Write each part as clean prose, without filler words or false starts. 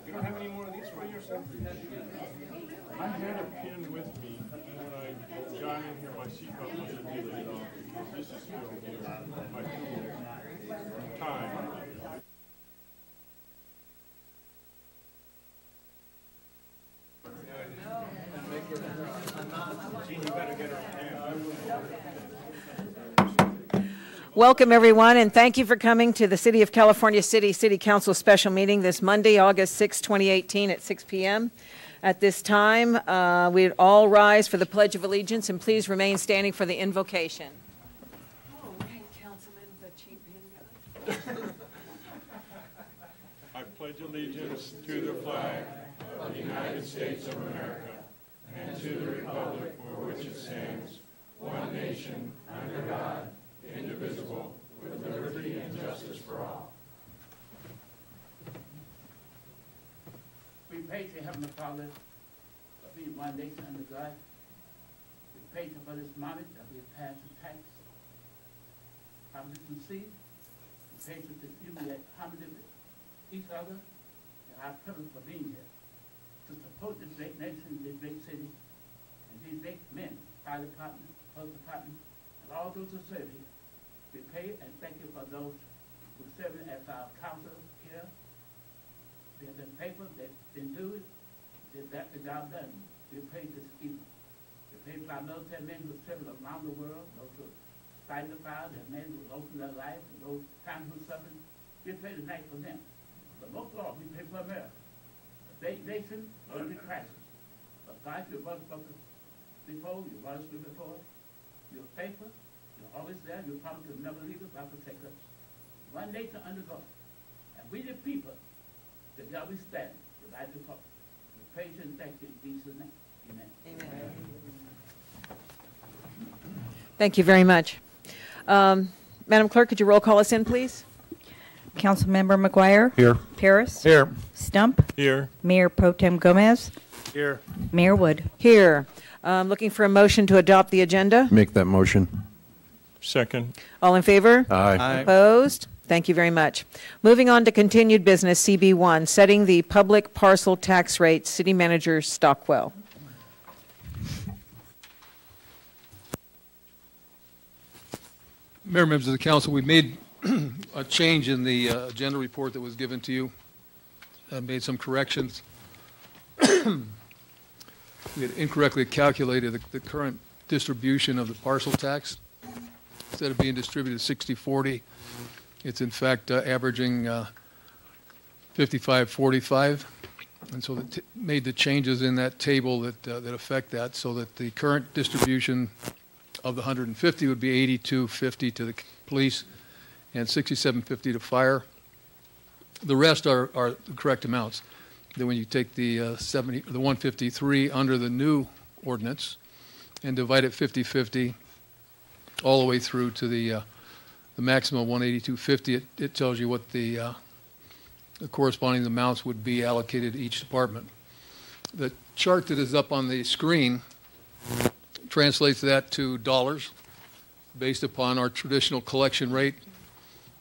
You don't have any more of these for yourself? I had a pen with me, and when I got in here, my seatbelt wasn't taken off. This is still here. My tools. Time. Welcome, everyone, and thank you for coming to the City of California City Council special meeting this Monday, August 6, 2018 at 6 p.m. At this time, we'd all rise for the Pledge of Allegiance, and please remain standing for the invocation. All right, Councilman, the cheap handgun. I pledge allegiance to the flag of the United States of America and to the republic for which it stands, one nation, under God, indivisible, with liberty and justice for all. We pray to Heavenly Father for being one nation under God. We pray for this moment that we have passed the tax. How we conceive. We pray to you that harmony with each other and our privilege for being here to support this great nation, this great city, and these great men, fire department, police department, and all those who serve here. We pray and thank you for those who serve as our council here. They have been faithful, they've been doing, they've got the job done. We pray this evening. We pray for our military men who serve around the world, those who fight the fire, the men who open their life, and those times who suffer. We pray tonight for them. But most of all, we pray for America. A great nation under the crisis. But God, you brought us before, you brought us through before. You're faithful. You're always there. You promise to never leave us or forsake us. One nation under God. And we the people, together we stand, divide the cause. We praise you and thank you in Jesus' name. Amen. Amen. Thank you very much. Madam Clerk, could you roll call us in, please? Councilmember McGuire? Here. Paris? Here. Stump? Here. Mayor Pro Tem Gomez? Here. Mayor Wood? Here. Looking for a motion to adopt the agenda. Make that motion. Second. All in favor? Aye. Opposed? Thank you very much. Moving on to continued business, CB1, setting the public parcel tax rate. City Manager Stockwell. Mayor, members of the council, we made a change in the agenda report that was given to you. Made some corrections. We had incorrectly calculated the current distribution of the parcel tax. Instead of being distributed 60-40, it's in fact averaging 55-45. And so made the changes in that table that affect that, so that the current distribution of the 150 would be 82-50 to the police and 67-50 to fire. The rest are the correct amounts. Then when you take the 153 under the new ordinance and divide it 50-50 all the way through to the maximum 182.50, it tells you what the corresponding amounts would be allocated to each department. The chart that is up on the screen translates that to dollars based upon our traditional collection rate.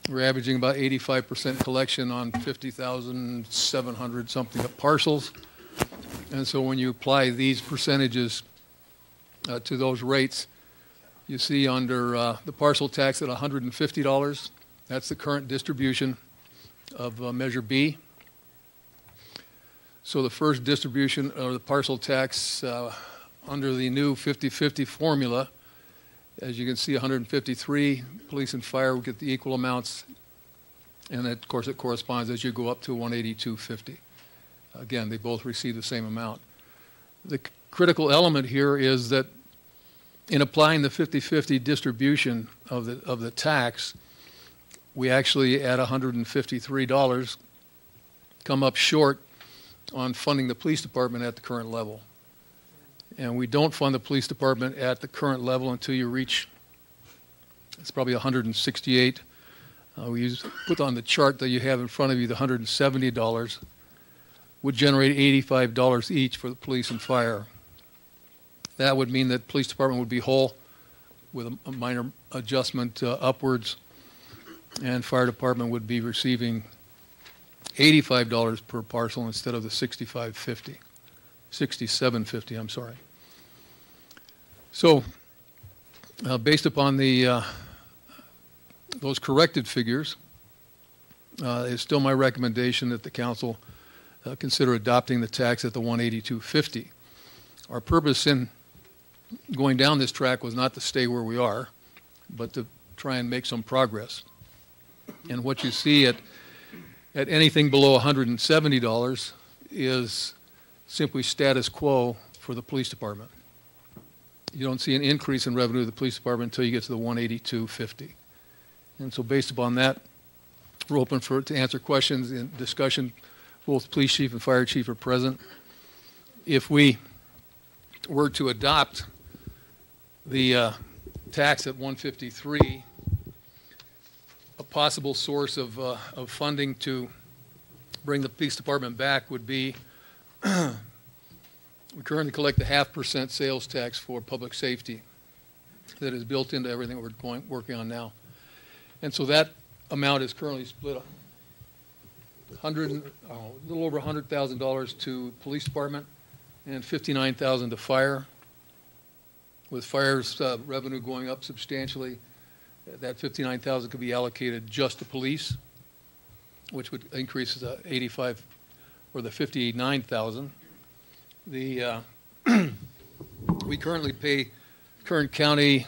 We're averaging about 85% collection on 50,700 something parcels. And so when you apply these percentages to those rates, you see under the parcel tax at $150, that's the current distribution of Measure B. So the first distribution of the parcel tax under the new 50-50 formula, as you can see, 153, police and fire will get the equal amounts, and of course it corresponds as you go up to 182.50. Again, they both receive the same amount. The critical element here is that in applying the 50-50 distribution of the tax, we actually at $153 come up short on funding the police department at the current level. And we don't fund the police department at the current level until you reach, it's probably 168. We put on the chart that you have in front of you, the $170 would generate $85 each for the police and fire. That would mean that police department would be whole with a minor adjustment upwards, and fire department would be receiving $85 per parcel instead of the $65.50, $67.50, I'm sorry. So, based upon the those corrected figures, it's still my recommendation that the council consider adopting the tax at the $182.50. Our purpose in going down this track was not to stay where we are, but to try and make some progress. And what you see at anything below $170 is simply status quo for the police department. You don't see an increase in revenue of the police department until you get to the $182.50. And so based upon that, we're open to answer questions in discussion. Both police chief and fire chief are present. If we were to adopt the tax at $153, a possible source of funding to bring the police department back would be we currently collect a 0.5% sales tax for public safety that is built into everything we're working on now. And so that amount is currently split a little over $100,000 to police department and $59,000 to fire. With fire's revenue going up substantially, that $59,000 could be allocated just to police, which would increase the 85 or the $59,000. The we currently pay Kern County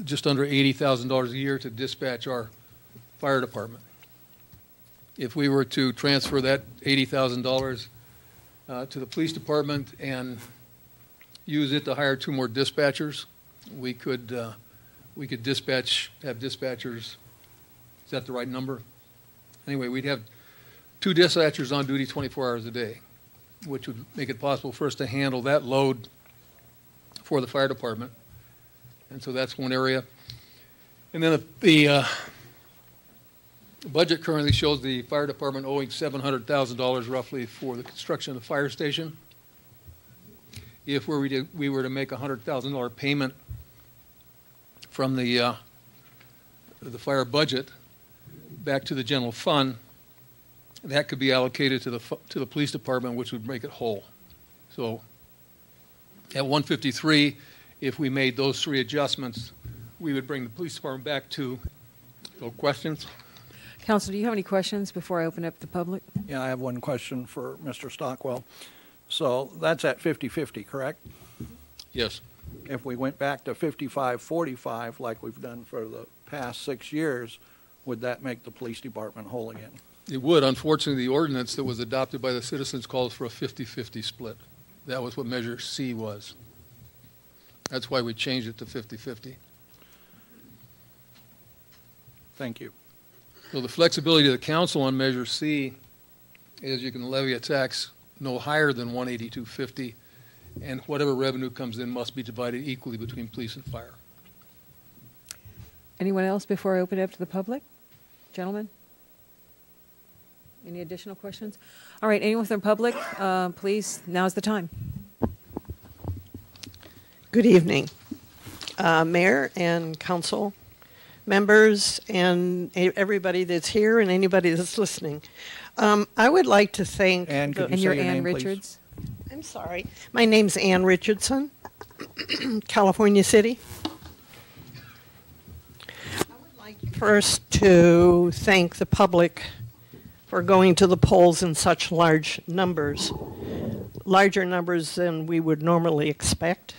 just under $80,000 a year to dispatch our fire department. If we were to transfer that $80,000 to the police department and use it to hire 2 more dispatchers, we could have dispatchers. Is that the right number? Anyway, we'd have 2 dispatchers on duty 24 hours a day, which would make it possible for us to handle that load for the fire department. And so that's one area. And then the budget currently shows the fire department owing $700,000 roughly for the construction of the fire station. If we were to make a $100,000 payment from the fire budget back to the general fund, that could be allocated to the police department, which would make it whole. So at 153, if we made those 3 adjustments, we would bring the police department back to. So questions? Council, do you have any questions before I open up the public? Yeah, I have one question for Mr. Stockwell. So that's at 50-50, correct? Yes. If we went back to 55-45 like we've done for the past 6 years, would that make the police department whole again? It would. Unfortunately, the ordinance that was adopted by the citizens calls for a 50-50 split. That was what Measure C was. That's why we changed it to 50-50. Thank you. So the flexibility of the council on Measure C is you can levy a tax no higher than $182.50, and whatever revenue comes in must be divided equally between police and fire. Anyone else before I open it up to the public? Gentlemen? Any additional questions? All right, anyone from the public, please, now's the time. Good evening, Mayor and council members and everybody that's here and anybody that's listening. I would like to thank... Ann, could you And say you're your Ann name, please? Richards? I'm sorry. My name's Ann Richardson, California City. I would like first to thank the public for going to the polls in such large numbers, larger numbers than we would normally expect.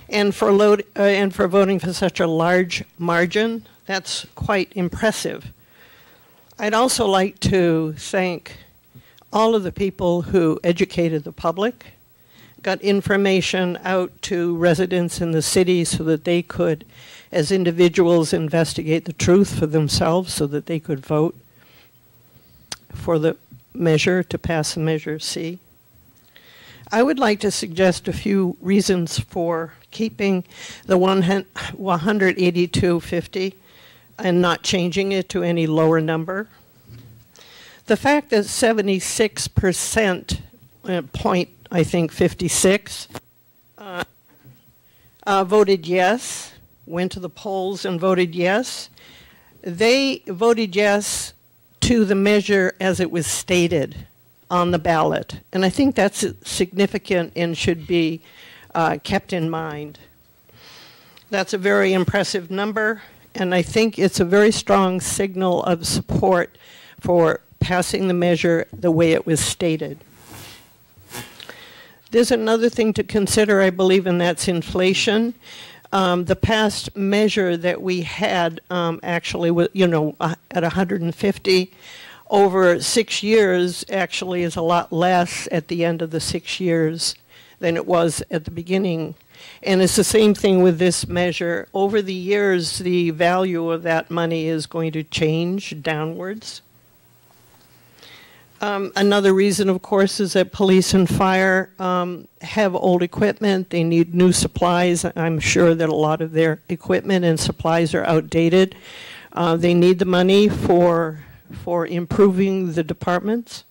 And for voting for such a large margin. That's quite impressive. I'd also like to thank all of the people who educated the public, got information out to residents in the city so that they could, as individuals, investigate the truth for themselves so that they could vote for the measure to pass the Measure C. I would like to suggest a few reasons for keeping the $182.50 and not changing it to any lower number. The fact that 76%, point I think 56, voted yes, went to the polls and voted yes. They voted yes to the measure as it was stated on the ballot. And I think that's significant and should be kept in mind. That's a very impressive number, and I think it's a very strong signal of support for passing the measure the way it was stated. There's another thing to consider, I believe, and that's inflation. The past measure that we had actually, at 150 over 6 years actually is a lot less at the end of the 6 years than it was at the beginning. And it's the same thing with this measure. Over the years, the value of that money is going to change downwards. Another reason, of course, is that police and fire have old equipment. They need new supplies. I'm sure that a lot of their equipment and supplies are outdated. They need the money for improving the departments.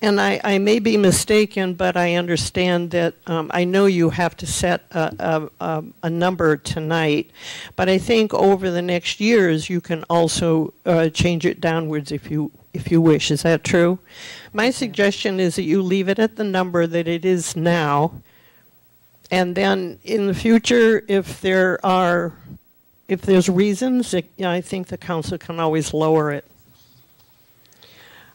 And I may be mistaken, but I understand that I know you have to set a number tonight, but I think over the next years you can also change it downwards if you wish. Is that true? My suggestion is that you leave it at the number that it is now, and then in the future, if there's reasons, I think the council can always lower it.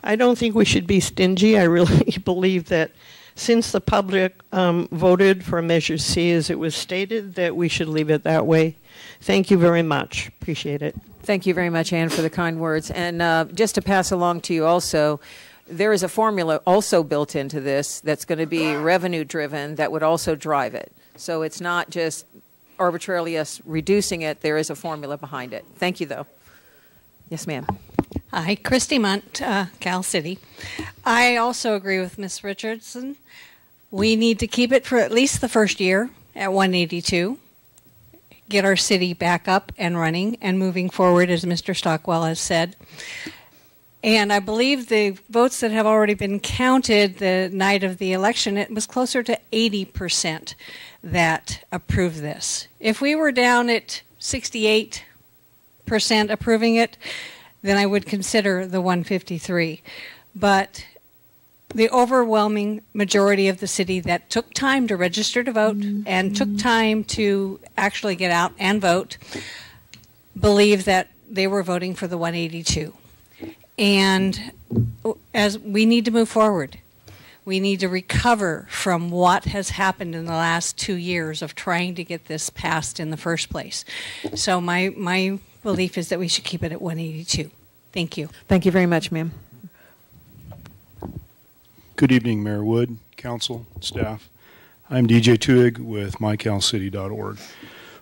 I don't think we should be stingy. I really believe that since the public voted for Measure C as it was stated, that we should leave it that way. Thank you very much. Appreciate it. Thank you very much, Ann, for the kind words. And just to pass along to you also, there is a formula also built into this that's going to be revenue-driven that would also drive it. So it's not just arbitrarily us reducing it. There is a formula behind it. Thank you, though. Yes, ma'am. Hi, Christy Munt, Cal City. I also agree with Ms. Richardson. We need to keep it for at least the first year at 182, get our city back up and running and moving forward, as Mr. Stockwell has said. And I believe the votes that have already been counted the night of the election, it was closer to 80% that approved this. If we were down at 68% approving it, then I would consider the 153. But the overwhelming majority of the city that took time to register to vote and took time to actually get out and vote believe that they were voting for the 182. And as we need to move forward, we need to recover from what has happened in the last 2 years of trying to get this passed in the first place. So my belief is that we should keep it at 182. Thank you. Thank you very much, ma'am. Good evening, Mayor Wood, council, staff. I'm DJ Tuig with mycalcity.org.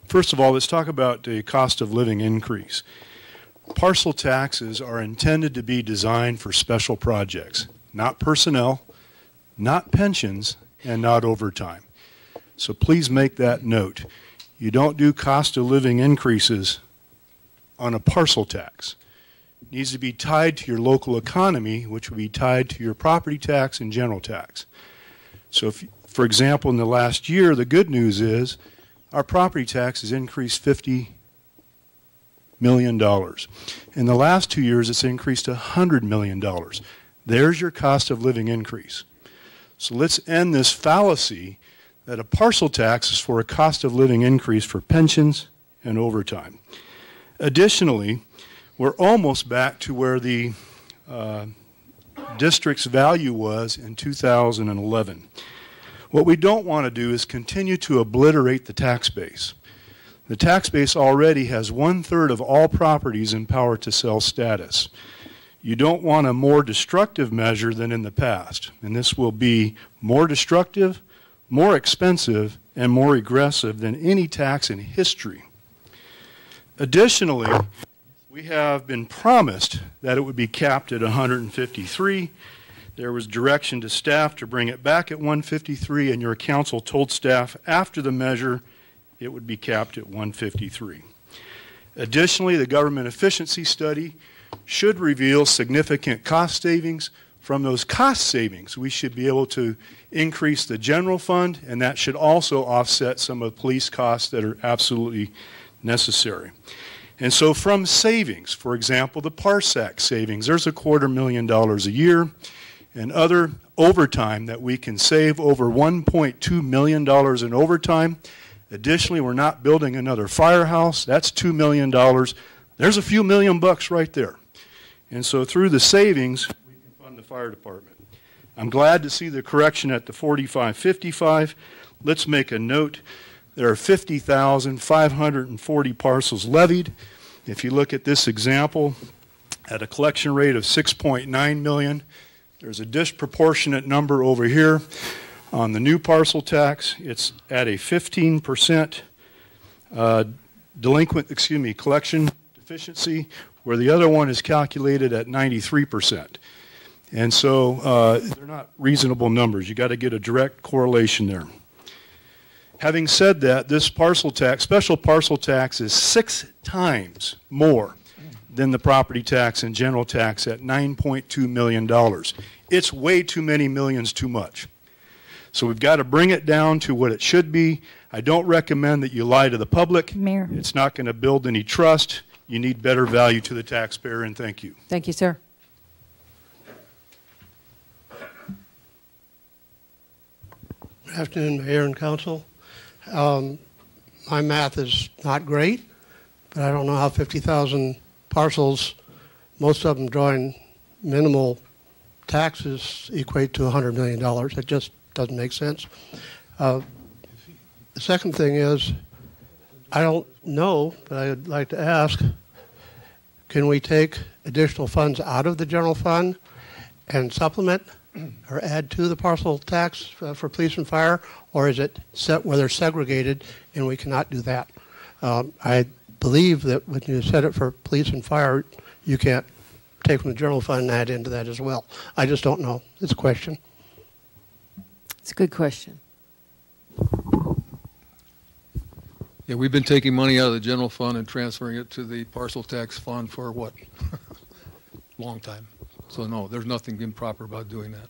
First of all, let's talk about the cost of living increase. Parcel taxes are intended to be designed for special projects, not personnel, not pensions, and not overtime. So please make that note. You don't do cost of living increases on a parcel tax. It needs to be tied to your local economy, which will be tied to your property tax and general tax. So if, for example, in the last year, the good news is our property tax has increased $50 million. In the last 2 years, it's increased $100 million. There's your cost of living increase. So let's end this fallacy that a parcel tax is for a cost of living increase for pensions and overtime. Additionally, we're almost back to where the district's value was in 2011. What we don't want to do is continue to obliterate the tax base. The tax base already has 1/3 of all properties in power to sell status. You don't want a more destructive measure than in the past, and this will be more destructive, more expensive, and more aggressive than any tax in history. Additionally, we have been promised that it would be capped at 153. There was direction to staff to bring it back at 153, and your council told staff after the measure it would be capped at 153. Additionally, the government efficiency study should reveal significant cost savings. From those cost savings, we should be able to increase the general fund, and that should also offset some of the police costs that are absolutely necessary. And so from savings, for example, the Parsac savings, there's $250,000 a year, and other overtime that we can save, over $1.2 million in overtime. Additionally, we're not building another firehouse. That's $2 million. There's a few million bucks right there. And so through the savings, we can fund the fire department. I'm glad to see the correction at the 4555. Let's make a note. There are 50,540 parcels levied. If you look at this example, at a collection rate of 6.9 million, there's a disproportionate number over here. On the new parcel tax, it's at a 15% collection deficiency, where the other one is calculated at 93%. And so they're not reasonable numbers. You got to get a direct correlation there. Having said that, this parcel tax, special parcel tax, is 6 times more than the property tax and general tax at $9.2 million. It's way too many millions too much. So we've got to bring it down to what it should be. I don't recommend that you lie to the public. Mayor. It's not going to build any trust. You need better value to the taxpayer, and thank you. Thank you, sir. Good afternoon, Mayor and Council. My math is not great, but I don't know how 50,000 parcels, most of them drawing minimal taxes, equate to $100 million. It just doesn't make sense. The second thing is, I don't know, but I'd like to ask, can we take additional funds out of the general fund and supplement or add to the parcel tax for police and fire, or is it set where they're segregated and we cannot do that? I believe that when you set it for police and fire, you can't take from the general fund and add into that as well. I just don't know. It's a question. It's a good question. Yeah, we've been taking money out of the general fund and transferring it to the parcel tax fund for what? Long time. So no, there's nothing improper about doing that.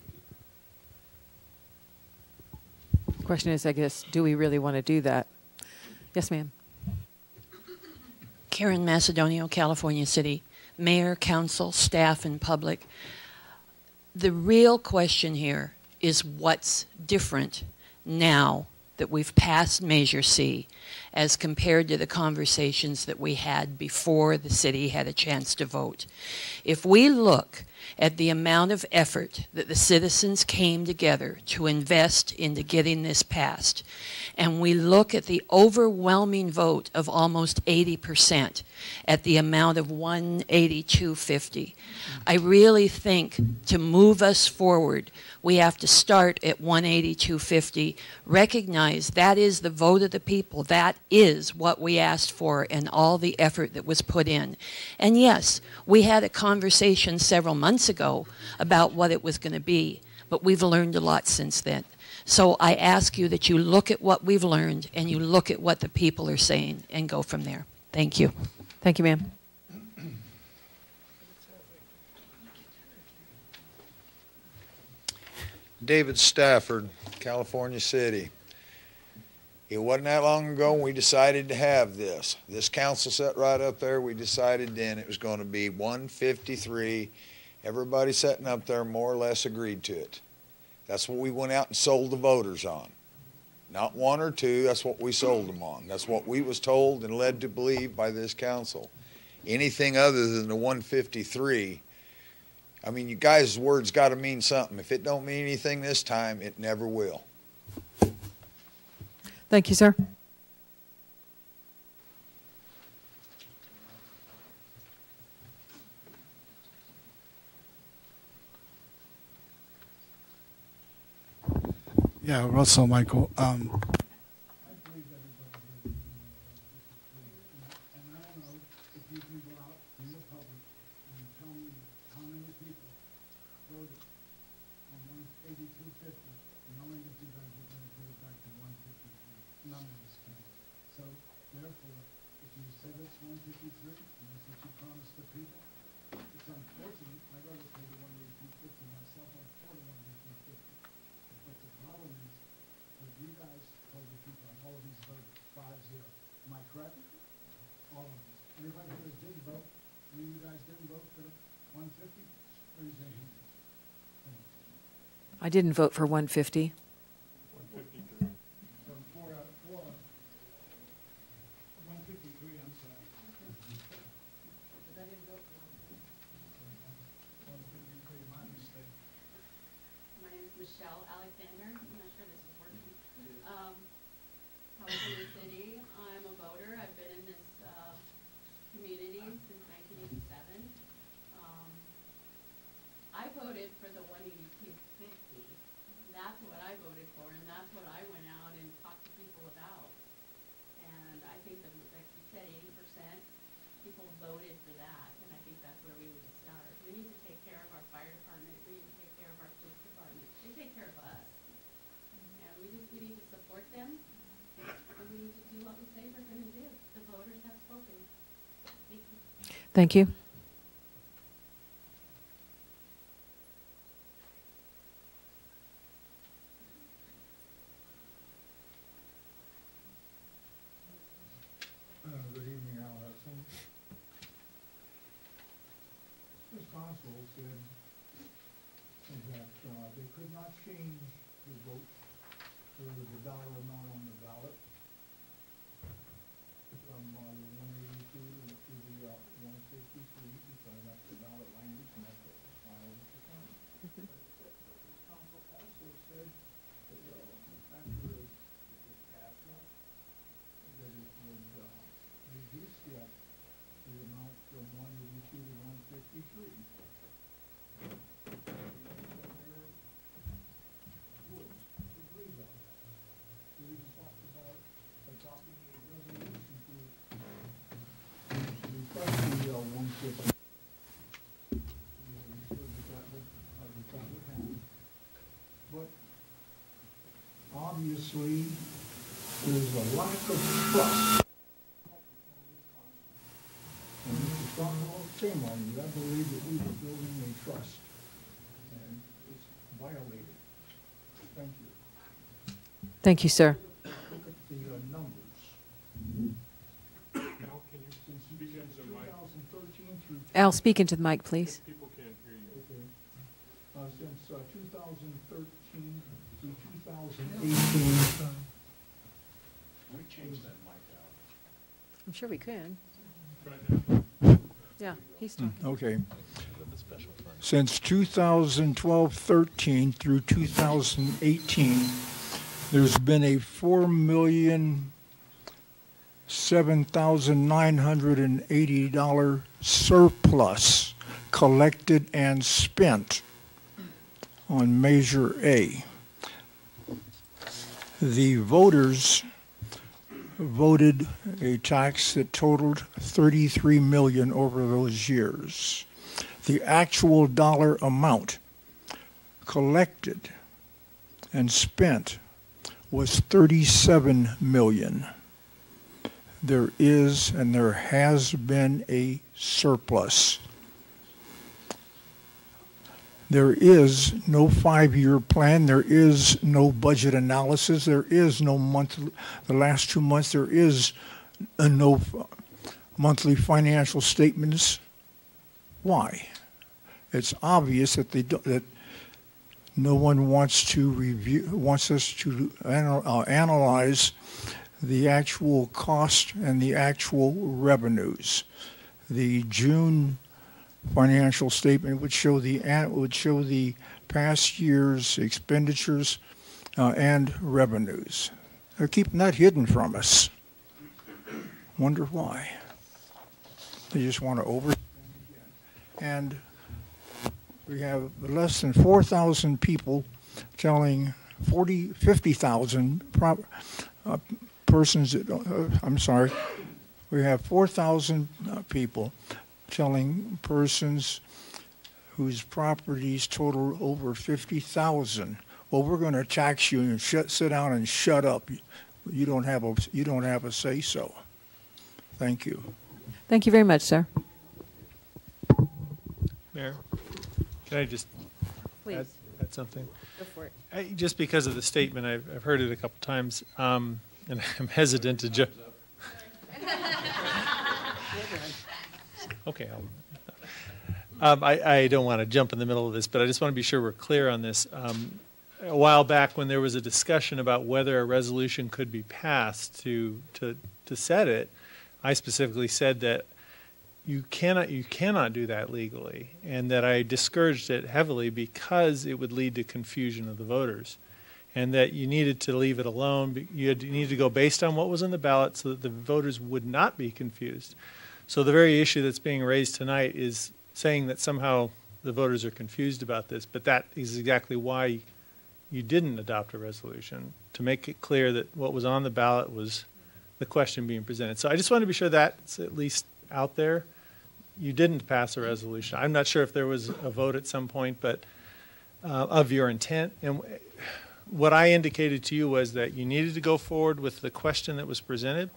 The question is, I guess, do we really want to do that? Yes, ma'am. Karen Macedonio, California City. Mayor, council, staff, and public. The real question here is what's different now that we've passed Measure C as compared to the conversations that we had before the city had a chance to vote. If we look at the amount of effort that the citizens came together to invest into getting this passed, and we look at the overwhelming vote of almost 80% at the amount of 182.50, I really think to move us forward, we have to start at 182.50, recognize that is the vote of the people, that is what we asked for and all the effort that was put in. And yes, we had a conversation several months ago about what it was going to be, but we've learned a lot since then. So I ask you that you look at what we've learned and you look at what the people are saying and go from there. Thank you. Thank you, ma'am. David Stafford, California City. It wasn't that long ago when we decided to have this. This council sat right up there. We decided then it was going to be 153. Everybody sitting up there more or less agreed to it. That's what we went out and sold the voters on. Not one or two, that's what we sold them on. That's what we was told and led to believe by this council. Anything other than the 153, I mean, you guys' words got to mean something. If it don't mean anything this time, it never will. Thank you, sir. Yeah, Russell Michael. I didn't vote for 150. Michelle Alexander. I'm not sure this is working. California City. I'm a voter. I've been in this community since 1987. I voted for the 182.50. That's what I voted for, and that's what I went out and talked to people about. And I think that, like you said, 80% people voted for that, and I think that's where we need to start. We need to take care of our fire department. We need to take care of our police department. They take care of us. And we need to support them, and we need to do what we say we're going to do. The voters have spoken. Thank you. Thank you. Good evening, Al Hudson. This consul said that they could not change the vote for the dollar amount on the ballot from the 182 to the 153 because that's the ballot language and that's what was filed with the county. This consul also said that after it was passed up, that it would reduce the amount from 182 to 153. We talked about adopting a resolution to request the 150. But obviously, there's a lack of trust. And Mr. Stockwell, shame on you. I believe that we were building a trust, and it's violated. Thank you. Thank you, sir. Look at the numbers. Al, can you speak into the mic? 2013 through... Al, speak into the mic, please. People can't hear you. Okay. Since 2013 through 2018... We changed that mic out. I'm sure we can. Right Yeah, he's talking. Okay. Since 2012-13 through 2018, there's been a $4,007,980 surplus collected and spent on Measure A. The voters voted a tax that totaled $33 million over those years. The actual dollar amount collected and spent was $37 million. There is and there has been a surplus. There is no 5-year plan. There is no budget analysis. There is no monthly, the last 2 months, there is no monthly financial statements. Why? It's obvious that that no one wants us to analyze the actual cost and the actual revenues. The June financial statement would show the past year's expenditures and revenues. They're keeping that hidden from us. Wonder why? They just want to overspend again. And we have less than 4,000 people telling 50,000 persons. I'm sorry. We have 4,000 people telling persons whose properties total over 50,000, well, we're going to tax you and sit down and shut up. You don't have a say so. Thank you. Thank you very much, sir. Mayor, can I just add something? Go for it. Just because of the statement, I've heard it a couple times, and I'm hesitant to jump. Okay. I don't want to jump in the middle of this, but I just want to be sure we're clear on this. A while back when there was a discussion about whether a resolution could be passed to set it, I specifically said that you cannot do that legally, and that I discouraged it heavily because it would lead to confusion of the voters, and that you needed to leave it alone. You needed to go based on what was in the ballot so that the voters would not be confused. So the very issue that's being raised tonight is saying that somehow the voters are confused about this, but that is exactly why you didn't adopt a resolution, to make it clear that what was on the ballot was the question being presented. So I just want to be sure that's at least out there. You didn't pass a resolution. I'm not sure if there was a vote at some point, but of your intent. And what I indicated to you was that you needed to go forward with the question that was presented.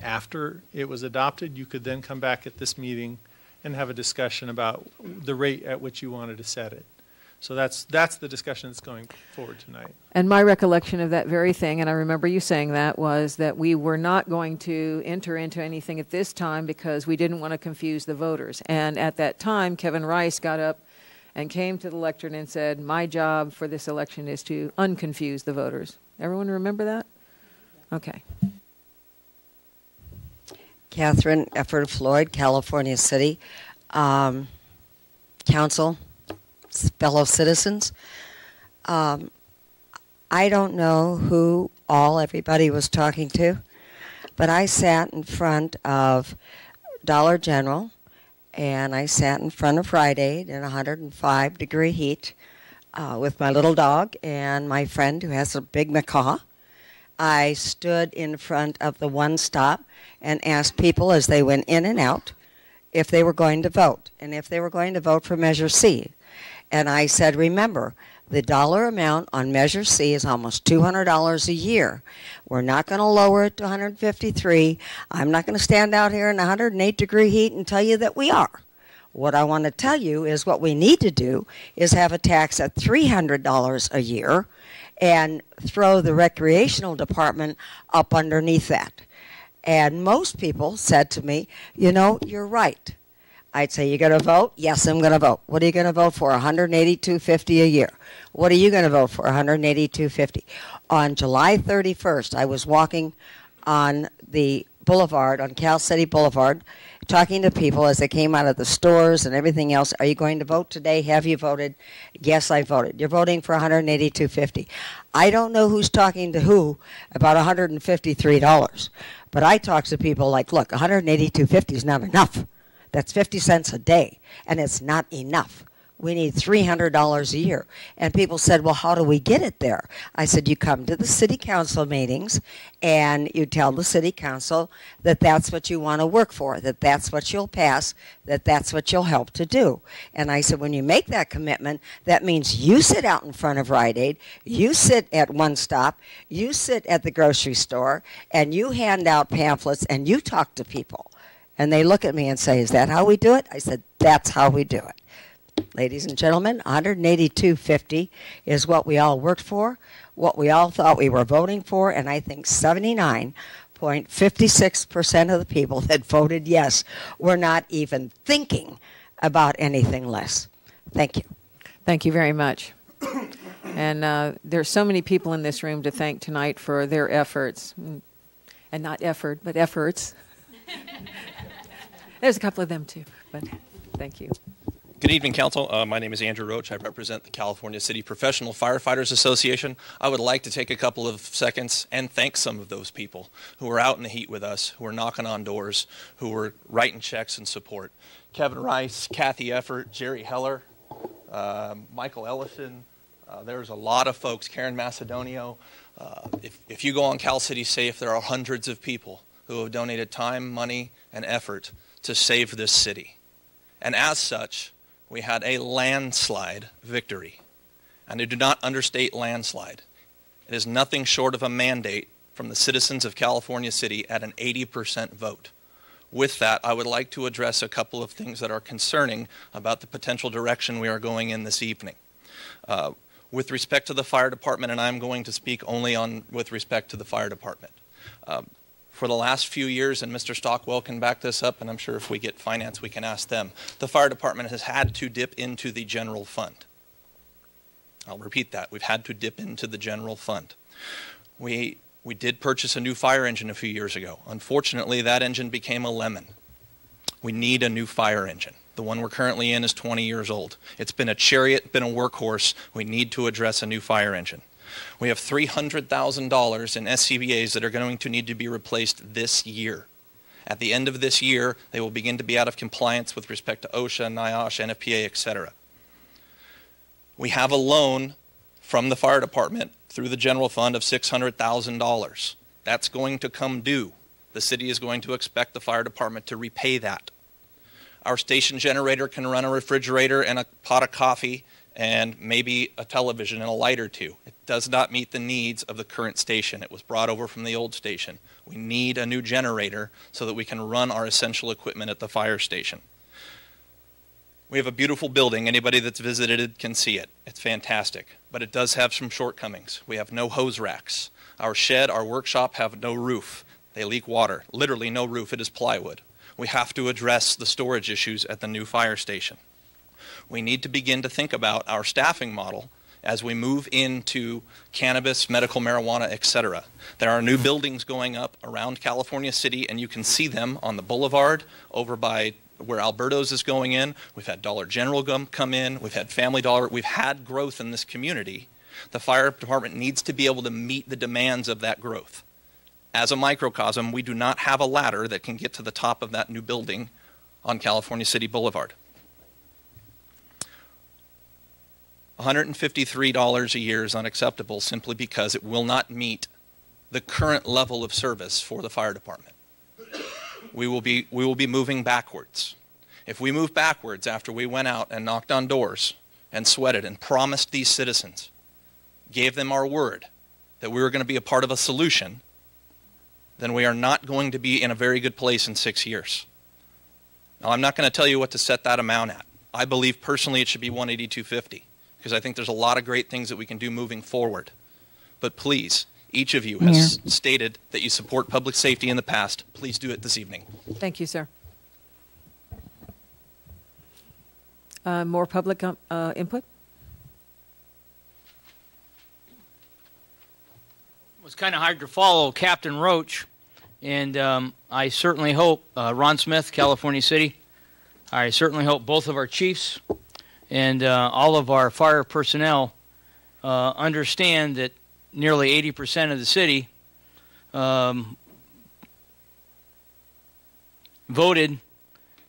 After it was adopted, you could then come back at this meeting and have a discussion about the rate at which you wanted to set it. So that's the discussion that's going forward tonight. And my recollection of that very thing, and I remember you saying that, was that we were not going to enter into anything at this time because we didn't want to confuse the voters. And at that time, Kevin Rice got up and came to the lectern and said, my job for this election is to unconfuse the voters. Everyone remember that? Okay. Catherine Efford Floyd, California City. Council, fellow citizens. I don't know who everybody was talking to, but I sat in front of Dollar General, and I sat in front of Rite Aid in 105-degree heat with my little dog and my friend who has a big macaw. I stood in front of the One Stop and asked people as they went in and out if they were going to vote, and if they were going to vote for Measure C. And I said, remember, the dollar amount on Measure C is almost $200 a year. We're not going to lower it to 153. I'm not going to stand out here in 108-degree heat and tell you that we are. What I want to tell you is what we need to do is have a tax at $300 a year and throw the recreational department up underneath that. And most people said to me, you know, you're right. I'd say, you going to vote? Yes, I'm going to vote. What are you going to vote for? $182.50 a year. What are you going to vote for? $182.50. On July 31st, I was walking on the boulevard, on Cal City Boulevard, talking to people as they came out of the stores and everything else. Are you going to vote today? Have you voted? Yes, I voted. You're voting for $182.50. I don't know who's talking to who about $153, but I talk to people like, look, $182.50 is not enough. That's 50 cents a day, and it's not enough. We need $300 a year. And people said, well, how do we get it there? I said, you come to the city council meetings, and you tell the city council that that's what you want to work for, that that's what you'll pass, that that's what you'll help to do. And I said, when you make that commitment, that means you sit out in front of Rite Aid, you sit at One Stop, you sit at the grocery store, and you hand out pamphlets, and you talk to people. And they look at me and say, is that how we do it? I said, that's how we do it. Ladies and gentlemen, $182.50 is what we all worked for, what we all thought we were voting for, and I think 79.56% of the people that voted yes were not even thinking about anything less. Thank you. Thank you very much. And there's so many people in this room to thank tonight for their efforts. And not effort, but efforts. There's a couple of them too, but thank you. Good evening, Council. My name is Andrew Roach. I represent the California City Professional Firefighters Association. I would like to take a couple of seconds and thank some of those people who were out in the heat with us, who were knocking on doors, who were writing checks in support. Kevin Rice, Kathy Effort, Jerry Heller, Michael Ellison. There's a lot of folks, Karen Macedonio. If you go on Cal City Safe, there are hundreds of people who have donated time, money, and effort to save this city. And as such, we had a landslide victory. And I do not understate landslide. It is nothing short of a mandate from the citizens of California City at an 80% vote. With that, I would like to address a couple of things that are concerning about the potential direction we are going in this evening. With respect to the fire department, and I'm going to speak only with respect to the fire department. For the last few years, and Mr. Stockwell can back this up, and I'm sure if we get finance, we can ask them, the fire department has had to dip into the general fund. I'll repeat that. We've had to dip into the general fund. We did purchase a new fire engine a few years ago. Unfortunately, that engine became a lemon. We need a new fire engine. The one we're currently in is 20 years old. It's been a chariot, been a workhorse. We need to address a new fire engine. We have $300,000 in SCBAs that are going to need to be replaced this year. At the end of this year, they will begin to be out of compliance with respect to OSHA, NIOSH, NFPA, etc. We have a loan from the fire department through the general fund of $600,000. That's going to come due. The city is going to expect the fire department to repay that. Our station generator can run a refrigerator and a pot of coffee and maybe a television and a light or two. It does not meet the needs of the current station. It was brought over from the old station. We need a new generator so that we can run our essential equipment at the fire station. We have a beautiful building. Anybody that's visited it can see it. It's fantastic, but it does have some shortcomings. We have no hose racks. Our shed, our workshop have no roof. They leak water. Literally no roof. It is plywood. We have to address the storage issues at the new fire station. We need to begin to think about our staffing model as we move into cannabis, medical marijuana, etc. There are new buildings going up around California City, and you can see them on the boulevard over by where Alberto's is going in. We've had Dollar General come in. We've had Family Dollar. We've had growth in this community. The fire department needs to be able to meet the demands of that growth. As a microcosm, we do not have a ladder that can get to the top of that new building on California City Boulevard. $153 a year is unacceptable simply because it will not meet the current level of service for the fire department. We will be moving backwards. If we move backwards after we went out and knocked on doors and sweated and promised these citizens, gave them our word that we were going to be a part of a solution, then we are not going to be in a very good place in 6 years. Now, I'm not going to tell you what to set that amount at. I believe personally it should be $182.50 because I think there's a lot of great things that we can do moving forward. But please, each of you has stated that you support public safety in the past. Please do it this evening. Thank you, sir. More public input? It was kind of hard to follow Captain Roach, and I certainly hope Ron Smith, California City, I certainly hope both of our chiefs and all of our fire personnel understand that nearly 80% of the city voted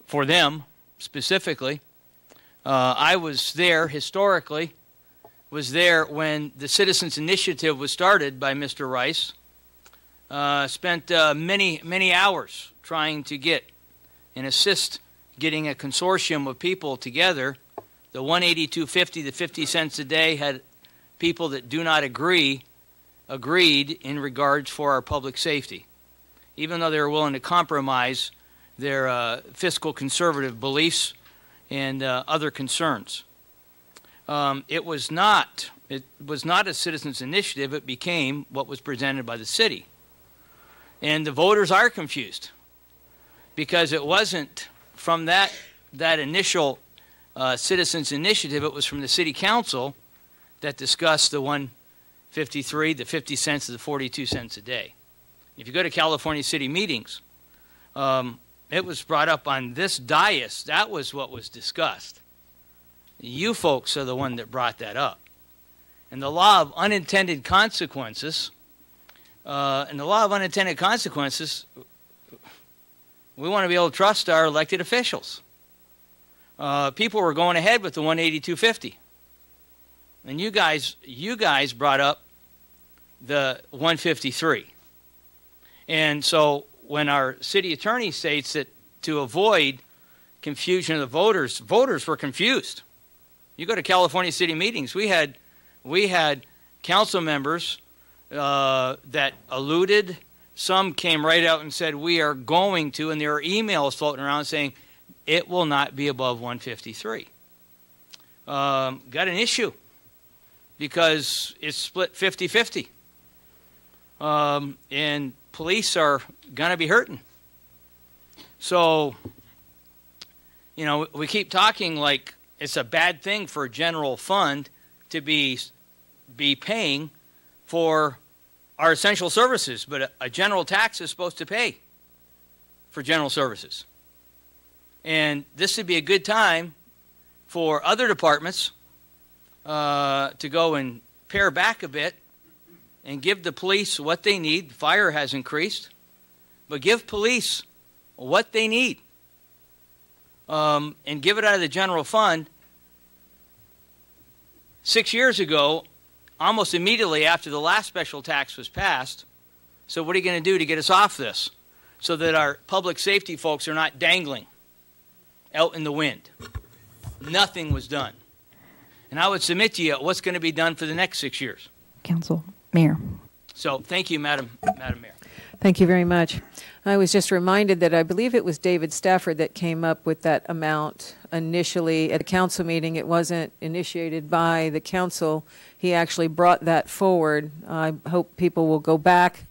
for them specifically. I was there historically, was there when the Citizens Initiative was started by Mr. Rice. Spent many hours trying to get and assist getting a consortium of people together. The $182.50, the 50 cents a day, had people that do not agreed in regards for our public safety, even though they were willing to compromise their fiscal conservative beliefs and other concerns. It was not a citizens' initiative. It became what was presented by the city. And the voters are confused because it wasn't from that initial citizens' initiative. It was from the city council that discussed the 153, the 50 cents, the 42 cents a day. If you go to California City meetings, it was brought up on this dais. That was what was discussed. You folks are the one that brought that up. And the law of unintended consequences, we want to be able to trust our elected officials. People were going ahead with the 182.50. And you guys brought up the 153. And so when our city attorney states that to avoid confusion of the voters were confused. You go to California City meetings, we had council members that alluded. Some came right out and said, we are going to, and there are emails floating around saying, it will not be above 153. Got an issue because it's split 50-50. And police are going to be hurting. So, you know, we keep talking like it's a bad thing for a general fund to be paying for our essential services, but a general tax is supposed to pay for general services. And this would be a good time for other departments to go and pare back a bit and give the police what they need. Fire has increased, but give police what they need and give it out of the general fund. 6 years ago, almost immediately after the last special tax was passed, so what are you going to do to get us off this so that our public safety folks are not dangling out in the wind? Nothing was done. And I would submit to you what's going to be done for the next 6 years. Council, Mayor. So thank you, Madam Mayor. Thank you very much. I was just reminded that I believe it was David Stafford that came up with that amount initially at a council meeting. It wasn't initiated by the council. He actually brought that forward. I hope people will go back,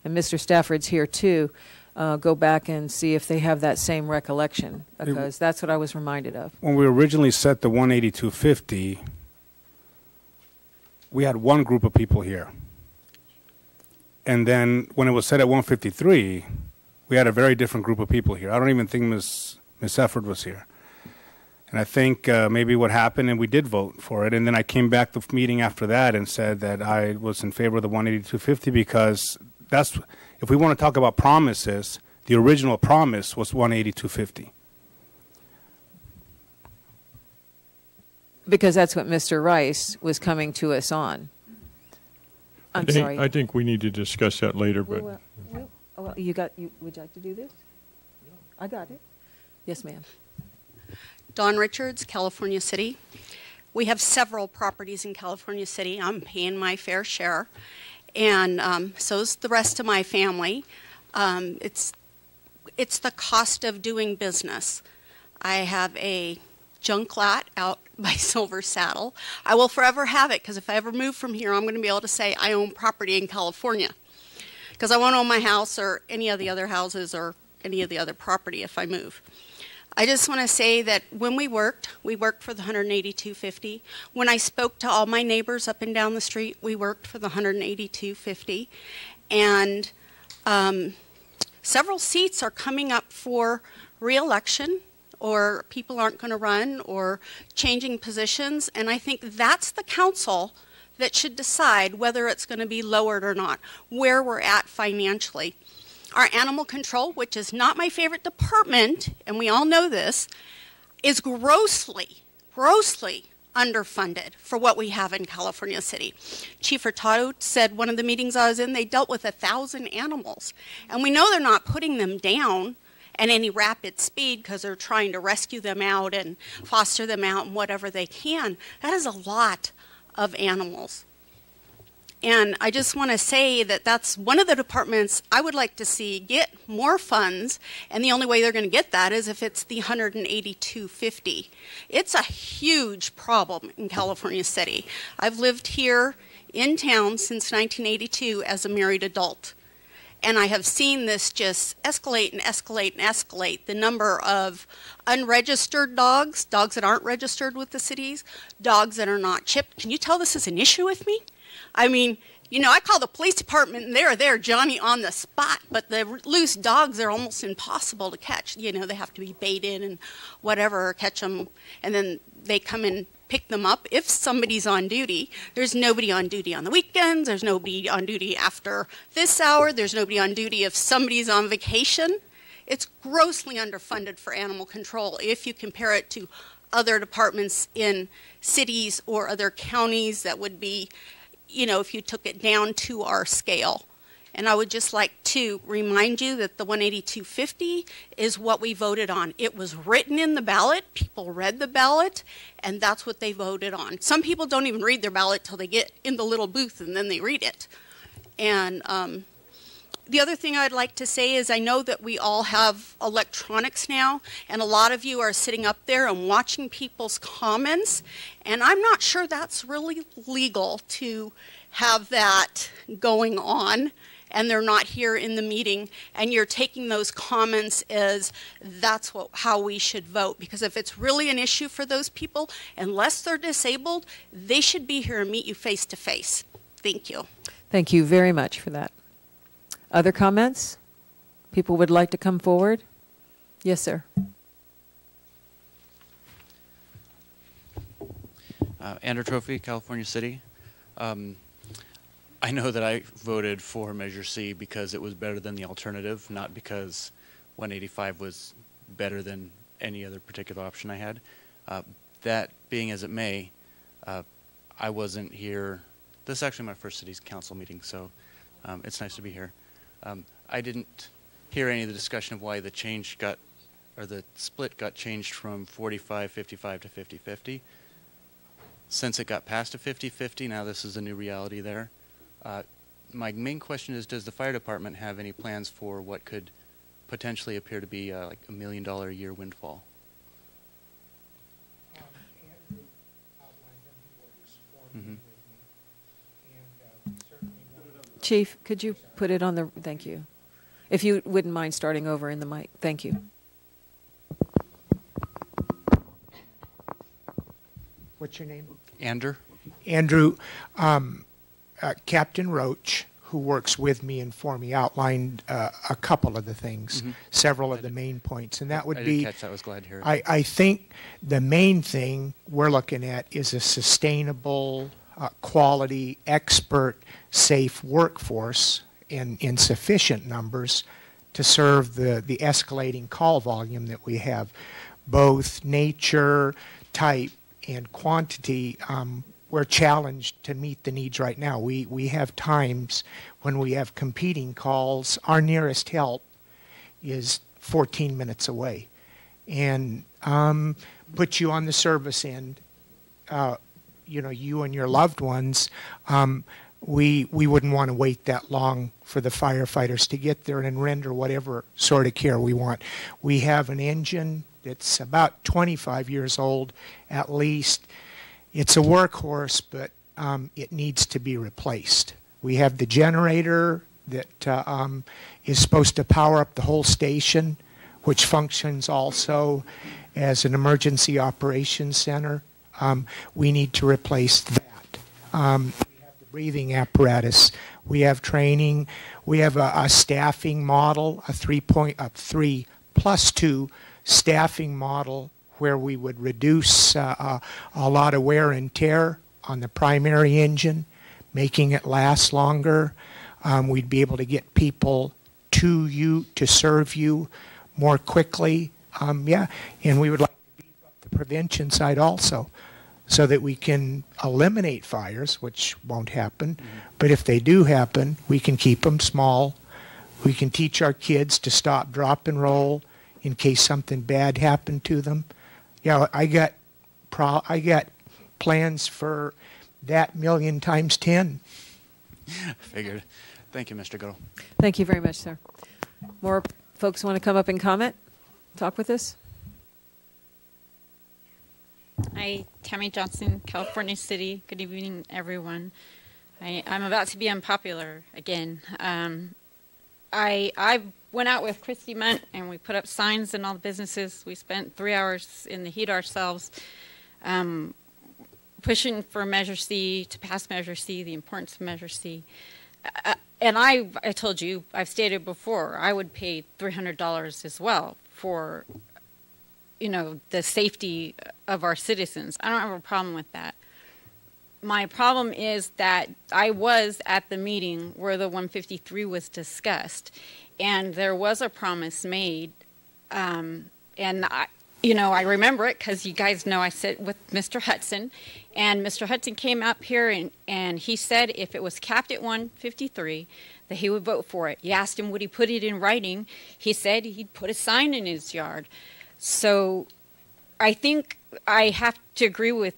and Mr. Stafford's here too, go back and see if they have that same recollection, because that's what I was reminded of. When we originally set the 182.50, we had one group of people here. And then when it was set at 153, we had a very different group of people here. I don't even think Ms. Efford was here. And I think maybe what happened, and we did vote for it, and then I came back the meeting after that and said that I was in favor of the 182.50 because that's, if we want to talk about promises, the original promise was 182.50. Because that's what Mr. Rice was coming to us on. I'm sorry. I think we need to discuss that later, but... Well, would you like to do this? I got it. Yes, ma'am. Dawn Richards, California City. We have several properties in California City. I'm paying my fair share, and so is the rest of my family. It's the cost of doing business. I have a junk lot out by Silver Saddle. I will forever have it, because if I ever move from here, I'm going to be able to say I own property in California, because I won't own my house or any of the other houses or any of the other property if I move. I just want to say that when we worked for the 182.50. When I spoke to all my neighbors up and down the street, we worked for the 182.50. And several seats are coming up for re-election, or people aren't going to run, or changing positions. And I think that's the council that should decide whether it's going to be lowered or not, where we're at financially. Our animal control, which is not my favorite department, and we all know this, is grossly underfunded for what we have in California City. Chief Hurtado said one of the meetings I was in, they dealt with 1,000 animals. And we know they're not putting them down at any rapid speed because they're trying to rescue them out and foster them out and whatever they can. That is a lot of animals. And I just want to say that that's one of the departments I would like to see get more funds, and the only way they're going to get that is if it's the 182.50. It's a huge problem in California City. I've lived here in town since 1982 as a married adult. And I have seen this just escalate and escalate and escalate. The number of unregistered dogs, dogs that aren't registered with the cities, dogs that are not chipped. Can you tell this is an issue with me? I mean, you know, I call the police department and they're there, Johnny on the spot, but the loose dogs are almost impossible to catch. You know, they have to be baited and whatever, or catch them, and then they come and pick them up if somebody's on duty. There's nobody on duty on the weekends. There's nobody on duty after this hour. There's nobody on duty if somebody's on vacation. It's grossly underfunded for animal control if you compare it to other departments in cities or other counties that would be, you know, if you took it down to our scale. And I would just like to remind you that the 182.50 is what we voted on. It was written in the ballot. People read the ballot, and that's what they voted on. Some people don't even read their ballot till they get in the little booth, and then they read it. And the other thing I'd like to say is I know that we all have electronics now, and a lot of you are sitting up there and watching people's comments, and I'm not sure that's really legal to have that going on. and they're not here in the meeting, and you're taking those comments as that's how we should vote. Because if it's really an issue for those people, unless they're disabled, they should be here and meet you face to face. Thank you. Thank you very much for that. Other comments? People would like to come forward? Yes, sir. Andrew Trophy, California City. I know that I voted for Measure C because it was better than the alternative, not because 185 was better than any other particular option I had. That being as it may, I wasn't here. This is actually my first city council meeting, so it's nice to be here. I didn't hear any of the discussion of why the change got, or the split got changed from 45-55 to 50-50. Since it got passed to 50-50, now this is a new reality there. My main question is, does the fire department have any plans for what could potentially appear to be like $1 million a year windfall? Mm-hmm. Chief, could you put it on the, thank you. If you wouldn't mind starting over in the mic. Thank you. What's your name? Andrew. Andrew, Captain Roach, who works with me and for me, outlined a couple of the things, several of the main points, and that would I be. didn't catch that. I was glad to hear it. I think the main thing we're looking at is a sustainable, quality, expert, safe workforce in sufficient numbers to serve the escalating call volume that we have, both nature, type, and quantity. We're challenged to meet the needs right now. We have times when we have competing calls. Our nearest help is 14 minutes away. And put you on the service end, you know, you and your loved ones, we wouldn't want to wait that long for the firefighters to get there and render whatever sort of care we want. We have an engine that's about 25 years old at least. It's a workhorse, but it needs to be replaced. We have the generator that is supposed to power up the whole station, which functions also as an emergency operations center. We need to replace that. We have the breathing apparatus. We have training. We have a staffing model, a 3+2 staffing model where we would reduce a lot of wear and tear on the primary engine, making it last longer. We'd be able to get people to you to serve you more quickly. Yeah, and we would like to beef up the prevention side also so that we can eliminate fires, which won't happen. But if they do happen, we can keep them small. We can teach our kids to stop, drop, and roll in case something bad happened to them. Yeah, I got plans for that million times 10. Figured. Thank you, Mr. Goodall. Thank you very much, sir. More folks want to come up and comment? Talk with us? Hi, Tammy Johnson, California City. Good evening, everyone. I'm about to be unpopular again. I went out with Christy Munt and we put up signs in all the businesses. We spent 3 hours in the heat ourselves, pushing for Measure C, to pass Measure C, the importance of Measure C. And I told you, I've stated before, I would pay $300 as well for, you know, the safety of our citizens. I don't have a problem with that. My problem is that I was at the meeting where the 153 was discussed, and there was a promise made, and I remember it because you guys know I sit with Mr. Hudson, and Mr. Hudson came up here and he said if it was capped at 153, that he would vote for it. You asked him would he put it in writing. He said he'd put a sign in his yard. So I think I have to agree with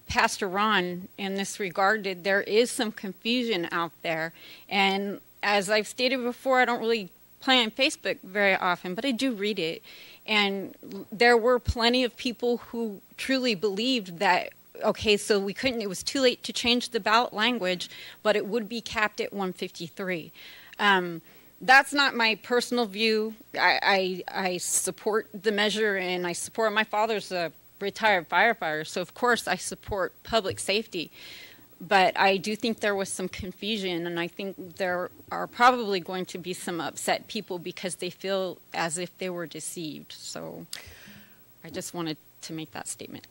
Pastor Ron in this regard. That there is some confusion out there, and as I've stated before, I don't really play on Facebook very often, but I do read it. And there were plenty of people who truly believed that, okay, so it was too late to change the ballot language, but it would be capped at 153. That's not my personal view. I support the measure, and I support, my father's a retired firefighter, so of course I support public safety. But I do think there was some confusion, and I think there are probably going to be some upset people because they feel as if they were deceived. So I just wanted to make that statement.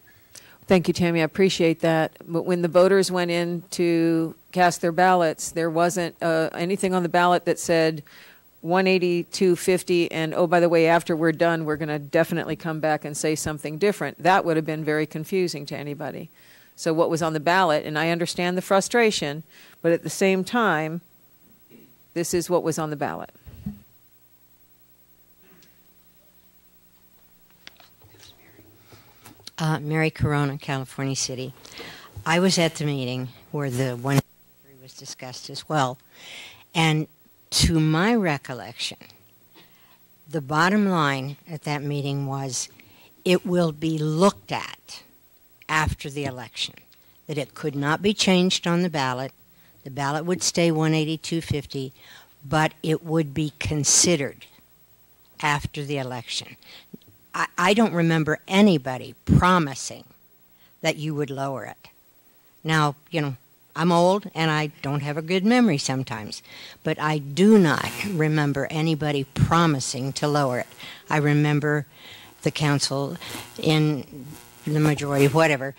Thank you, Tammy. I appreciate that. But when the voters went in to cast their ballots, there wasn't anything on the ballot that said 182.50 and, oh, by the way, after we're done, we're going to definitely come back and say something different. That would have been very confusing to anybody. So what was on the ballot, and I understand the frustration, but at the same time, this is what was on the ballot. Mary Corona, California City. I was at the meeting where the 183 was discussed as well. And to my recollection, the bottom line at that meeting was it will be looked at after the election, that it could not be changed on the ballot. The ballot would stay 182.50, but it would be considered after the election. I don't remember anybody promising that you would lower it. Now, you know, I'm old and I don't have a good memory sometimes, but I do not remember anybody promising to lower it. I remember the council in the majority, whatever,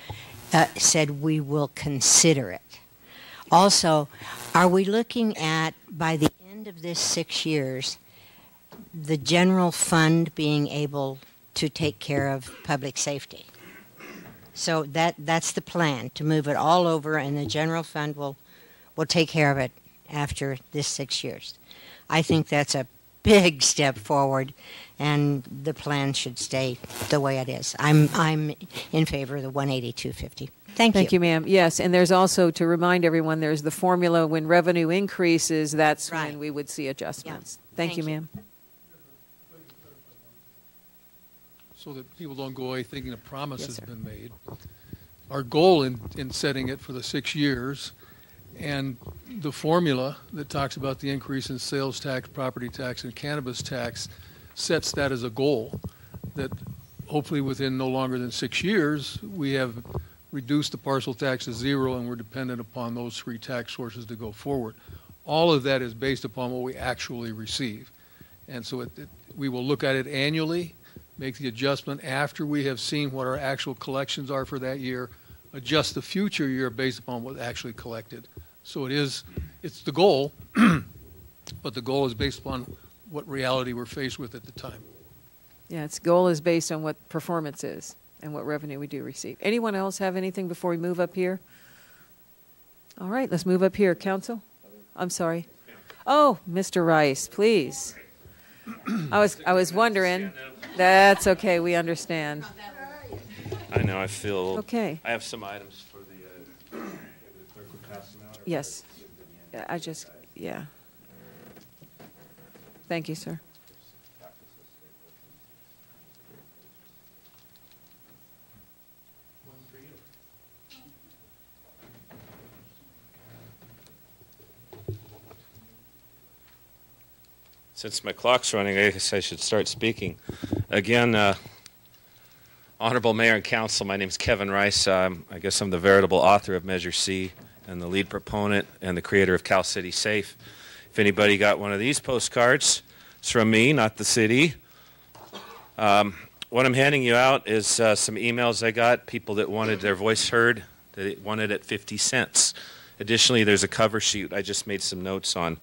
said we will consider it. Also, are we looking at, by the end of this 6 years, the general fund being able to take care of public safety? So that's the plan, to move it all over, and the general fund will take care of it after this 6 years. I think that's a big step forward, and the plan should stay the way it is. I'm in favor of the 182.50. Thank you, ma'am. Yes, and there's also, to remind everyone, there's the formula when revenue increases, that's when we would see adjustments. Yeah. Thank you, ma'am. So that people don't go away thinking a promise has been made. Our goal in setting it for the 6 years, and the formula that talks about the increase in sales tax, property tax, and cannabis tax sets that as a goal, that hopefully within no longer than 6 years, we have reduced the parcel tax to zero, and we're dependent upon those three tax sources to go forward. All of that is based upon what we actually receive. And so we will look at it annually, make the adjustment after we have seen what our actual collections are for that year, adjust the future year based upon what actually collected. So it's the goal, but the goal is based upon what reality we're faced with at the time. Yeah, its goal is based on what performance is and what revenue we do receive. Anyone else have anything before we move up here? All right, let's move up here. Council? I'm sorry. Oh, Mr. Rice, please. I was wondering. That's okay. We understand. I know. I feel. Okay. I have some items for the clerk would pass them out. Yes. Yeah. Thank you, sir. Since my clock's running, I guess I should start speaking. Again, Honorable Mayor and Council, my name is Kevin Rice. I guess I'm the veritable author of Measure C and the lead proponent and the creator of Cal City Safe. If anybody got one of these postcards, it's from me, not the city. What I'm handing you out is some emails I got, people that wanted their voice heard, that wanted it 50 cents. Additionally, there's a cover sheet I just made some notes on.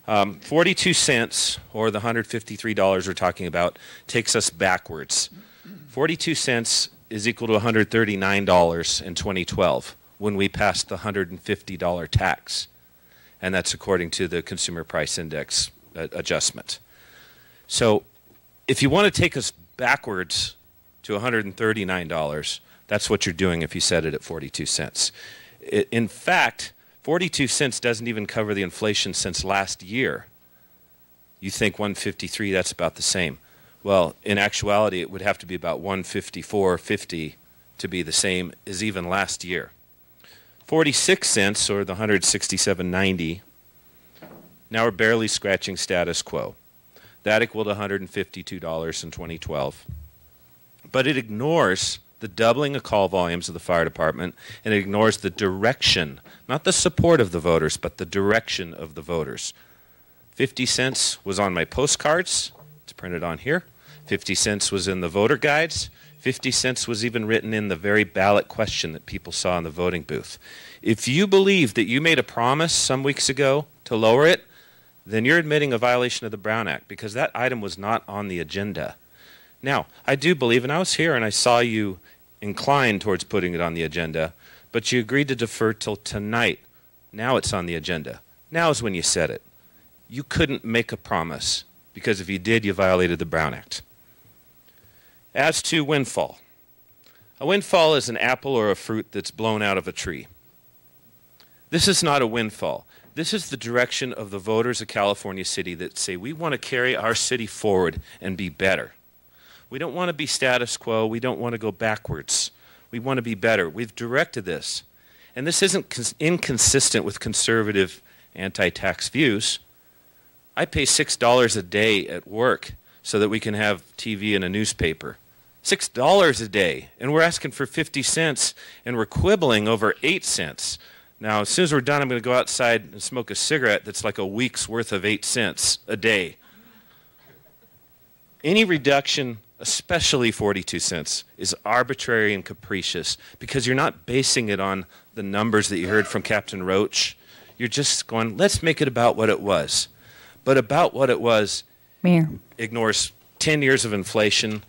42 cents, or the $153 we're talking about, takes us backwards. 42 cents is equal to $139 in 2012 when we passed the $150 tax. And that's according to the Consumer Price Index adjustment. So if you want to take us backwards to $139, that's what you're doing if you set it at 42 cents. In fact, 42 cents doesn't even cover the inflation since last year. You think 153, that's about the same. Well, in actuality, it would have to be about 154.50 to be the same as even last year. 46 cents, or the 167.90, Now we're barely scratching status quo. That equaled $152 in 2012. But it ignores the doubling of call volumes of the fire department, and it ignores the direction, not the support of the voters, but the direction of the voters. 50 cents was on my postcards. It's printed on here. 50 cents was in the voter guides. 50 cents was even written in the very ballot question that people saw in the voting booth. If you believe that you made a promise some weeks ago to lower it, then you're admitting a violation of the Brown Act, because that item was not on the agenda. Now, I do believe, and I was here and I saw you inclined towards putting it on the agenda, but you agreed to defer till tonight. Now it's on the agenda. Now is when you said it. You couldn't make a promise, because if you did, you violated the Brown Act. As to windfall. A windfall is an apple or a fruit that's blown out of a tree. This is not a windfall. This is the direction of the voters of California City that say we want to carry our city forward and be better. We don't want to be status quo. We don't want to go backwards. We want to be better. We've directed this. And this isn't inconsistent with conservative anti-tax views. I pay $6 a day at work so that we can have TV and a newspaper. $6 a day. And we're asking for 50 cents, and we're quibbling over 8 cents. Now, as soon as we're done, I'm going to go outside and smoke a cigarette that's like a week's worth of 8 cents a day. Any reduction, especially 42 cents, is arbitrary and capricious, because you're not basing it on the numbers that you heard from Captain Roach. You're just going, let's make it about what it was. But about what it was Mayor. Ignores 10 years of inflation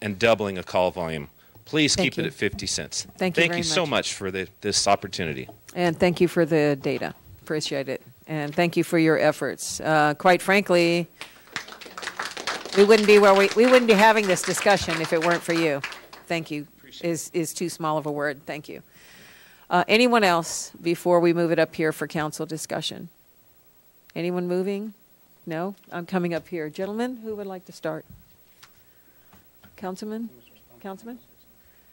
and doubling a call volume. Please keep it at 50 cents. Thank you very Thank you so much for this opportunity. And thank you for the data. Appreciate it. And thank you for your efforts. Quite frankly, we wouldn't be where we wouldn't be having this discussion if it weren't for you. Thank you is too small of a word. Thank you. Anyone else before we move it up here for council discussion? Anyone moving? No? I'm coming up here. Gentlemen, who would like to start? Councilman? Councilman?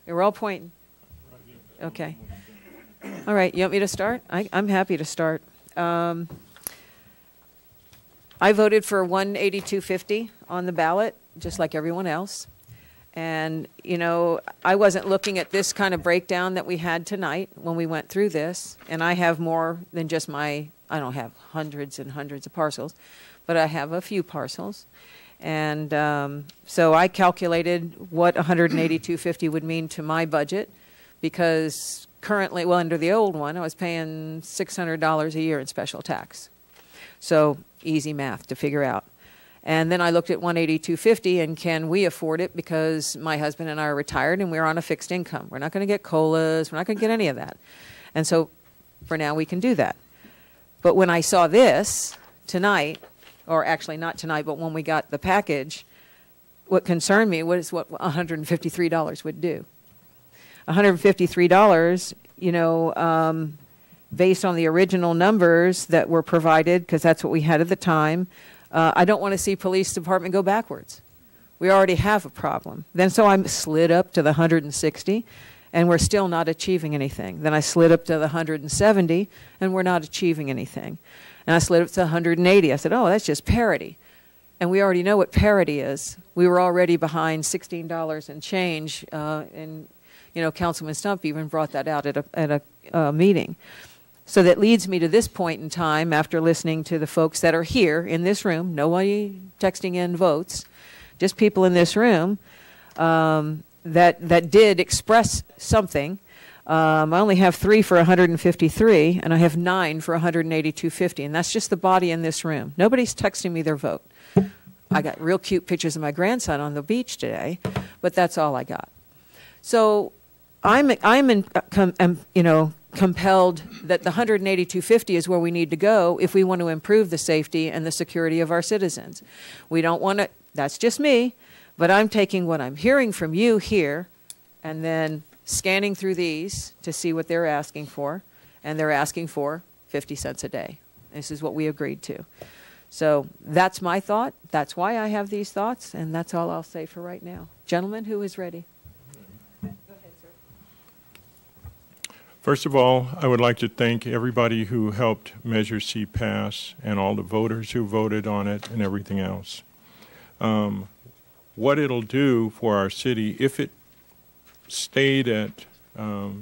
You're all pointing. Okay. All right. You want me to start? I'm happy to start. I voted for 182.50 on the ballot, just like everyone else. And, you know, I wasn't looking at this kind of breakdown that we had tonight when we went through this. And I have more than just I don't have hundreds and hundreds of parcels, but I have a few parcels. And so I calculated what 182.50 would mean to my budget, because currently, well, under the old one, I was paying $600 a year in special tax. So easy math to figure out. And then I looked at 182.50, and can we afford it, because my husband and I are retired and we're on a fixed income. We're not going to get COLAs. We're not going to get any of that. And so for now we can do that. But when I saw this tonight, or actually not tonight, but when we got the package, what concerned me was what $153 would do. $153, you know, based on the original numbers that were provided, because that's what we had at the time, I don't want to see police department go backwards. We already have a problem. Then so I slid up to the 160, and we're still not achieving anything. Then I slid up to the 170, and we're not achieving anything. And I slid up to 180. I said, oh, that's just parity. And we already know what parity is. We were already behind $16 and change, and you know, Councilman Stump even brought that out at a meeting. So that leads me to this point in time, after listening to the folks that are here in this room, nobody texting in votes, just people in this room that did express something. I only have 3 for 153, and I have 9 for 182.50, and that's just the body in this room. Nobody's texting me their vote. I got real cute pictures of my grandson on the beach today, but that's all I got. So I'm you know, compelled that the 182.50 is where we need to go if we want to improve the safety and the security of our citizens. We don't want to, that's just me, but I'm taking what I'm hearing from you here and then scanning through these to see what they're asking for, and they're asking for 50 cents a day. This is what we agreed to. So that's my thought. That's why I have these thoughts, and that's all I'll say for right now. Gentlemen, who is ready? First of all, I would like to thank everybody who helped Measure C pass and all the voters who voted on it and everything else. What it'll do for our city, if it stayed at the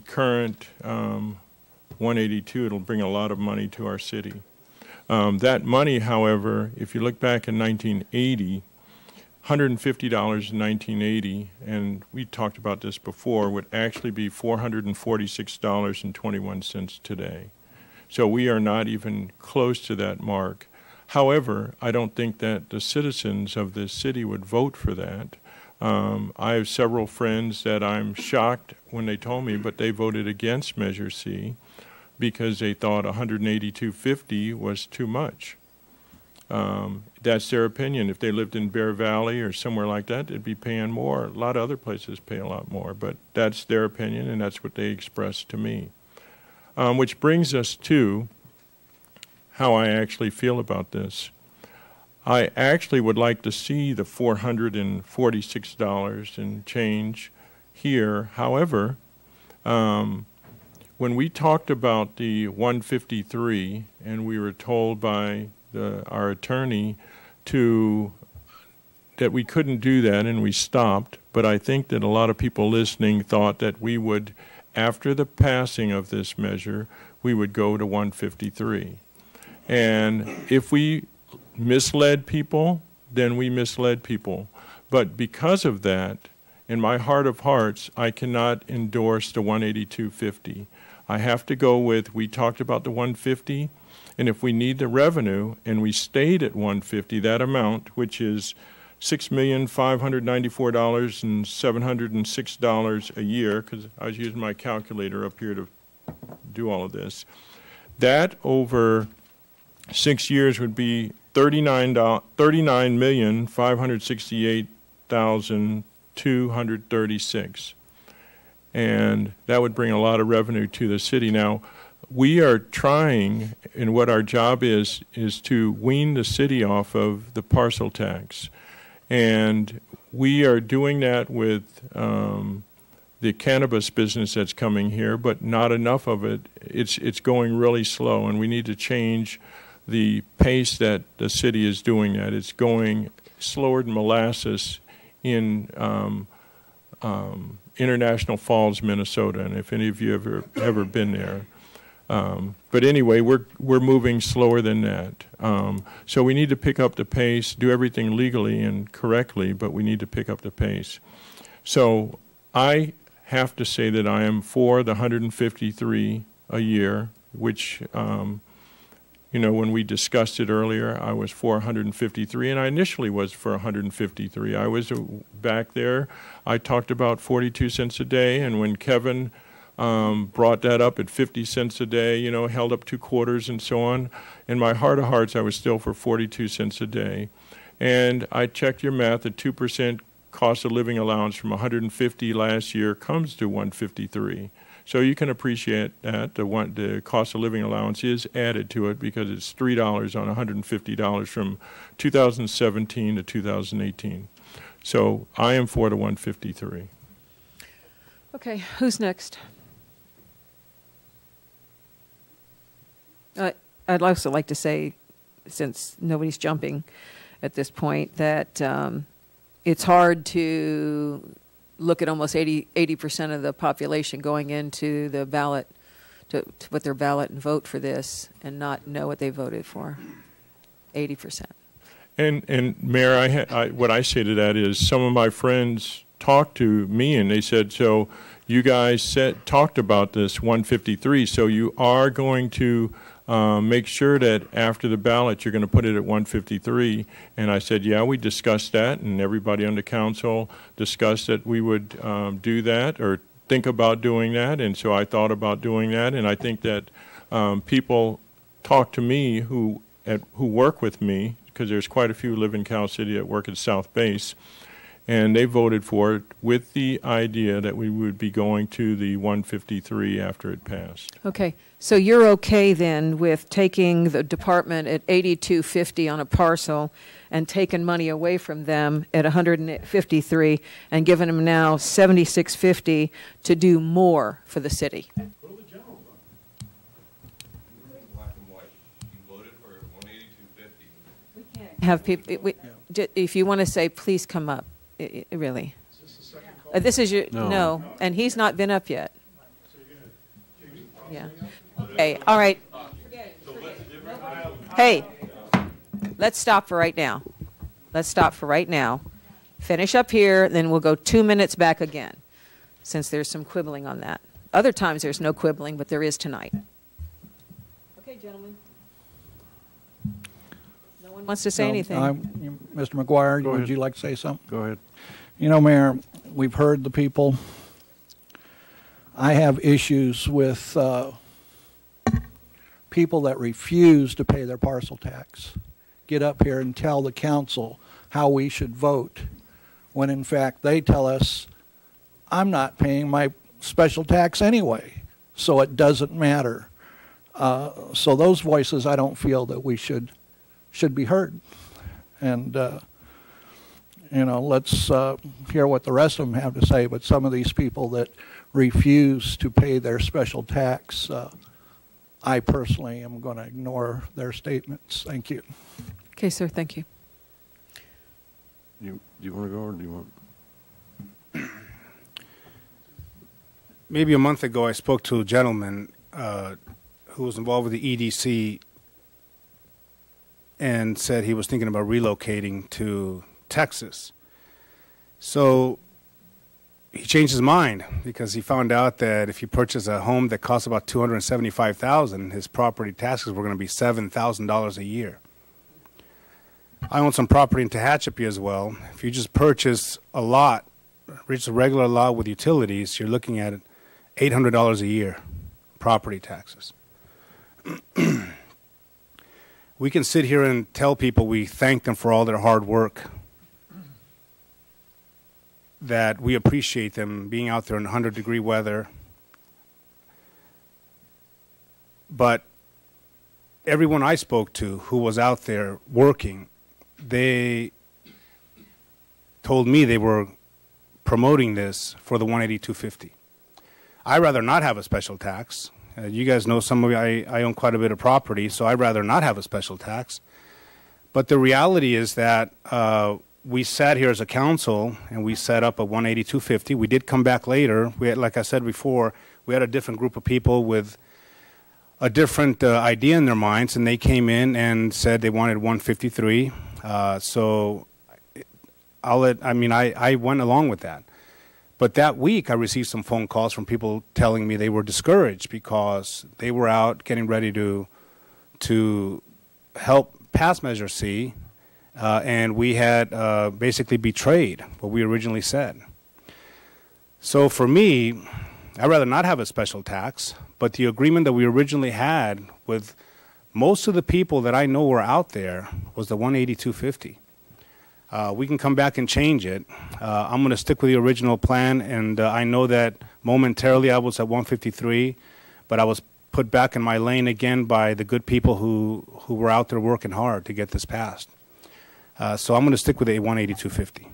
current 182, it'll bring a lot of money to our city. That money, however, if you look back in 1980, $150 in 1980, and we talked about this before, would actually be $446.21 today. So we are not even close to that mark. However, I don't think that the citizens of this city would vote for that. I have several friends that I'm shocked when they told me, but they voted against Measure C because they thought $182.50 was too much. That's their opinion. If they lived in Bear Valley or somewhere like that, they'd be paying more. A lot of other places pay a lot more, but that's their opinion, and that's what they expressed to me. Which brings us to how I actually feel about this. I actually would like to see the $446 and change here. However, when we talked about the 153, and we were told by our attorney that we couldn't do that, and we stopped, but I think that a lot of people listening thought that we would, after the passing of this measure, we would go to 153. And if we misled people, then we misled people. But because of that, in my heart of hearts, I cannot endorse the 182.50. I have to go with, we talked about the 150, and if we need the revenue, and we stayed at 150, that amount, which is $6,594,706 a year, because I was using my calculator up here to do all of this, that over 6 years would be $39,568,236. And that would bring a lot of revenue to the city. Now, we are trying, and what our job is to wean the city off of the parcel tax. And we are doing that with the cannabis business that's coming here, but not enough of it. It's going really slow, and we need to change the pace that the city is doing that. It's going slower than molasses in International Falls, Minnesota, and if any of you have ever been there. But anyway, we're moving slower than that. So we need to pick up the pace, do everything legally and correctly, but we need to pick up the pace. So I have to say that I am for the 153 a year, which, you know, when we discussed it earlier, I was for 153, and I initially was for 153. I was back there. I talked about 42 cents a day, and when Kevin brought that up at 50 cents a day, you know, held up 2 quarters and so on. In my heart of hearts, I was still for 42 cents a day. And I checked your math, the 2% cost of living allowance from 150 last year comes to 153. So you can appreciate that the cost of living allowance is added to it because it's $3 on $150 from 2017 to 2018. So I am for the 153. Okay, who's next? I'd also like to say, since nobody's jumping at this point, that it's hard to look at almost 80% of the population going into the ballot to put their ballot and vote for this and not know what they voted for. 80%. And Mayor, what I say to that is some of my friends talked to me and they said, so you guys talked about this 153, so you are going to make sure that after the ballot you're going to put it at 153. And I said, yeah, we discussed that, and everybody on the council discussed that we would do that or think about doing that. And so I thought about doing that, and I think that people talk to me who work with me, because there's quite a few who live in Cal City that work at South Base, and they voted for it with the idea that we would be going to the 153 after it passed. Okay, so you're okay then with taking the department at 8250 on a parcel and taking money away from them at 153 and giving them now 7650 to do more for the city? Have people, if you want to say, please come up, really. This is your, no, and he's not been up yet. Yeah. Okay, all right. Hey, let's stop for right now. Let's stop for right now. Finish up here, then we'll go 2 minutes back again, since there's some quibbling on that. Other times there's no quibbling, but there is tonight. Okay, gentlemen. No one wants to say anything. Mr. McGuire, Go would ahead. you like to say something? Go ahead. You know, Mayor, we've heard the people. I have issues with people that refuse to pay their parcel tax. Get up here and tell the council how we should vote, when in fact they tell us, I'm not paying my special tax anyway, so it doesn't matter. So those voices, I don't feel that we should be heard. And you know, let's hear what the rest of them have to say. But some of these people that refuse to pay their special tax, I personally am going to ignore their statements. Thank you. Okay, sir, thank you. Do you want to go, or do you want? Maybe a month ago, I spoke to a gentleman who was involved with the EDC and said he was thinking about relocating to Texas. So he changed his mind because he found out that if you purchase a home that costs about $275,000, his property taxes were going to be $7,000 a year. I own some property in Tehachapi as well. If you just purchase a lot, just a regular lot with utilities, you're looking at $800 a year, property taxes. We can sit here and tell people we thank them for all their hard work, that we appreciate them being out there in 100-degree weather. But everyone I spoke to who was out there working, they told me they were promoting this for the 18250. I'd rather not have a special tax. You guys know some of you, I own quite a bit of property, so I'd rather not have a special tax. But the reality is that we sat here as a council and we set up a 18250. We did come back later. We had, like I said before, we had a different group of people with a different idea in their minds, and they came in and said they wanted 153. So I went along with that. But that week, I received some phone calls from people telling me they were discouraged because they were out getting ready to help pass Measure C, and we had basically betrayed what we originally said. So for me, I'd rather not have a special tax, but the agreement that we originally had with most of the people that I know were out there was the 18250. We can come back and change it. I'm going to stick with the original plan, and I know that momentarily I was at 153, but I was put back in my lane again by the good people who were out there working hard to get this passed. So I'm going to stick with a 18250.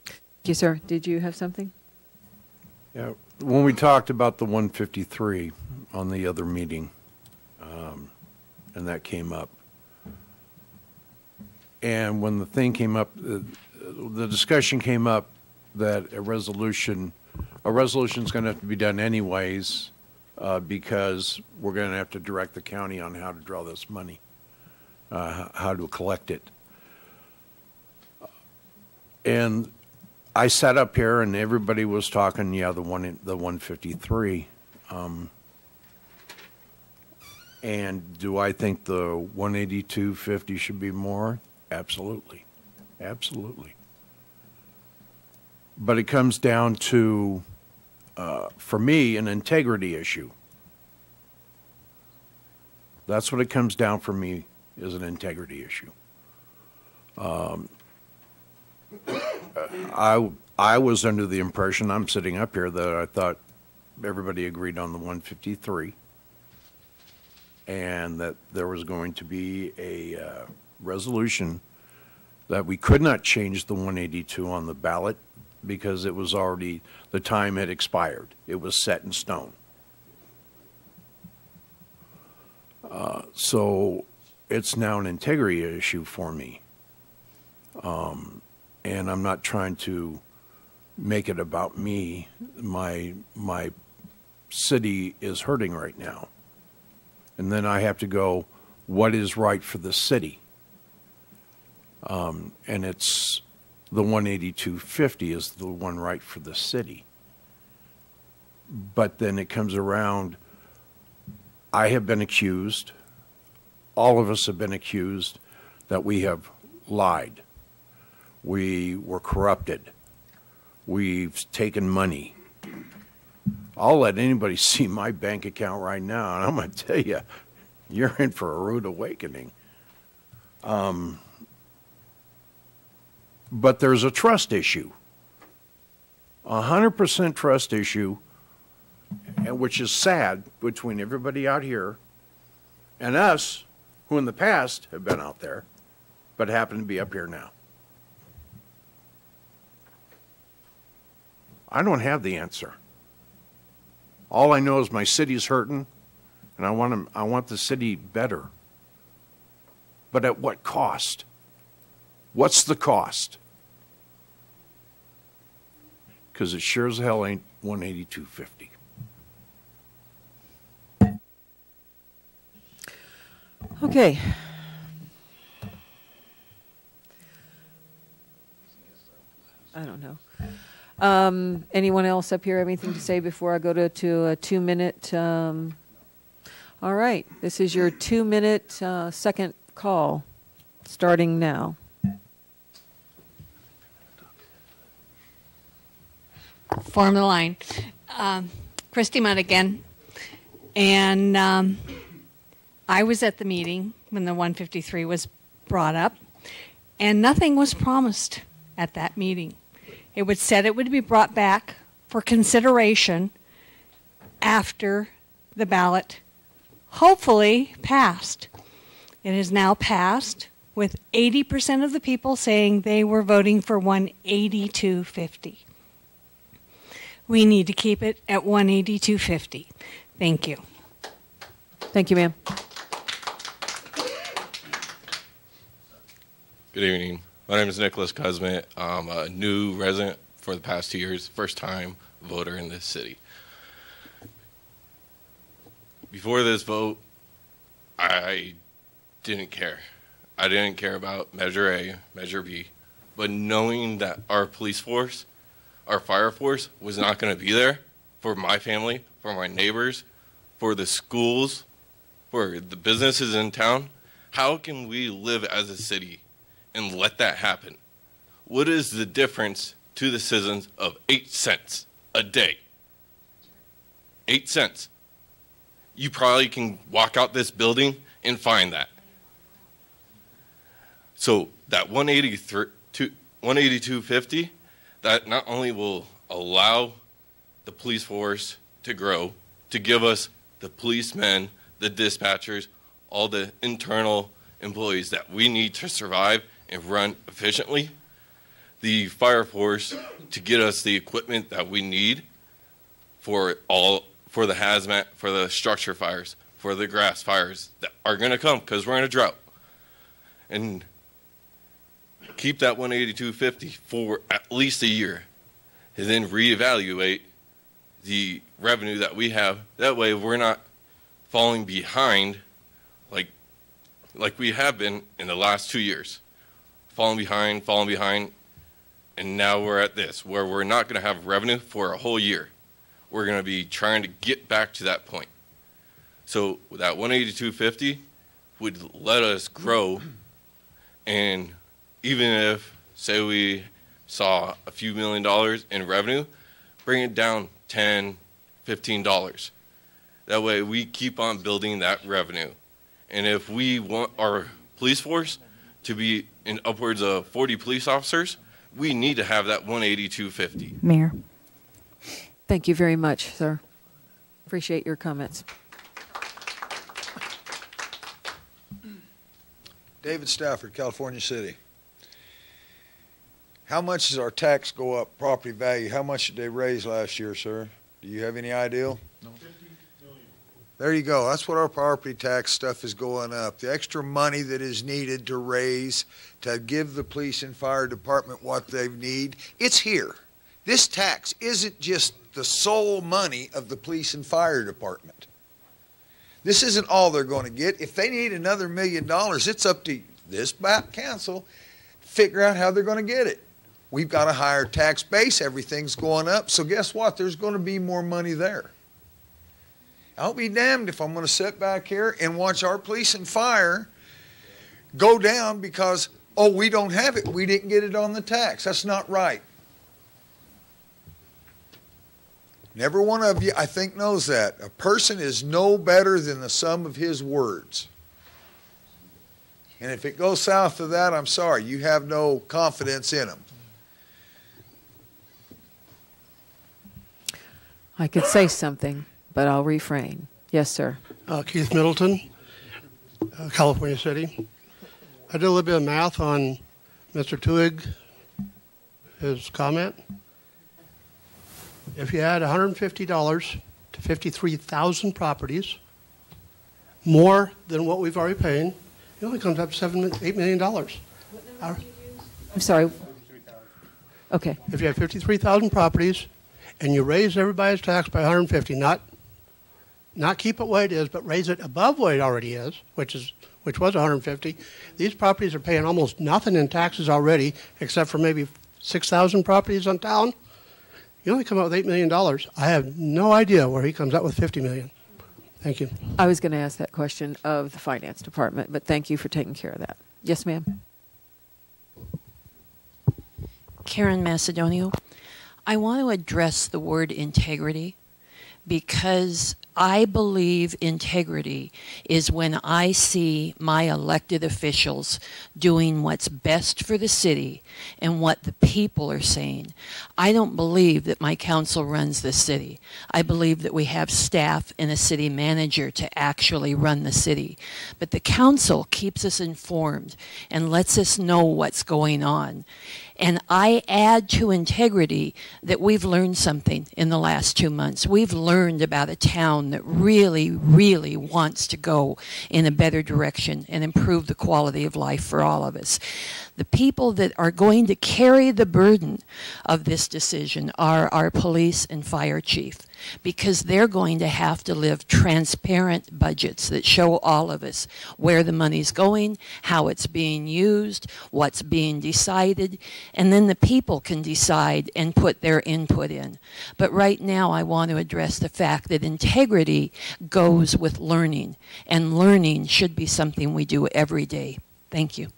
Thank you, sir. Did you have something? Yeah, when we talked about the 153 on the other meeting, and that came up, and when the thing came up, the discussion came up that a resolution is going to have to be done anyways, because we're going to have to direct the county on how to draw this money, how to collect it. And I sat up here and everybody was talking, yeah, the 153. And do I think the 182.50 should be more? Absolutely. Absolutely. But it comes down to, for me, an integrity issue. That's what it comes down for me, is an integrity issue. I was under the impression, I'm sitting up here, that I thought everybody agreed on the 153, and that there was going to be a resolution that we could not change the 182 on the ballot because it was already, the time had expired. It was set in stone. So it's now an integrity issue for me. And I'm not trying to make it about me. My city is hurting right now. And then I have to go, what is right for the city? And it's the 182.50 is the one right for the city. But then it comes around, I have been accused, all of us have been accused, that we have lied. We were corrupted. We've taken money. I'll let anybody see my bank account right now, and I'm going to tell you, you're in for a rude awakening. But there's a trust issue, 100% trust issue, which is sad, between everybody out here and us, who in the past have been out there, but happen to be up here now. I don't have the answer. All I know is my city's hurting, and I want the city better. But at what cost? What's the cost? Because it sure as hell ain't 182.50. Okay. I don't know. Anyone else up here have anything to say before I go to a 2-minute? All right. This is your 2-minute second call, starting now. Form the line. Christy Mudd again. And I was at the meeting when the 153 was brought up, and nothing was promised at that meeting. It was said it would be brought back for consideration after the ballot hopefully passed. It has now passed with 80% of the people saying they were voting for 182.50. We need to keep it at 182.50. Thank you. Thank you, ma'am. Good evening. My name is Nicholas Cosmet. I'm a new resident for the past 2 years, first-time voter in this city. Before this vote, I didn't care. I didn't care about Measure A, Measure B, but knowing that our police force, our fire force, was not going to be there for my family, for my neighbors, for the schools, for the businesses in town, how can we live as a city and let that happen? What is the difference to the citizens of 8 cents a day? 8 cents. You probably can walk out this building and find that. So that 182.50, that not only will allow the police force to grow, to give us the policemen, the dispatchers, all the internal employees that we need to survive and run efficiently, the fire force to get us the equipment that we need for the hazmat, for the structure fires, for the grass fires that are going to come because we're in a drought. And keep that 182.50 for at least a year and then reevaluate the revenue that we have. That way we're not falling behind like we have been in the last 2 years. Falling behind, and now we're at this, where we're not going to have revenue for a whole year. We're going to be trying to get back to that point. So that 182.50 would let us grow, and even if, say we saw a few $1 million in revenue, bring it down $10, $15. That way we keep on building that revenue. And if we want our police force to be in upwards of 40 police officers, we need to have that 18250. Mayor. Thank you very much, sir. Appreciate your comments. David Stafford, California City. How much does our tax go up, property value? How much did they raise last year, sir? Do you have any idea? No. 50 million. There you go. That's what our property tax stuff is going up. The extra money that is needed to raise, to give the police and fire department what they need, it's here. This tax isn't just the sole money of the police and fire department. This isn't all they're going to get. If they need another $1 million, it's up to this council to figure out how they're going to get it. We've got a higher tax base. Everything's going up. So guess what? There's going to be more money there. I'll be damned if I'm going to sit back here and watch our police and fire go down because, oh, we don't have it. We didn't get it on the tax. That's not right. And every one of you, I think, knows that. A person is no better than the sum of his words. And if it goes south of that, I'm sorry. You have no confidence in them. I could say something, but I'll refrain. Yes, sir. Keith Middleton, California City. I did a little bit of math on Mr. Tuig, his comment. If you add $150 to 53,000 properties, more than what we've already paid, it only comes up to $8 million. I'm sorry. Okay. If you have 53,000 properties and you raise everybody's tax by 150, not keep it what it is, but raise it above what it already is, which was 150, these properties are paying almost nothing in taxes already, except for maybe 6,000 properties on town. You only come up with $8 million. I have no idea where he comes up with $50 million. Thank you. I was going to ask that question of the finance department, but thank you for taking care of that. Yes, ma'am. Karen Macedonio. I want to address the word integrity because I believe integrity is when I see my elected officials doing what's best for the city and what the people are saying. I don't believe that my council runs the city. I believe that we have staff and a city manager to actually run the city. But the council keeps us informed and lets us know what's going on. And I add to integrity that we've learned something in the last 2 months. We've learned about a town that really, really wants to go in a better direction and improve the quality of life for all of us. The people that are going to carry the burden of this decision are our police and fire chief, because they're going to have to live transparent budgets that show all of us where the money's going, how it's being used, what's being decided, and then the people can decide and put their input in. But right now I want to address the fact that integrity goes with learning, and learning should be something we do every day. Thank you.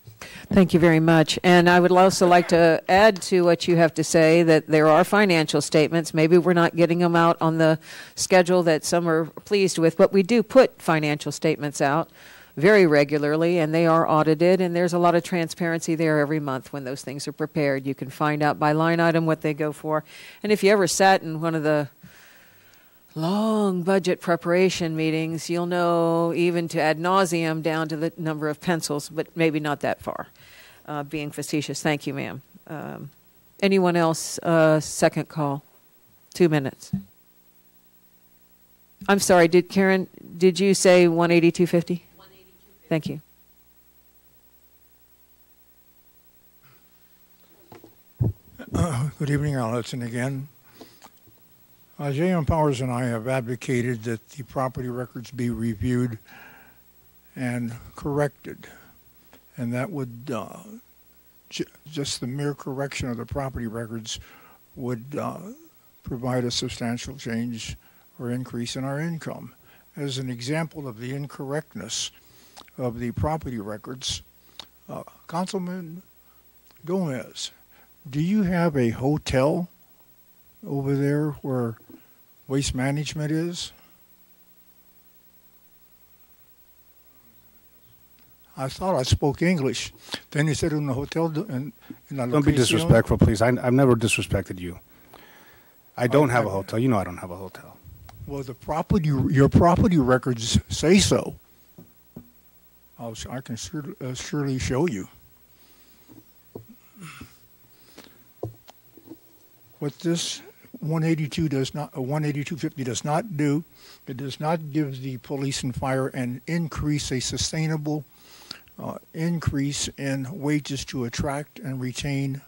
Thank you very much. And I would also like to add to what you have to say that there are financial statements. Maybe we're not getting them out on the schedule that some are pleased with, but we do put financial statements out very regularly, and they are audited, and there's a lot of transparency there every month when those things are prepared. You can find out by line item what they go for. And if you ever sat in one of the long budget preparation meetings, you'll know even to ad nauseum down to the number of pencils, but maybe not that far. Being facetious. Thank you, ma'am. Anyone else? Second call. 2 minutes. I'm sorry, Karen, did you say 182.50? 182.50. Thank you. Good evening, Allison again. J.M. Powers and I have advocated that the property records be reviewed and corrected, and that would just the mere correction of the property records would provide a substantial change or increase in our income. As an example of the incorrectness of the property records, Councilman Gomez, do you have a hotel over there where waste management is? I thought I spoke English. Then he said in the hotel, in la Don't be locación. disrespectful, please. I've never disrespected you. I don't have a hotel. You know I don't have a hotel. Well, the property, your property records say so. I can surely show you. What this 182 does not, 182.50 does not do, it does not give the police and fire an increase, a sustainable increase in wages to attract and retain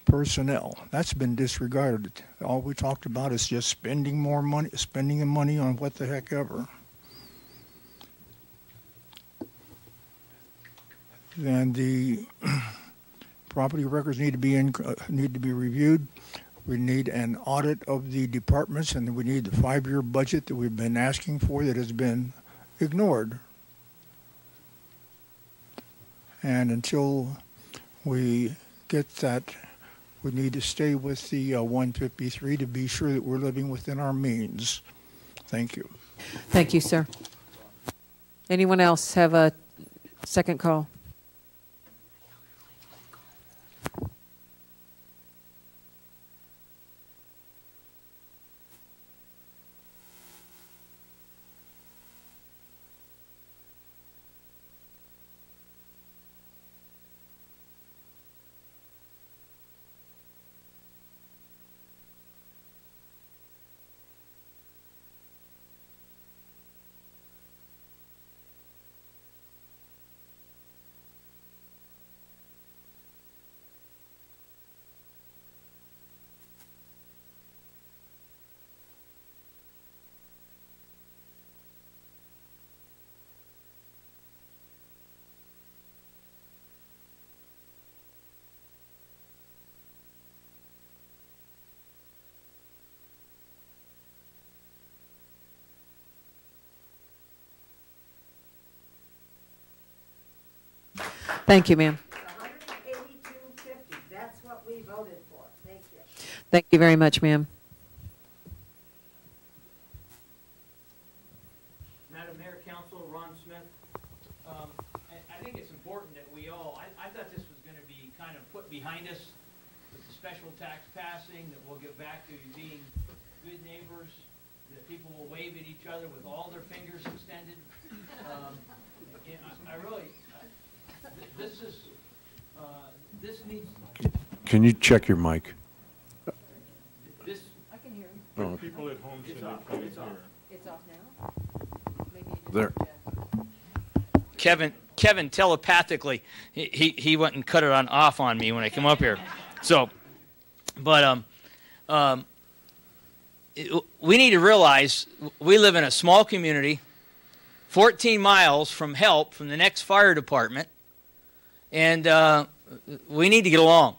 personnel. That's been disregarded. All we talked about is just spending more money, spending the money on what the heck ever. Then the property records need to be reviewed. We need an audit of the departments, and we need the 5-year budget that we've been asking for that has been ignored. And until we get that, we need to stay with the 153 to be sure that we're living within our means. Thank you. Thank you, sir. Anyone else have a second call? Thank you, ma'am. $182.50. That's what we voted for. Thank you. Thank you very much, ma'am. Madam Mayor, Council, Ron Smith. I think it's important that we all, I thought this was going to be kind of put behind us with the special tax passing, that we'll get back to being good neighbors, that people will wave at each other with all their fingers extended. I really, this needs. Can you check your mic? This. I can hear you. Oh. People at home said they couldn't hear. It's off now? There. Kevin telepathically, he went and cut it off on me when I came up here. So, but we need to realize we live in a small community, 14 miles from help from the next fire department, and we need to get along.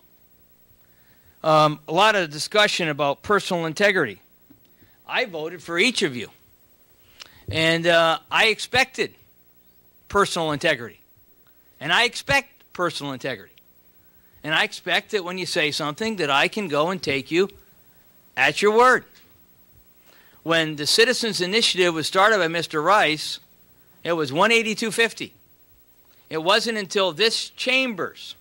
A lot of discussion about personal integrity. I voted for each of you, and I expected personal integrity, and I expect personal integrity, and I expect that when you say something that I can go and take you at your word. When the Citizens Initiative was started by Mr. Rice, it was $182.50. It wasn't until this chambers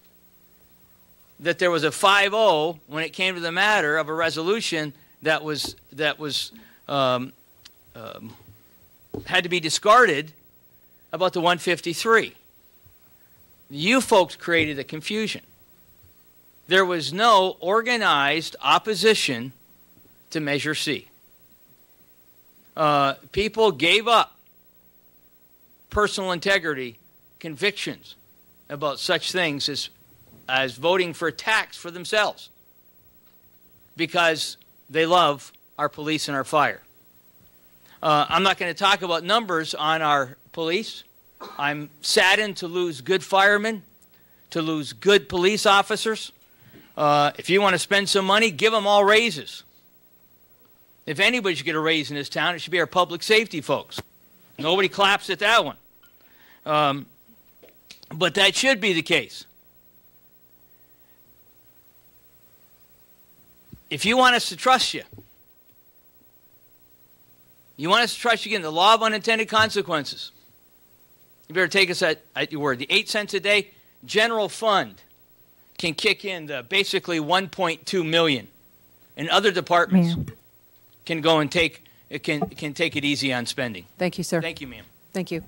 that there was a 5-0 when it came to the matter of a resolution that had to be discarded about the 153. You folks created the confusion. There was no organized opposition to Measure C. People gave up personal integrity convictions about such things as voting for a tax for themselves because they love our police and our fire. I'm not going to talk about numbers on our police. I'm saddened to lose good firemen, to lose good police officers. If you want to spend some money, give them all raises. If anybody should get a raise in this town, it should be our public safety folks. Nobody claps at that one. But that should be the case. If you want us to trust you, you want us to trust you again, the law of unintended consequences. You better take us at your word. The 8 cents a day, general fund can kick in the basically 1.2 million, and other departments can go and take it easy on spending. Thank you, sir. Thank you, ma'am. Thank you.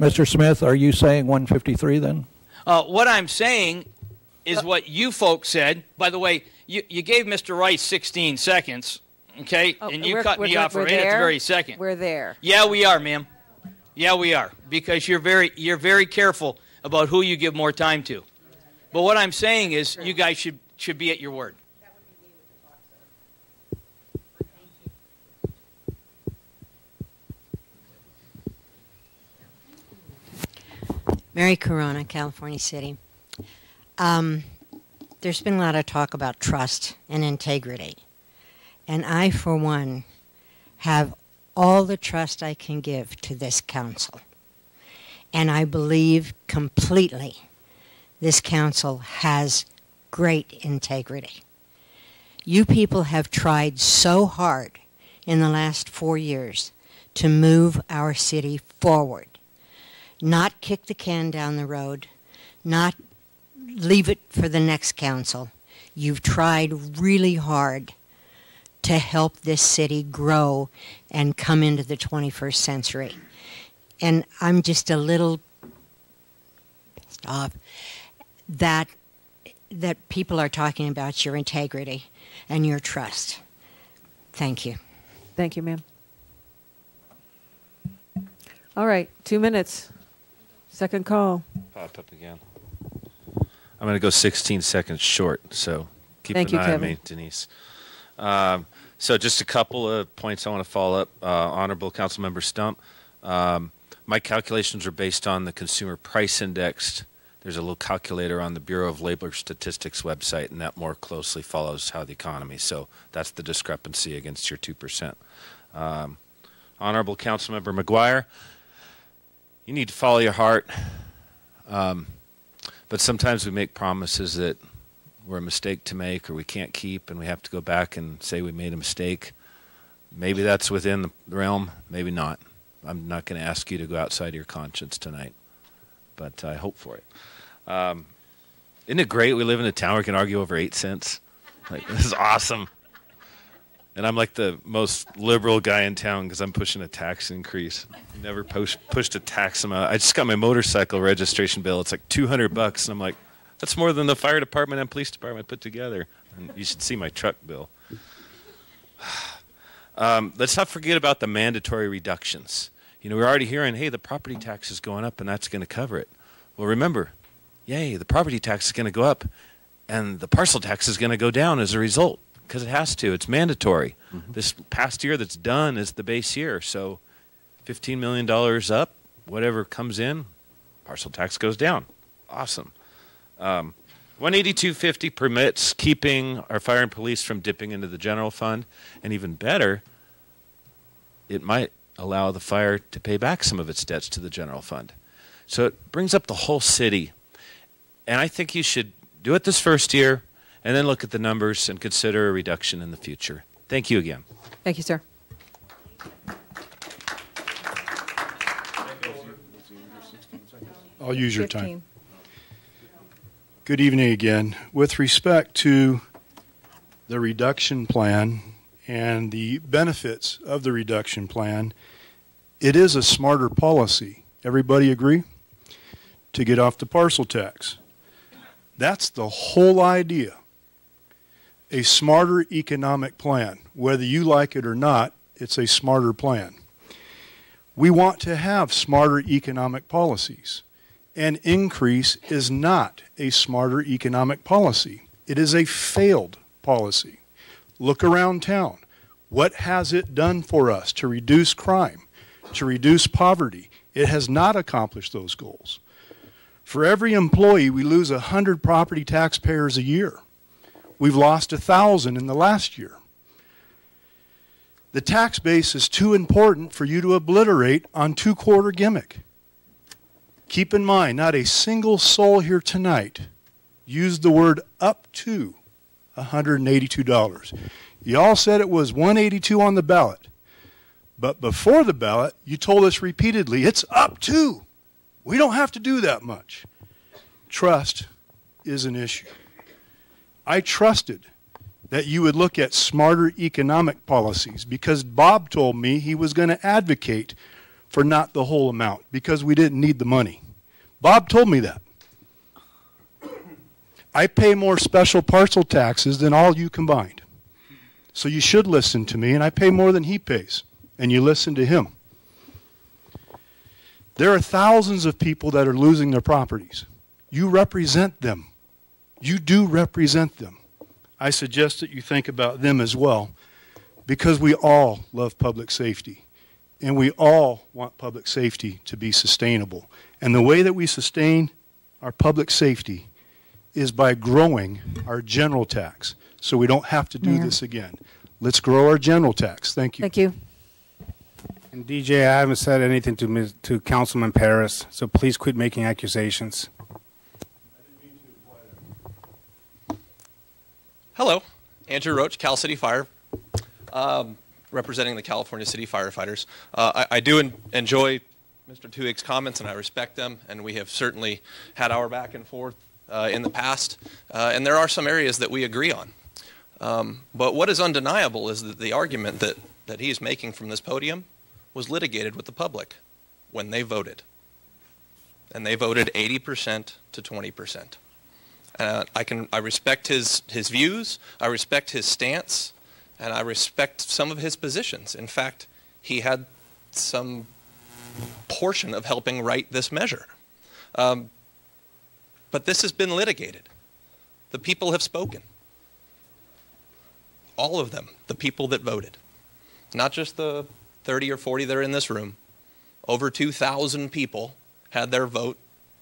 Mr. Smith, are you saying 153 then? What I'm saying is what you folks said. By the way, you gave Mr. Rice 16 seconds, okay? And you cut me off right at the very second. We're there. Yeah, we are, ma'am. Yeah, we are, because you're very careful about who you give more time to. But what I'm saying is you guys should be at your word. Mary Corona, California City. There's been a lot of talk about trust and integrity. And I, for one, have all the trust I can give to this council. And I believe completely this council has great integrity. You people have tried so hard in the last 4 years to move our city forward. Not kick the can down the road, not leave it for the next council. You've tried really hard to help this city grow and come into the 21st century. And I'm just a little pissed off that people are talking about your integrity and your trust. Thank you. Thank you, ma'am. All right, 2 minutes. Second call. Pop up again. I'm going to go 16 seconds short, so keep an eye on me, Denise. So just a couple of points I want to follow up. Honorable Councilmember Stump, my calculations are based on the Consumer Price Index. There's a little calculator on the Bureau of Labor Statistics website, and that more closely follows how the economy. So that's the discrepancy against your 2%. Honorable Councilmember McGuire, you need to follow your heart. But sometimes we make promises that were a mistake to make or we can't keep, and we have to go back and say we made a mistake. Maybe that's within the realm, maybe not. I'm not going to ask you to go outside your conscience tonight, but I hope for it. Isn't it great we live in a town where we can argue over 8 cents? Like, this is awesome. And I'm like the most liberal guy in town because I'm pushing a tax increase. Never pushed a tax amount. I just got my motorcycle registration bill. It's like $200, and I'm like, that's more than the fire department and police department put together. And you should see my truck bill. Let's not forget about the mandatory reductions. You know, we're already hearing, hey, the property tax is going up, and that's going to cover it. Well, remember, yay, the property tax is going to go up, and the parcel tax is going to go down as a result. Because it has to. It's mandatory. Mm-hmm. This past year that's done is the base year. So $15 million up, whatever comes in, parcel tax goes down. Awesome. 182.50 permits keeping our fire and police from dipping into the general fund. And even better, it might allow the fire to pay back some of its debts to the general fund. So it brings up the whole city. And I think you should do it this first year, and then look at the numbers and consider a reduction in the future. Thank you again. Thank you, sir. I'll use your time. Good evening again. With respect to the reduction plan and the benefits of the reduction plan, it is a smarter policy. Everybody agree? To get off the parcel tax. That's the whole idea. A smarter economic plan. Whether you like it or not, it's a smarter plan. We want to have smarter economic policies. An increase is not a smarter economic policy. It is a failed policy. Look around town. What has it done for us to reduce crime, to reduce poverty? It has not accomplished those goals. For every employee, we lose 100 property taxpayers a year. We've lost 1,000 in the last year. The tax base is too important for you to obliterate on two-quarter gimmick. Keep in mind, not a single soul here tonight used the word up to $182. You all said it was $182 on the ballot. But before the ballot, you told us repeatedly, it's up to We don't have to do that much. Trust is an issue. I trusted that you would look at smarter economic policies because Bob told me he was going to advocate for not the whole amount because we didn't need the money. Bob told me that. I pay more special parcel taxes than all you combined. So you should listen to me, and I pay more than he pays, and you listen to him. There are thousands of people that are losing their properties. You represent them. You do represent them. I suggest that you think about them as well, because we all love public safety, and we all want public safety to be sustainable. And the way that we sustain our public safety is by growing our general tax, so we don't have to do this again. Let's grow our general tax. Thank you. Thank you. And DJ, I haven't said anything to Councilman Paris, so please quit making accusations. Hello, Andrew Roach, Cal City Fire, representing the California City Firefighters. I do enjoy Mr. Tuhig's comments, and I respect them, and we have certainly had our back and forth in the past, and there are some areas that we agree on. But what is undeniable is that the argument that he is making from this podium was litigated with the public when they voted. And they voted 80% to 20%. I respect his views, I respect his stance, and I respect some of his positions. In fact, he had some portion of helping write this measure. But this has been litigated. The people have spoken. All of them, the people that voted. Not just the 30 or 40 that are in this room. Over 2,000 people had their vote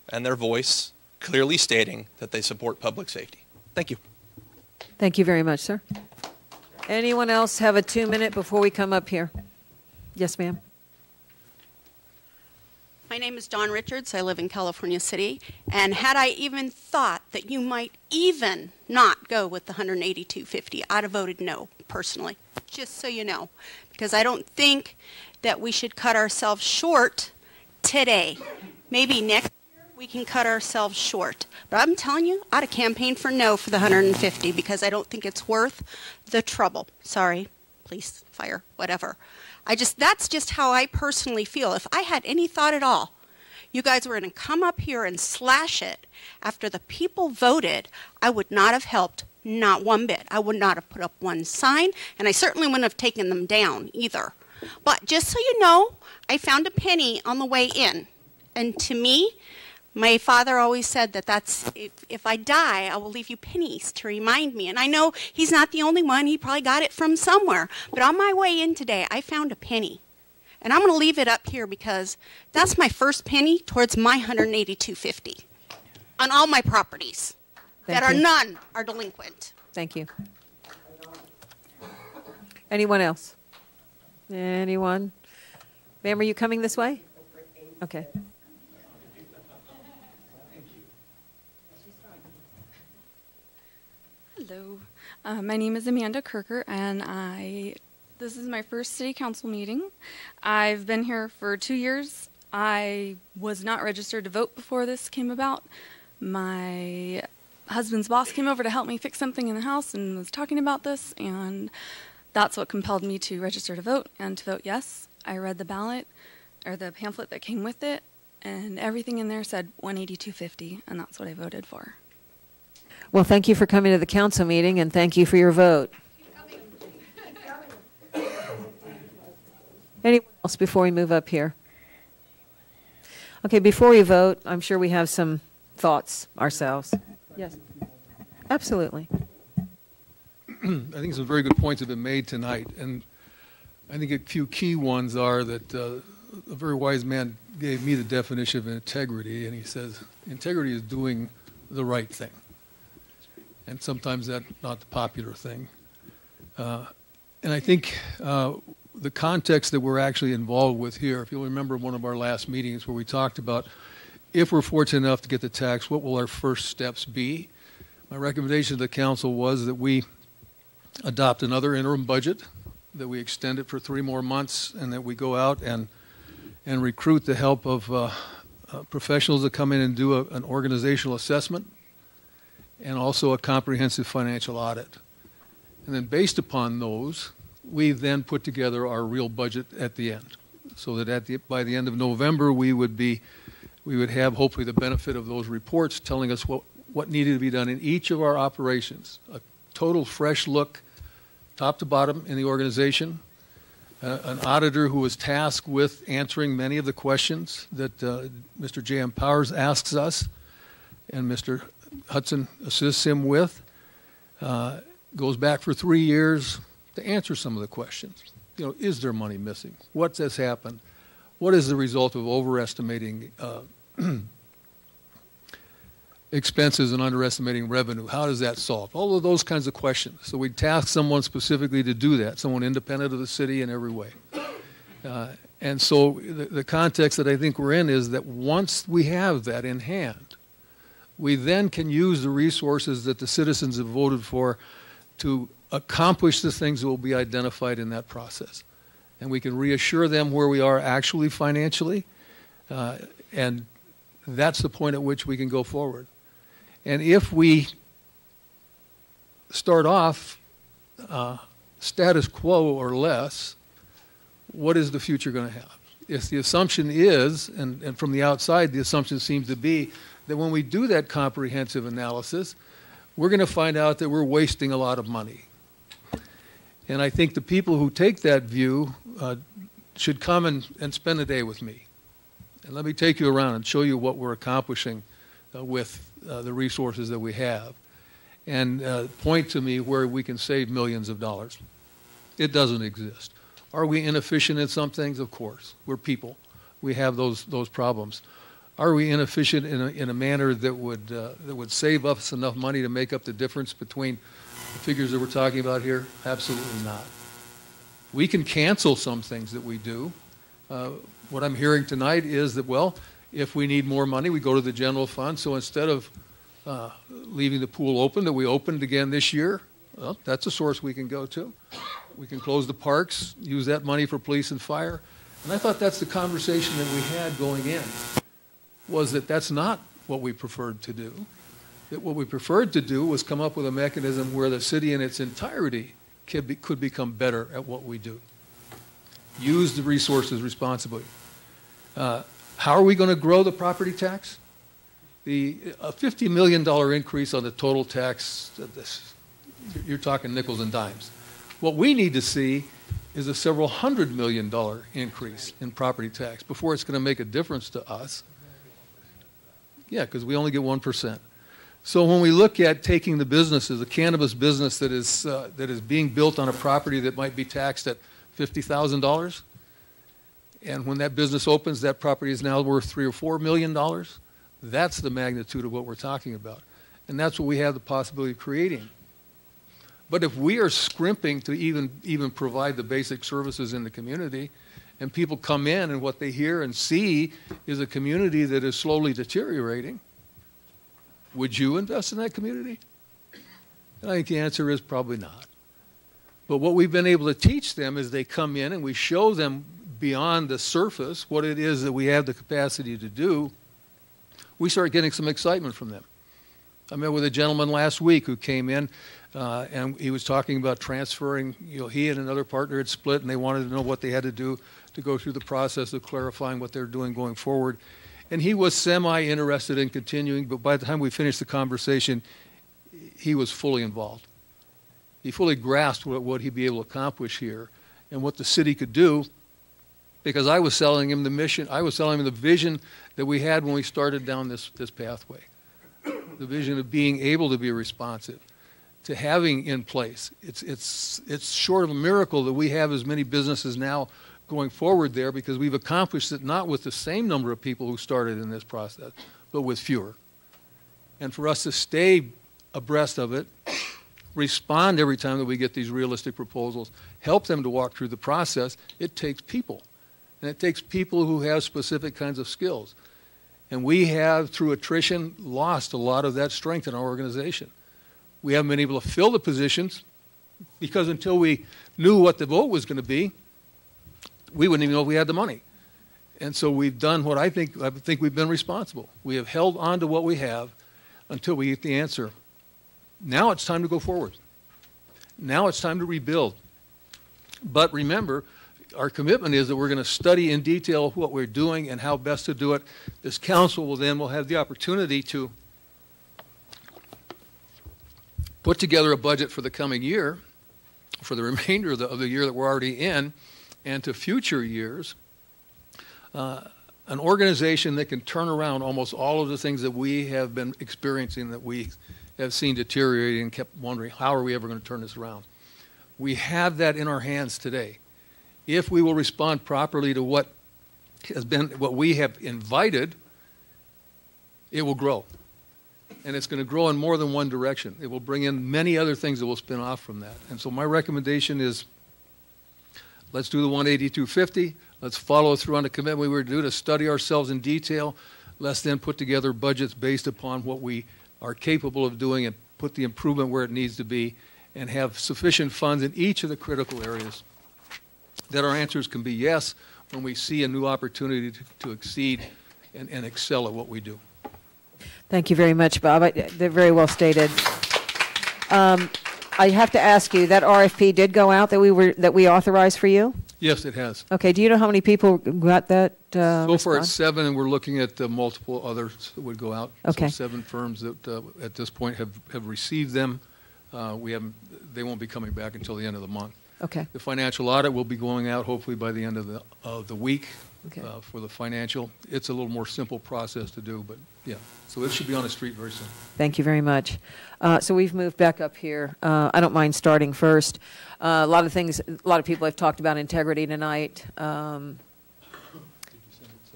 and their voice clearly stating that they support public safety. Thank you. Thank you very much, sir. Anyone else have a 2-minute before we come up here? Yes, ma'am. My name is Dawn Richards. I live in California City. And had I even thought that you might even not go with the 182.50, I'd have voted no, personally, just so you know. Because I don't think that we should cut ourselves short today. Maybe next year we can cut ourselves short. But I'm telling you, I'd have campaigned for no for the 150 because I don't think it's worth the trouble. Sorry, police, fire, whatever. That's just how I personally feel. If I had any thought at all, you guys were going to come up here and slash it after the people voted, I would not have helped, not one bit. I would not have put up one sign, and I certainly wouldn't have taken them down either. But just so you know, I found a penny on the way in. And to me, my father always said that if I die, I will leave you pennies to remind me. And I know he's not the only one. He probably got it from somewhere. But on my way in today, I found a penny. And I'm going to leave it up here because that's my first penny towards my 182.50 on all my properties that are none are delinquent. Thank you. Anyone else? Anyone? Ma'am, are you coming this way? Okay. Hello, my name is Amanda Kirker, and this is my first city council meeting. I've been here for 2 years. I was not registered to vote before this came about. My husband's boss came over to help me fix something in the house and was talking about this, and that's what compelled me to register to vote and to vote yes. I read the ballot, or the pamphlet that came with it, and everything in there said 182.50, and that's what I voted for. Well, thank you for coming to the council meeting, and thank you for your vote. Anyone else before we move up here? Okay, before we vote, I'm sure we have some thoughts ourselves. Yes, absolutely. I think some very good points have been made tonight, and I think a few key ones are that a very wise man gave me the definition of integrity, and he says integrity is doing the right thing. And sometimes that's not the popular thing. And I think the context that we're actually involved with here, if you'll remember one of our last meetings where we talked about if we're fortunate enough to get the tax, what will our first steps be? My recommendation to the council was that we adopt another interim budget, that we extend it for 3 more months, and that we go out and recruit the help of professionals to come in and do an organizational assessment and also a comprehensive financial audit. And then based upon those, we then put together our real budget at the end, so that by the end of November we would have hopefully the benefit of those reports telling us what needed to be done in each of our operations. A total fresh look, top to bottom, in the organization. An auditor who was tasked with answering many of the questions that Mr. J.M. Powers asks us and Mr. Hudson assists him with. Goes back for 3 years to answer some of the questions. You know, is there money missing? What has happened? What is the result of overestimating expenses and underestimating revenue? How does that solve? All of those kinds of questions. So we task someone specifically to do that, someone independent of the city in every way. And so the context that I think we're in is that once we have that in hand, we then can use the resources that the citizens have voted for to accomplish the things that will be identified in that process. And we can reassure them where we are actually financially, and that's the point at which we can go forward. And if we start off status quo or less, what is the future going to have? If the assumption is, and from the outside the assumption seems to be, that when we do that comprehensive analysis, we're going to find out that we're wasting a lot of money. And I think the people who take that view should come and spend a day with me. And let me take you around and show you what we're accomplishing with the resources that we have. And point to me where we can save millions of dollars. It doesn't exist. Are we inefficient in some things? Of course. We're people. We have those problems. Are we inefficient in a manner that would save us enough money to make up the difference between the figures that we're talking about here? Absolutely not. We can cancel some things that we do. What I'm hearing tonight is that, well, if we need more money, we go to the general fund. So instead of leaving the pool open that we opened again this year, well, that's a source we can go to. We can close the parks, use that money for police and fire. And I thought that's the conversation that we had going in, was that that's not what we preferred to do. That what we preferred to do was come up with a mechanism where the city in its entirety could become better at what we do. Use the resources responsibly. How are we going to grow the property tax? A $50 million increase on the total tax, you're talking nickels and dimes. What we need to see is a several $100 million increase in property tax before it's going to make a difference to us. Yeah, because we only get 1%. So when we look at taking the businesses, a cannabis business that is being built on a property that might be taxed at $50,000, and when that business opens, that property is now worth $3 or $4 million. That's the magnitude of what we're talking about, and that's what we have the possibility of creating. But if we are scrimping to even provide the basic services in the community, and people come in and what they hear and see is a community that is slowly deteriorating, would you invest in that community? And I think the answer is probably not. But what we've been able to teach them is they come in and we show them beyond the surface what it is that we have the capacity to do. We start getting some excitement from them. I met with a gentleman last week who came in and he was talking about transferring, he and another partner had split and they wanted to know what they had to do to go through the process of clarifying what they're doing going forward. And he was semi-interested in continuing, but by the time we finished the conversation, he was fully involved. He fully grasped what he'd be able to accomplish here and what the city could do, because I was selling him the mission, I was selling him the vision that we had when we started down this pathway. The vision of being able to be responsive, to having in place. It's short of a miracle that we have as many businesses now going forward there, because we've accomplished it not with the same number of people who started in this process, but with fewer. And for us to stay abreast of it, respond every time that we get these realistic proposals, help them to walk through the process, it takes people. And it takes people who have specific kinds of skills. And we have, through attrition, lost a lot of that strength in our organization. We haven't been able to fill the positions because until we knew what the vote was going to be, we wouldn't even know if we had the money. And so we've done what I think we've been responsible. We have held on to what we have until we get the answer. Now it's time to go forward. Now it's time to rebuild. But remember, our commitment is that we're going to study in detail what we're doing and how best to do it. This council will have the opportunity to put together a budget for the coming year, for the remainder of the year that we're already in, and to future years, an organization that can turn around almost all of the things that we have been experiencing, that we have seen deteriorating and kept wondering, how are we ever going to turn this around? We have that in our hands today. If we will respond properly to what we have invited, it will grow. And it's going to grow in more than one direction. It will bring in many other things that will spin off from that. And so my recommendation is, let's do the 18250. Let's follow through on the commitment we were to do to study ourselves in detail. Let's then put together budgets based upon what we are capable of doing and put the improvement where it needs to be and have sufficient funds in each of the critical areas that our answers can be yes when we see a new opportunity to exceed and excel at what we do. Thank you very much, Bob. They're very well stated. I have to ask you, that RFP did go out that we authorized for you? Yes, it has. Okay. Do you know how many people got that? So far, it's 7, and we're looking at multiple others that would go out. Okay. So 7 firms that at this point have received them. They won't be coming back until the end of the month. Okay. The financial audit will be going out hopefully by the end of the week. Okay. For the financial. It's a little more simple process to do, but yeah. So it should be on the street very soon. Thank you very much. So we've moved back up here. I don't mind starting first. A lot of people have talked about integrity tonight. I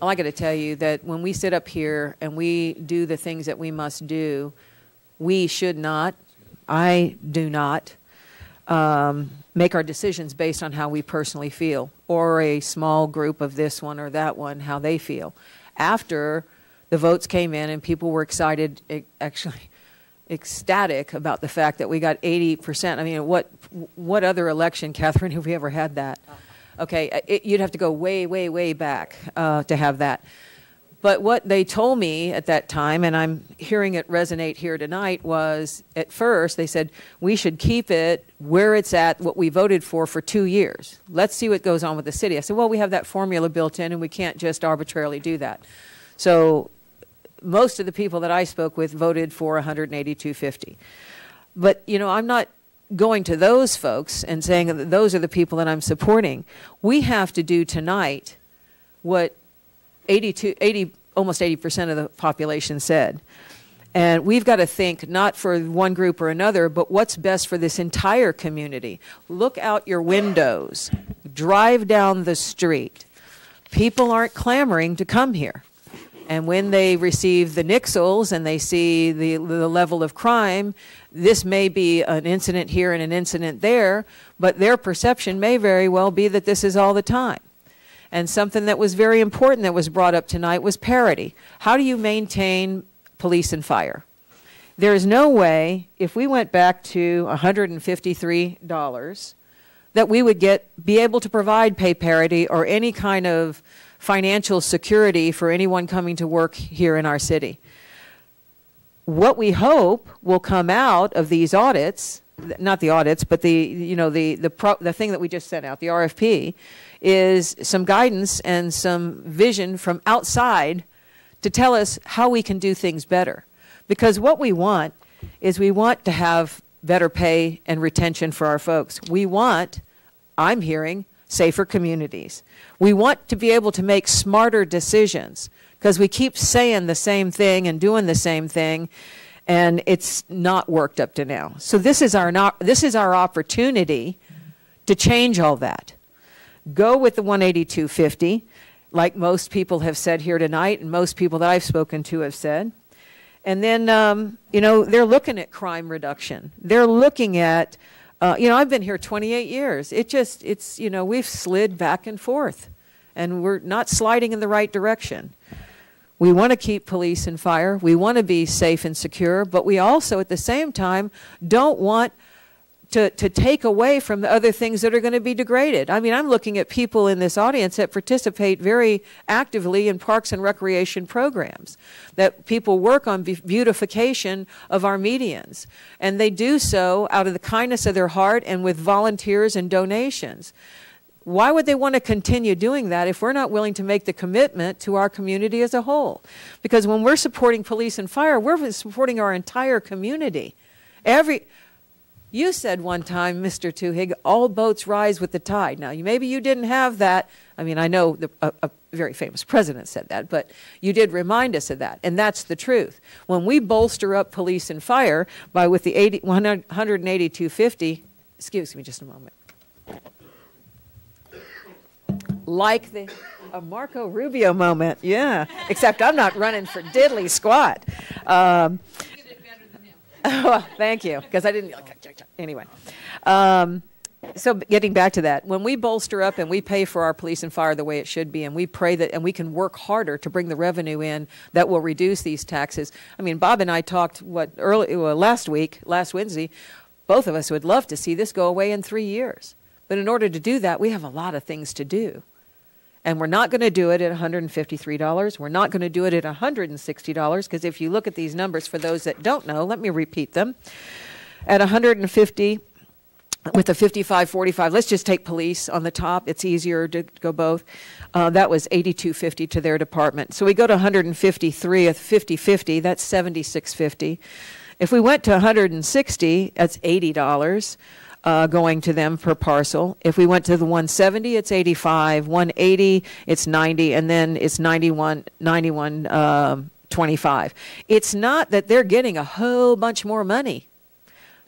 got to tell you that when we sit up here and we do the things that we must do, we should not, I do not, make our decisions based on how we personally feel, or a small group of this one or that one, how they feel. After the votes came in and people were excited, actually ecstatic about the fact that we got 80%. I mean, what other election, Catherine, have we ever had that? Okay, you'd have to go way, way, way back to have that. But what they told me at that time, and I'm hearing it resonate here tonight, was at first they said we should keep it where it's at, what we voted for 2 years. Let's see what goes on with the city. I said, well, we have that formula built in, and we can't just arbitrarily do that. So most of the people that I spoke with voted for 182.50. But, you know, I'm not going to those folks and saying that those are the people that I'm supporting. We have to do tonight what almost 80% of the population said. And we've got to think not for one group or another, but what's best for this entire community. Look out your windows. Drive down the street. People aren't clamoring to come here. And when they receive the nixels and they see the level of crime, this may be an incident here and an incident there, but their perception may very well be that this is all the time. And something that was very important that was brought up tonight was parity. How do you maintain police and fire? There is no way, if we went back to $153, that we would be able to provide pay parity or any kind of financial security for anyone coming to work here in our city. What we hope will come out of these audits, not the audits, but the thing that we just sent out, the RFP, is some guidance and some vision from outside to tell us how we can do things better. Because what we want is we want to have better pay and retention for our folks. We want, I'm hearing, safer communities. We want to be able to make smarter decisions because we keep saying the same thing and doing the same thing, and it's not worked up to now. So this is our opportunity to change all that. Go with the 182.50, like most people have said here tonight, and most people that I've spoken to have said. And then, they're looking at crime reduction. They're looking at, I've been here 28 years. We've slid back and forth, and we're not sliding in the right direction. We want to keep police and fire. We want to be safe and secure, but we also, at the same time, don't want to take away from the other things that are going to be degraded. I mean, I'm looking at people in this audience that participate very actively in parks and recreation programs, that people work on beautification of our medians, and they do so out of the kindness of their heart and with volunteers and donations. Why would they want to continue doing that if we're not willing to make the commitment to our community as a whole? Because when we're supporting police and fire, we're supporting our entire community. You said one time, Mr. Tuhig, all boats rise with the tide. Now, maybe you didn't have that. I mean, I know a very famous president said that, but you did remind us of that, and that's the truth. When we bolster up police and fire with the 18250, excuse me just a moment, like the Marco Rubio moment, yeah, except I'm not running for diddly squat. Oh, thank you, because I didn't. Anyway, so getting back to that, when we bolster up and we pay for our police and fire the way it should be, and we pray that, and we can work harder to bring the revenue in that will reduce these taxes. I mean, Bob and I talked last Wednesday. Both of us would love to see this go away in 3 years, but in order to do that, we have a lot of things to do. And we're not going to do it at $153. We're not going to do it at $160, because if you look at these numbers, for those that don't know, let me repeat them. At 150, with the 55-45, let's just take police on the top. It's easier to go both. That was $82.50 to their department. So we go to 153 at 50-50. That's $76.50. If we went to 160, that's $80. Going to them per parcel. If we went to the 170, it's 85. 180, it's 90, and then it's 91.25. It's not that they're getting a whole bunch more money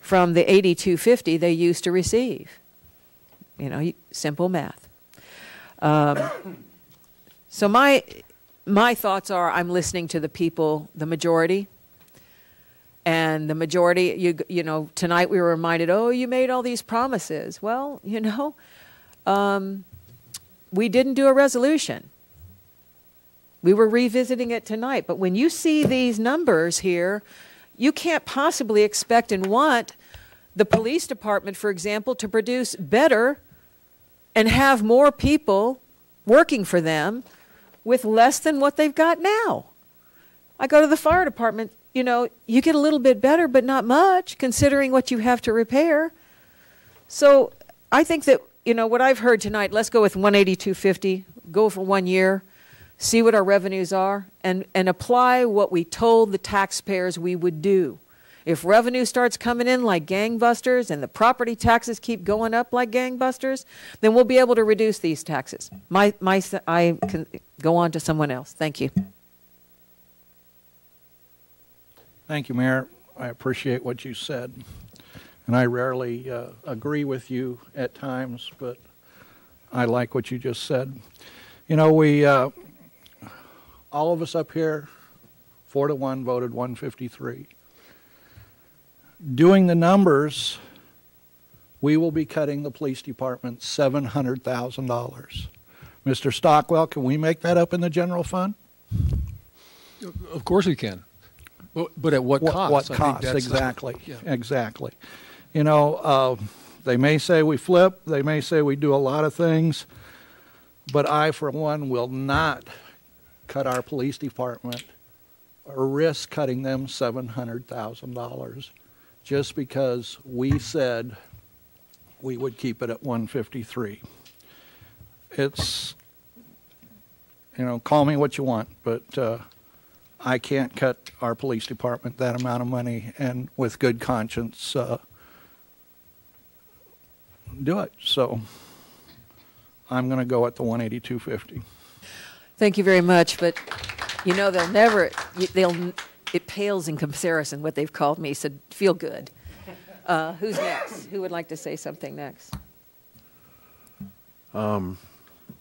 from the 82.50 they used to receive. You know, simple math. So my thoughts are, I'm listening to the people, the majority. And the majority, you know, tonight we were reminded, oh, you made all these promises. Well, you know, we didn't do a resolution. We were revisiting it tonight. But when you see these numbers here, you can't possibly expect and want the police department, for example, to produce better and have more people working for them with less than what they've got now. I go to the fire department. You know, you get a little bit better, but not much, considering what you have to repair. So I think that, you know, what I've heard tonight, let's go with 182.50, go for 1 year, see what our revenues are, and apply what we told the taxpayers we would do. If revenue starts coming in like gangbusters and the property taxes keep going up like gangbusters, then we'll be able to reduce these taxes. I can go on to someone else. Thank you. Thank you, Mayor. I appreciate what you said. And I rarely agree with you at times, but I like what you just said. You know, we, all of us up here, 4-1 voted 153. Doing the numbers, we will be cutting the police department $700,000. Mr. Stockwell, can we make that up in the general fund? Of course we can. But at what cost? What cost, exactly. Yeah. Exactly. You know, they may say we flip, they may say we do a lot of things, but I, for one, will not cut our police department or risk cutting them $700,000 just because we said we would keep it at 153. It's, you know, call me what you want, but I can't cut our police department that amount of money and with good conscience do it. So I'm going to go at the 182.50. Thank you very much, but you know they'll never. It pales in comparison what they've called me. So feel good. Who's next? Who would like to say something next?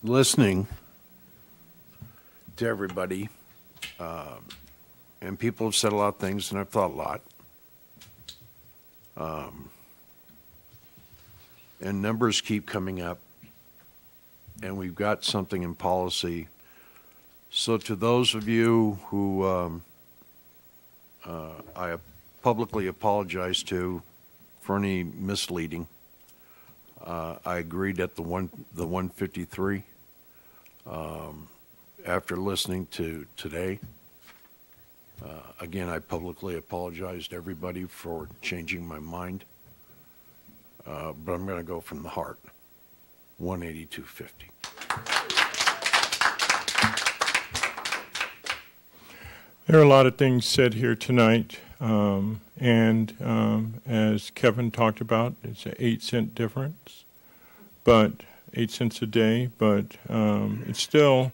Listening to everybody. And people have said a lot of things, and I've thought a lot. And numbers keep coming up, and we've got something in policy. So to those of you who I publicly apologize to for any misleading. I agreed at the 153. After listening to today, again, I publicly apologize to everybody for changing my mind, but I'm going to go from the heart, 182.50. There are a lot of things said here tonight, and as Kevin talked about, it's an 8-cent difference, but 8 cents a day, but it's still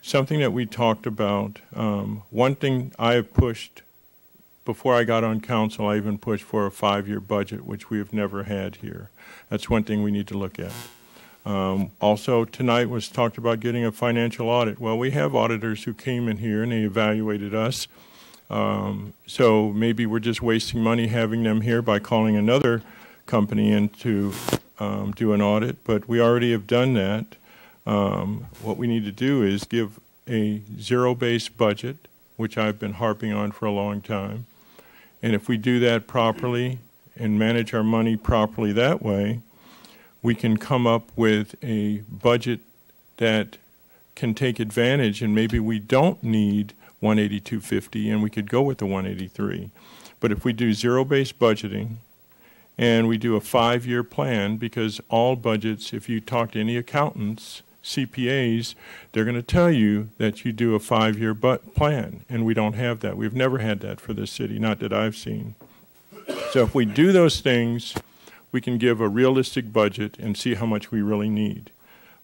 something that we talked about. One thing I have pushed, before I got on council, I even pushed for a 5-year budget, which we have never had here. That's one thing we need to look at. Also, tonight was talked about getting a financial audit. Well, we have auditors who came in here and they evaluated us. So maybe we're just wasting money having them here by calling another company in to do an audit, but we already have done that. What we need to do is give a zero-based budget, which I've been harping on for a long time. And if we do that properly and manage our money properly that way, we can come up with a budget that can take advantage, and maybe we don't need 182.50 and we could go with the 183. But if we do zero-based budgeting and we do a 5-year plan, because all budgets, if you talk to any accountants, CPAs, they're going to tell you that you do a 5-year plan, and we don't have that. We've never had that for this city, not that I've seen. So if we do those things, we can give a realistic budget and see how much we really need.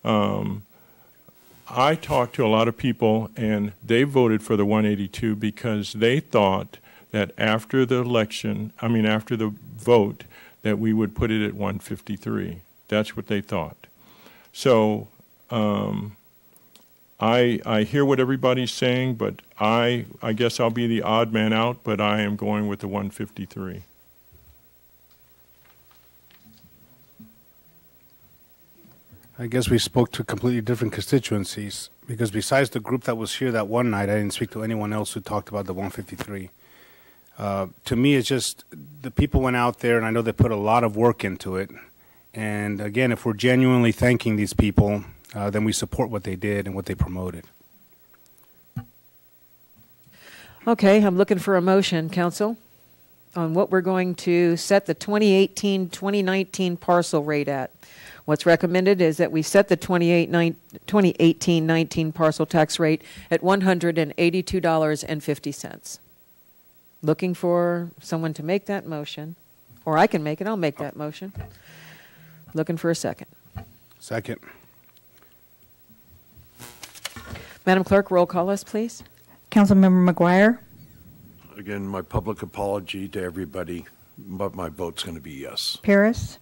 I talked to a lot of people, and they voted for the 182 because they thought that after the election, after the vote, that we would put it at 153. That's what they thought. So I hear what everybody's saying, but I guess I'll be the odd man out, but I am going with the 153. I guess we spoke to completely different constituencies, because besides the group that was here that one night, I didn't speak to anyone else who talked about the 153. To me, it's just the people went out there, and I know they put a lot of work into it. And again, if we're genuinely thanking these people, then we support what they did and what they promoted. Okay, I'm looking for a motion, Council, on what we're going to set the 2018-2019 parcel rate at. What's recommended is that we set the 2018-19 parcel tax rate at $182.50. Looking for someone to make that motion, or I can make it. I'll make that motion. Looking for a second. Second. Madam Clerk, roll call us, please. Councilmember McGuire. Again, my public apology to everybody, but my vote's going to be yes. Paris.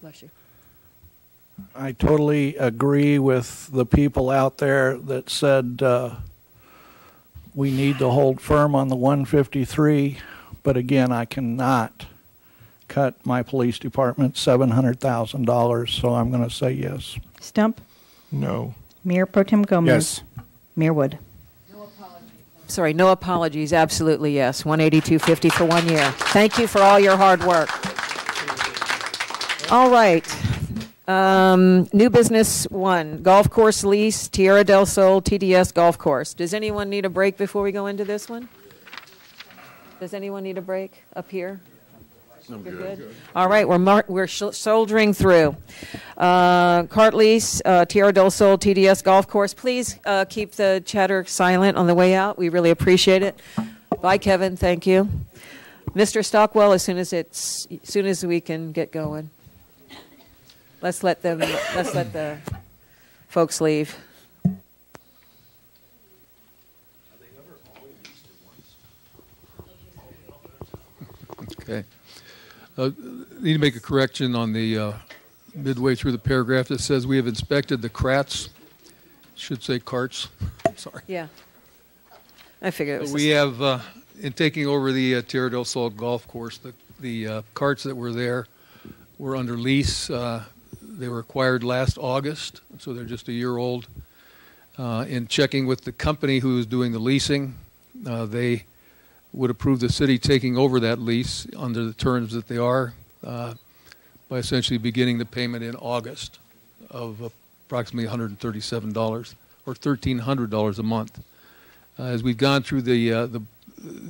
Bless you. I totally agree with the people out there that said we need to hold firm on the 153, but again, I cannot cut my police department $700,000, so I'm going to say yes. Stump. No. Mayor Pro Tem Gomez. Yes. Mayor Wood. Sorry, no apologies. Absolutely yes. 182.50 for 1 year. Thank you for all your hard work. All right. New business 1, golf course lease, Tierra del Sol TDS golf course. Does anyone need a break before we go into this one? Does anyone need a break up here? You're good. All right, we're soldiering through. Cart lease, Tierra del Sol TDS golf course. Please keep the chatter silent on the way out. We really appreciate it. Bye, Kevin. Thank you. Mr. Stockwell, as soon as we can get going. Let's let the folks leave. Okay. Need to make a correction on the midway through the paragraph that says we have inspected the Kratz. Should say carts. Sorry. Yeah. I figured it was. We have, in taking over the Tierra del Sol golf course, the carts that were there were under lease. They were acquired last August, so they're just a year old. In checking with the company who is doing the leasing, they would approve the city taking over that lease under the terms that they are by essentially beginning the payment in August of approximately $137 or $1,300 a month. As we've gone through the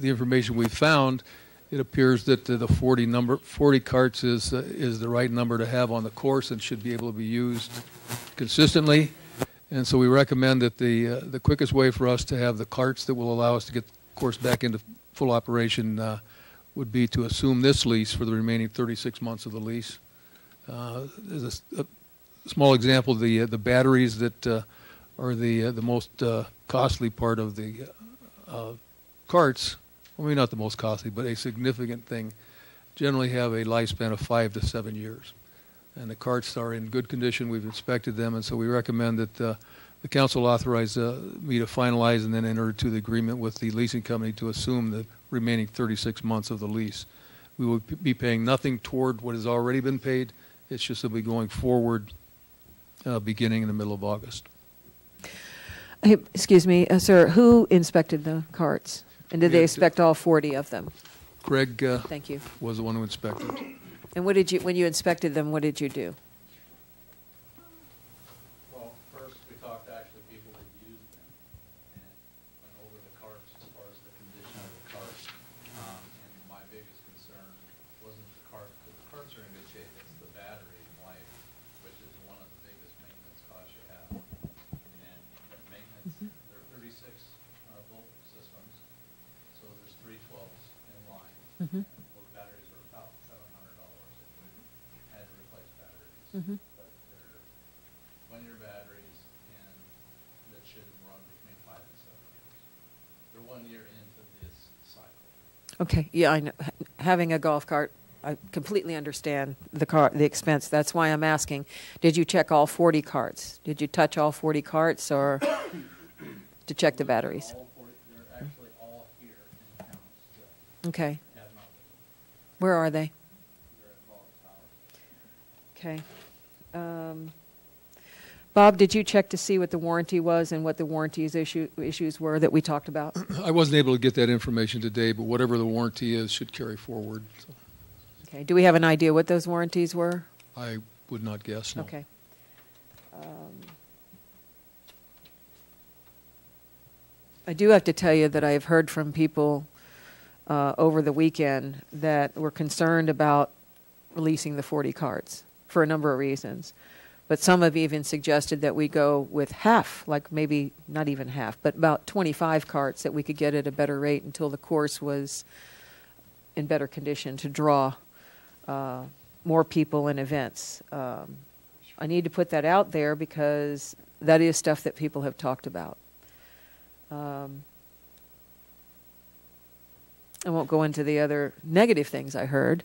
information we've found, it appears that the 40 carts is the right number to have on the course and should be able to be used consistently. And so we recommend that the quickest way for us to have the carts that will allow us to get the course back into full operation would be to assume this lease for the remaining 36 months of the lease. There's a small example, the batteries that are the most costly part of the carts. Well, maybe not the most costly, but a significant thing, generally have a lifespan of 5 to 7 years. And the carts are in good condition. We've inspected them, and so we recommend that the council authorize me to finalize and then enter into the agreement with the leasing company to assume the remaining 36 months of the lease. We will be paying nothing toward what has already been paid. It's just that we'll be going forward beginning in the middle of August. Hey, excuse me, sir, who inspected the carts? And did they inspect all 40 of them? Greg Thank you. was the one who inspected. And what did you, when you inspected them, what did you do? Well, first we talked to actually people that used them and went over the carts as far as the condition of the carts. And my biggest concern wasn't the cart, because the carts are in good shape. It's the battery life, which is one of the biggest maintenance costs you have. And that maintenance, there are 36 volt systems, so there's 312s in line. Mhm. Those batteries are about $700 if we had to replace batteries. Mhm. But they're one-year batteries, and that should run between 5 and 7 years. They're 1 year into this cycle. Okay, yeah, I know. Having a golf cart, I completely understand the expense. That's why I'm asking. Did you check all 40 carts? Did you touch all 40 carts, or to check the batteries? They're actually all here in town still. Okay. Have not been. Where are they? They're at Ball Tower. Okay. Bob, did you check to see what the warranty was and what the warranties issues were that we talked about? I wasn't able to get that information today, but whatever the warranty is should carry forward. So Okay. Do we have an idea what those warranties were? I would not guess, no. Okay. I do have to tell you that I have heard from people over the weekend that were concerned about releasing the 40 carts for a number of reasons. But some have even suggested that we go with half, like maybe not even half, but about 25 carts that we could get at a better rate until the course was in better condition to draw more people and events. I need to put that out there because that is stuff that people have talked about. I won't go into the other negative things I heard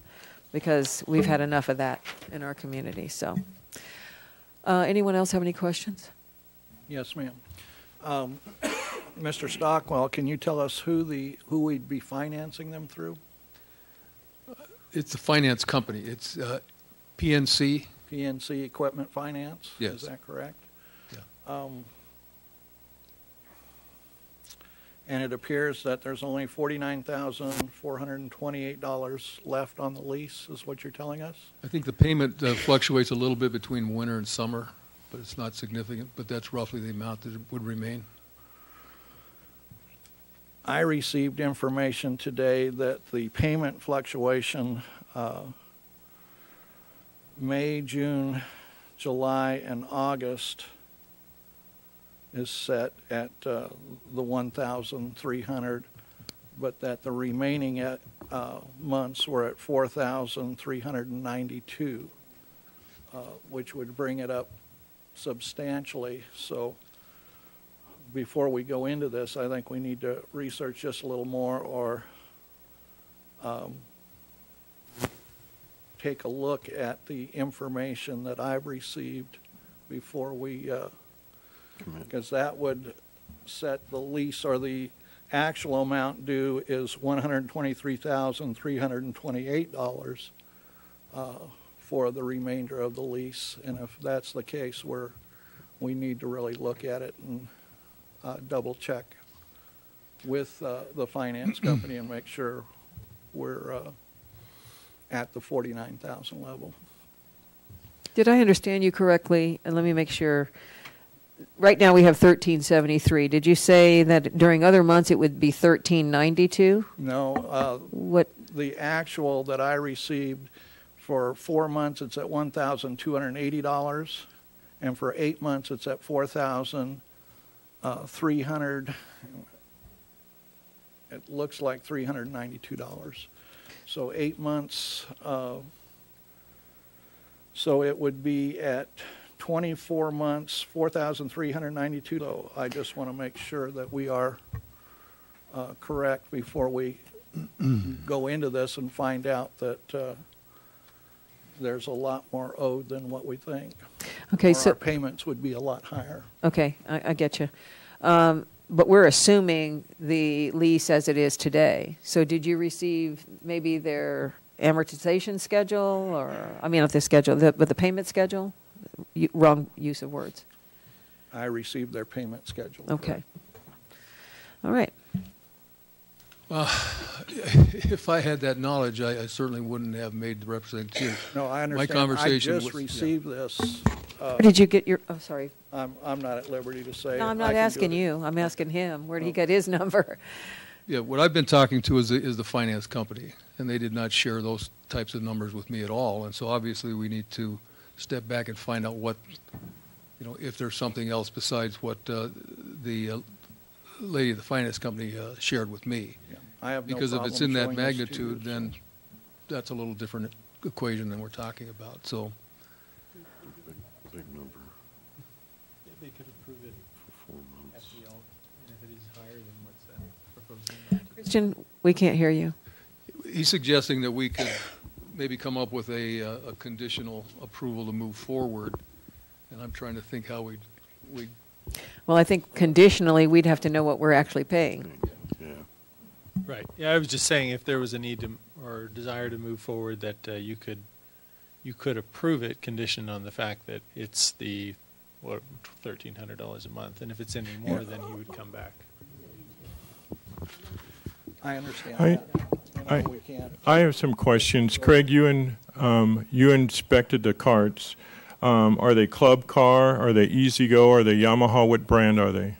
because we've had enough of that in our community. So, anyone else have any questions? Yes, ma'am. Mr. Stockwell, can you tell us who we'd be financing them through? It's a finance company. It's PNC. PNC Equipment Finance? Yes. Is that correct? Yeah. And it appears that there's only $49,428 left on the lease, is what you're telling us? I think the payment fluctuates a little bit between winter and summer, but it's not significant, but that's roughly the amount that would remain. I received information today that the payment fluctuation May, June, July, and August is set at the $1,300, but that the remaining months were at $4,392, which would bring it up substantially. So before we go into this, I think we need to research just a little more, or take a look at the information that I've received before we because that would set the lease, or the actual amount due is $123,328 for the remainder of the lease. And if that's the case, we need to really look at it and double check. with the finance company and make sure we're at the 49,000 level. Did I understand you correctly? And let me make sure. Right now we have 1373. Did you say that during other months it would be 1392? No. What? The actual that I received for 4 months, it's at $1,280, and for 8 months, it's at $4,300. It looks like $392. So 8 months. So it would be at 24 months, $4,392. So I just want to make sure that we are correct before we go into this and find out that there's a lot more owed than what we think. Okay, or so our payments would be a lot higher. Okay, I get you. But we're assuming the lease as it is today. So did you receive maybe their amortization schedule, or, I mean, not the schedule, but the payment schedule? Wrong use of words. I received their payment schedule. Okay. All right. If I had that knowledge, I certainly wouldn't have made the representation. No, I understand. My conversation I just received this. Where did you get your, oh, sorry. I'm not at liberty to say. No, I'm not asking you. I'm asking him. Where did he get his number? Yeah, what I've been talking to is the finance company, and they did not share those types of numbers with me at all. And so obviously we need to step back and find out what, if there's something else besides what the lady of the finance company shared with me. Yeah. I have no because if it's in that problem showing this to magnitude, you, then that's a little different equation than we're talking about. So, Big number. Yeah, they could approve it for 4 months. at the and if it is higher than what's that proposing. Christian, we can't hear you. he's suggesting that we could maybe come up with a conditional approval to move forward, and I'm trying to think how we. Well, I think conditionally, we'd have to know what we're actually paying. Yeah. Right. Yeah, I was just saying if there was a need to or desire to move forward, that you could approve it conditioned on the fact that it's the $1,300 a month, and if it's any more, then he would come back. I understand that. We can't. I have some questions. Craig, you inspected the carts. Are they Club Car? Are they E-Z-Go? Are they Yamaha? What brand are they?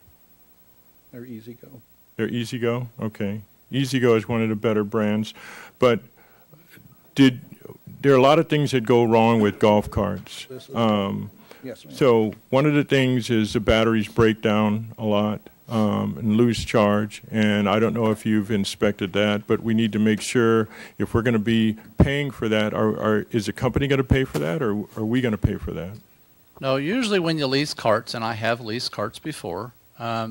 They're E-Z-Go. They're E-Z-Go? Okay. E-Z-Go is one of the better brands. But there are a lot of things that go wrong with golf carts. Yes, ma'am. So one of the things is the batteries break down a lot and lose charge. And I don't know if you've inspected that, but we need to make sure if we're going to be paying for that, is the company going to pay for that, or are we going to pay for that? No, usually when you lease carts, and I have leased carts before,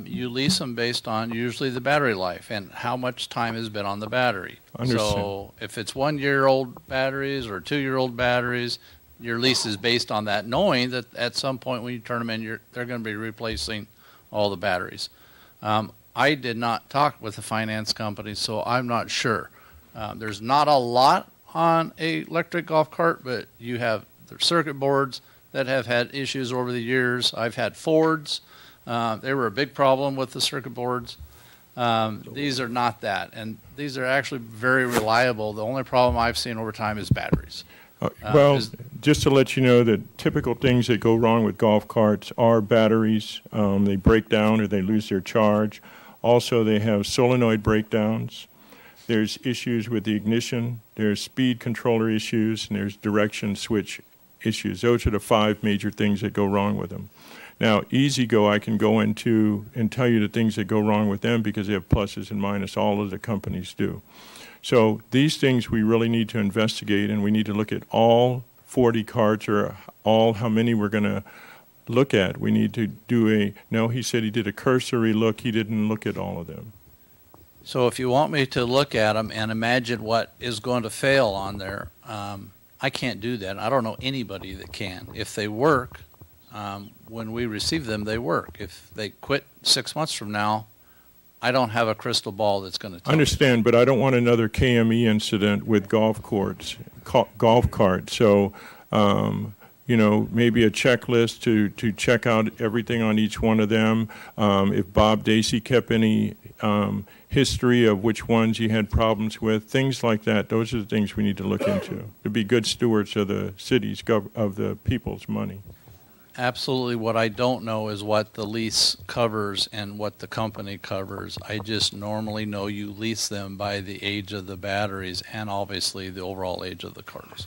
you lease them based on usually the battery life and how much time has been on the battery. Understand. So if it's 1-year-old batteries or 2-year-old batteries, your lease is based on that, knowing that at some point when you turn them in, they're going to be replacing all the batteries. I did not talk with the finance company, so I'm not sure. There's not a lot on an electric golf cart, but you have the circuit boards that have had issues over the years. I've had Fords. They were a big problem with the circuit boards. These are not that, and these are actually very reliable. The only problem I've seen over time is batteries. Well, just to let you know that typical things that go wrong with golf carts are batteries. They break down or they lose their charge. Also, they have solenoid breakdowns. There's issues with the ignition. There's speed controller issues, and there's direction switch issues. Those are the 5 major things that go wrong with them. Now, E-Z-Go, I can go into and tell you the things that go wrong with them because they have pluses and minuses. All of the companies do. So these things we really need to investigate, and we need to look at all 40 carts or all how many we're going to look at. We need to do no, he said he did a cursory look. He didn't look at all of them. So if you want me to look at them and imagine what is going to fail on there, I can't do that. I don't know anybody that can. If they work, when we receive them, they work. If they quit 6 months from now, I don't have a crystal ball that's going to tell I understand, but I don't want another KME incident with golf carts. So you know, maybe a checklist to check out everything on each one of them. If Bob Dacey kept any history of which ones he had problems with, things like that. Those are the things we need to look into to be good stewards of the city's of the people's money. Absolutely. What I don't know is what the lease covers and what the company covers. I just normally know you lease them by the age of the batteries and obviously the overall age of the cars.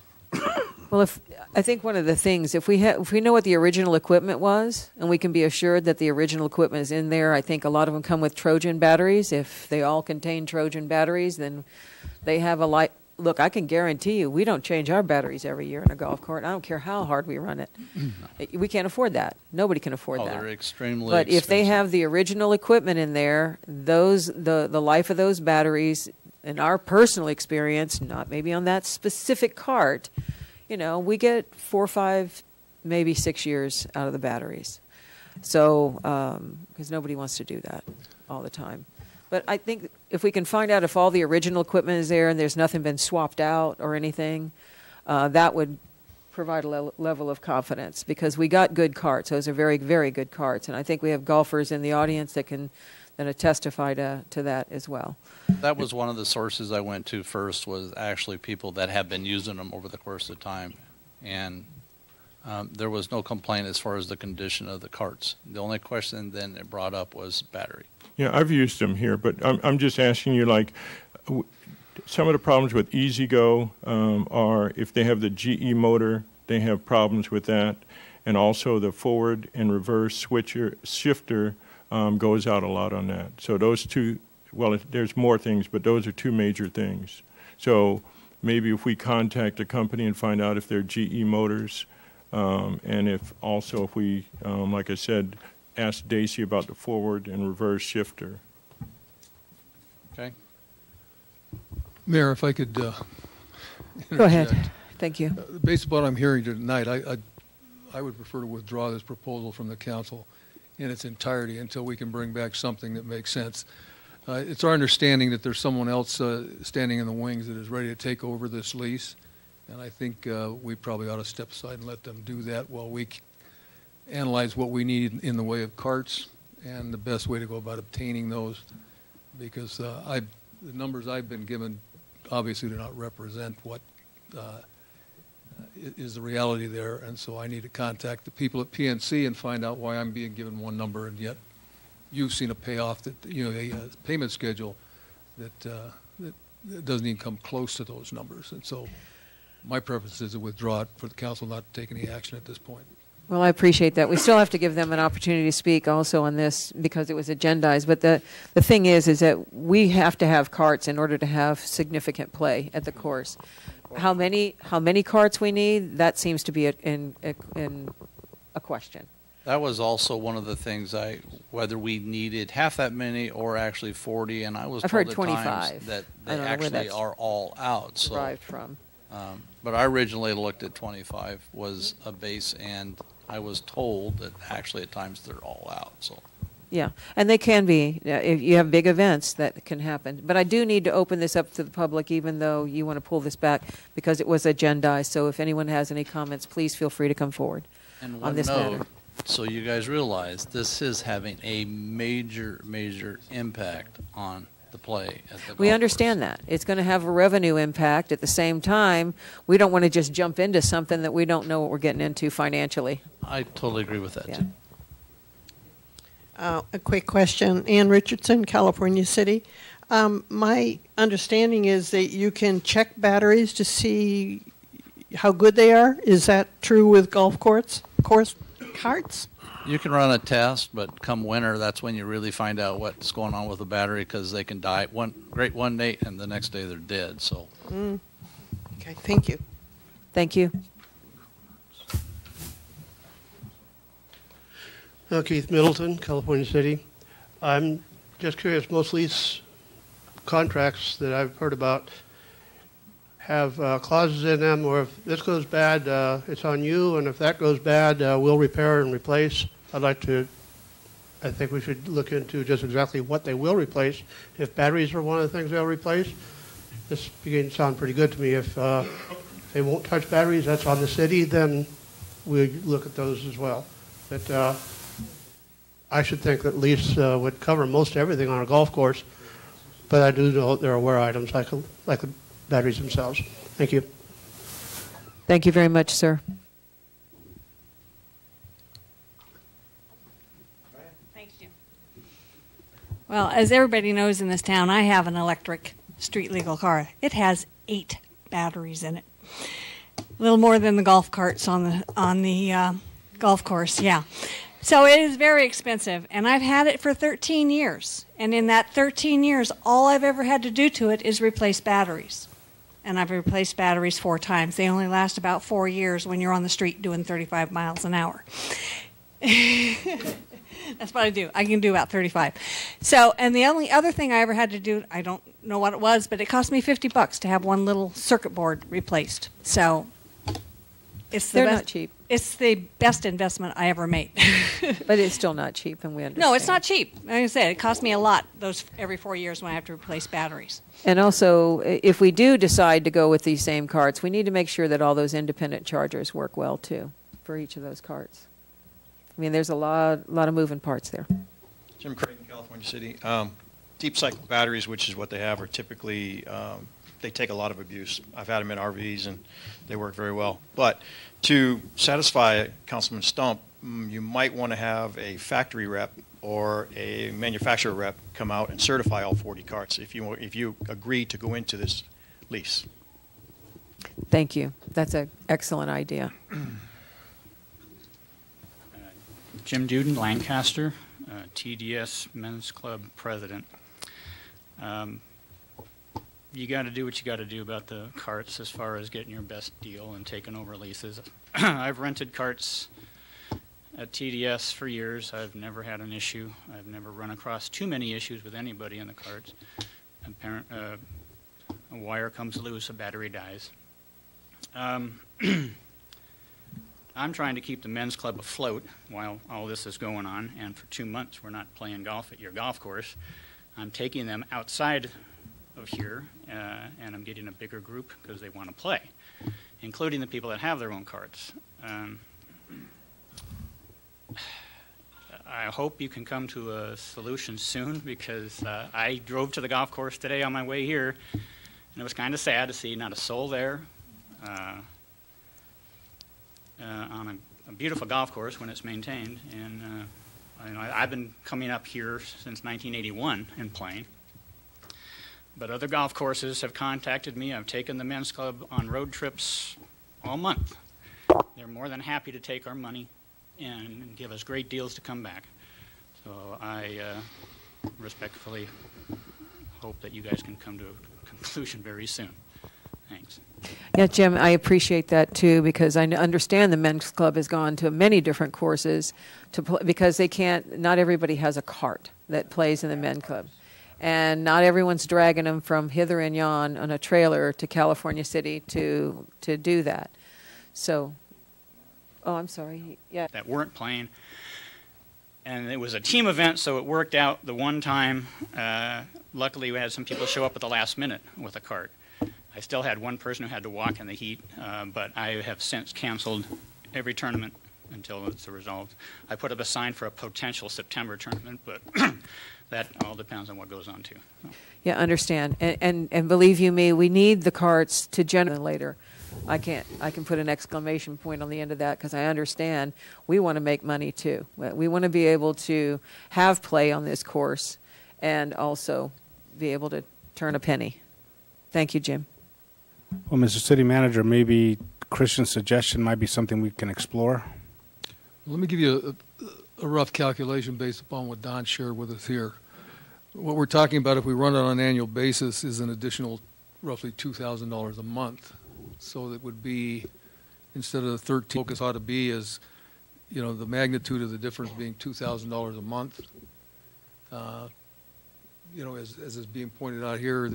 Well, I think one of the things, if we know what the original equipment was, and we can be assured that the original equipment is in there, I think a lot of them come with Trojan batteries. If they all contain Trojan batteries, then they have a light. Look, I can guarantee you, we don't change our batteries every year in a golf cart. I don't care how hard we run it. We can't afford that. Nobody can afford that. They're extremely But expensive. if they have the original equipment in there, the life of those batteries, in our personal experience, not maybe on that specific cart, you know, we get 4, 5, maybe 6 years out of the batteries. So, because nobody wants to do that all the time. But I think if we can find out if all the original equipment is there and there's nothing been swapped out or anything, that would provide a level of confidence, because we got good carts. Those are very, very good carts. And I think we have golfers in the audience that can testify to that as well. That was one of the sources I went to first, was actually people that have been using them over the course of time. And there was no complaint as far as the condition of the carts. The only question then it brought up was battery. Yeah, I've used them here, but I'm just asking you, like, some of the problems with E-Z-GO are if they have the GE motor, they have problems with that, and also the forward and reverse shifter goes out a lot on that. So those two, well, there's more things, but those are two major things. So maybe if we contact a company and find out if they're GE motors, and if we, like I said, ask Dacey about the forward and reverse shifter. Okay. Mayor, if I could Go ahead. Thank you. Based upon what I'm hearing tonight, I would prefer to withdraw this proposal from the council in its entirety until we can bring back something that makes sense. It's our understanding that there's someone else standing in the wings that is ready to take over this lease, and I think we probably ought to step aside and let them do that while we analyze what we need in the way of carts and the best way to go about obtaining those, because the numbers I've been given obviously do not represent what is the reality there, and so I need to contact the people at PNC and find out why I'm being given one number and yet you've seen a payoff that, you know, a payment schedule that doesn't even come close to those numbers. And so my preference is to withdraw it for the council not to take any action at this point. Well, I appreciate that. We still have to give them an opportunity to speak also on this because it was agendized. But the thing is that we have to have carts in order to have significant play at the course. How many carts we need, that seems to be in a question. That was also one of the things whether we needed half that many or actually 40, and I was I've told heard at 25. times that they actually are all out. So, derived from. But I originally looked at 25 was a base, and I was told that actually at times they're all out. So. Yeah, and they can be. If you have big events, that can happen. But I do need to open this up to the public, even though you want to pull this back, because it was agendized. So if anyone has any comments, please feel free to come forward And on this matter. So you guys realize this is having a major, major impact on the play at the We golf understand that. It's going to have a revenue impact. At the same time, we don't want to just jump into something that we don't know what we're getting into financially. I totally agree with that, Yeah. too. A quick question. Ann Richardson, California City. My understanding is that you can check batteries to see how good they are. Is that true with golf carts? You can run a test, but come winter, that's when you really find out what's going on with the battery, because they can die one day and the next day they're dead. So. Okay, thank you. Thank you. Keith Middleton, California City. I'm just curious, most lease contracts that I've heard about have clauses in them, or if this goes bad, it's on you, and if that goes bad, we'll repair and replace. I think we should look into just exactly what they will replace. If batteries are one of the things they'll replace, this begins to sound pretty good to me. If they won't touch batteries, that's on the city, then we look at those as well. But I should think that lease would cover most everything on a golf course, but I do know there are wear items like the batteries themselves. Thank you. Thank you very much, sir. Thanks, Jim. Well, as everybody knows in this town, I have an electric street legal car. It has 8 batteries in it. A little more than the golf carts on the golf course, yeah. So it is very expensive, and I've had it for 13 years. And in that 13 years, all I've ever had to do to it is replace batteries. And I've replaced batteries 4 times. They only last about 4 years when you're on the street doing 35 miles an hour. That's what I do. I can do about 35. So, and the only other thing I ever had to do, I don't know what it was, but it cost me $50 to have one little circuit board replaced. So, They're not cheap. It's the best investment I ever made. But it's still not cheap, and we understand. No, it's not cheap. Like I said, it cost me a lot those every 4 years when I have to replace batteries. And also, if we do decide to go with these same carts, we need to make sure that all those independent chargers work well, too, for each of those carts. I mean, there's a lot of moving parts there. Jim Creighton, California City. Deep cycle batteries, which is what they have, are typically, they take a lot of abuse. I've had them in RVs, and they work very well. But to satisfy Councilman Stump, you might want to have a factory rep or a manufacturer rep come out and certify all 40 carts if you agree to go into this lease. Thank you. That's an excellent idea. Jim Duden, Lancaster, TDS Men's Club president. You got to do what you got to do about the carts as far as getting your best deal and taking over leases. I've rented carts at TDS for years. I've never had an issue. I've never run across too many issues with anybody in the carts. A wire comes loose, a battery dies. I'm trying to keep the men's club afloat while all this is going on, and for 2 months we're not playing golf at your golf course. I'm taking them outside of here, and I'm getting a bigger group because they want to play, including the people that have their own carts. I hope you can come to a solution soon, because I drove to the golf course today on my way here, and it was kind of sad to see not a soul there. On a beautiful golf course when it's maintained, and I've been coming up here since 1981 and playing. But other golf courses have contacted me. I've taken the men's club on road trips all month. They're more than happy to take our money and give us great deals to come back. So I respectfully hope that you guys can come to a conclusion very soon. Thanks. Yeah, Jim, I appreciate that too, because I understand the men's club has gone to many different courses because they can't. Not everybody has a cart that plays in the men's club, and not everyone's dragging them from hither and yon on a trailer to California City to do that. So, oh, I'm sorry. Yeah. That weren't playing, and it was a team event, so it worked out the one time. Luckily, we had some people show up at the last minute with a cart. I still had one person who had to walk in the heat, but I have since canceled every tournament until it's resolved. I put up a sign for a potential September tournament, but that all depends on what goes on too. Yeah, understand. And believe you me, we need the carts to generate later. I can put an exclamation point on the end of that, because I understand we want to make money too. We want to be able to have play on this course and also be able to turn a penny. Thank you, Jim. Well, Mr. City Manager, maybe Christian's suggestion might be something we can explore. Let me give you a rough calculation based upon what Don shared with us here. What we're talking about, if we run it on an annual basis, is an additional roughly $2,000 a month. So that would be, instead of the 13, focus ought to be is, the magnitude of the difference being $2,000 a month. As is being pointed out here,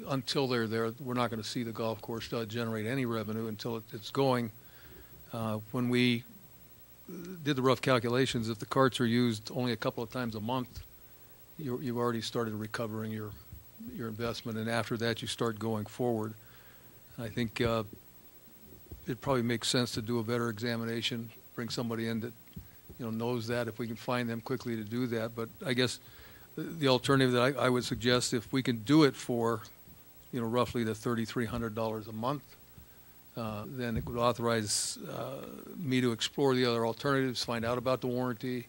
until they're there, we're not going to see the golf course generate any revenue until it's going. When we did the rough calculations, if the carts are used only a couple of times a month, you've already started recovering your investment, and after that you start going forward. I think it probably makes sense to do a better examination, bring somebody in that, knows that, if we can find them quickly to do that. But I guess the alternative that I would suggest, if we can do it for, roughly the $3,300 a month, then it would authorize me to explore the other alternatives, find out about the warranty,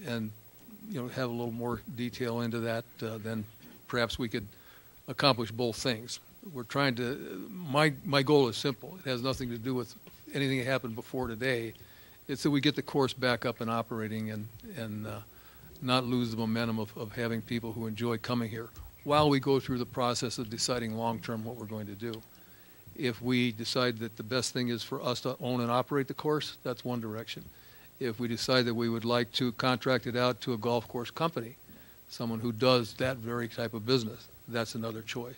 and have a little more detail into that. Then perhaps we could accomplish both things. We're trying to. My goal is simple. It has nothing to do with anything that happened before today. It's that we get the course back up and operating, and not lose the momentum of having people who enjoy coming here while we go through the process of deciding long-term what we're going to do. If we decide that the best thing is for us to own and operate the course, that's one direction. If we decide that we would like to contract it out to a golf course company, someone who does that very type of business, that's another choice.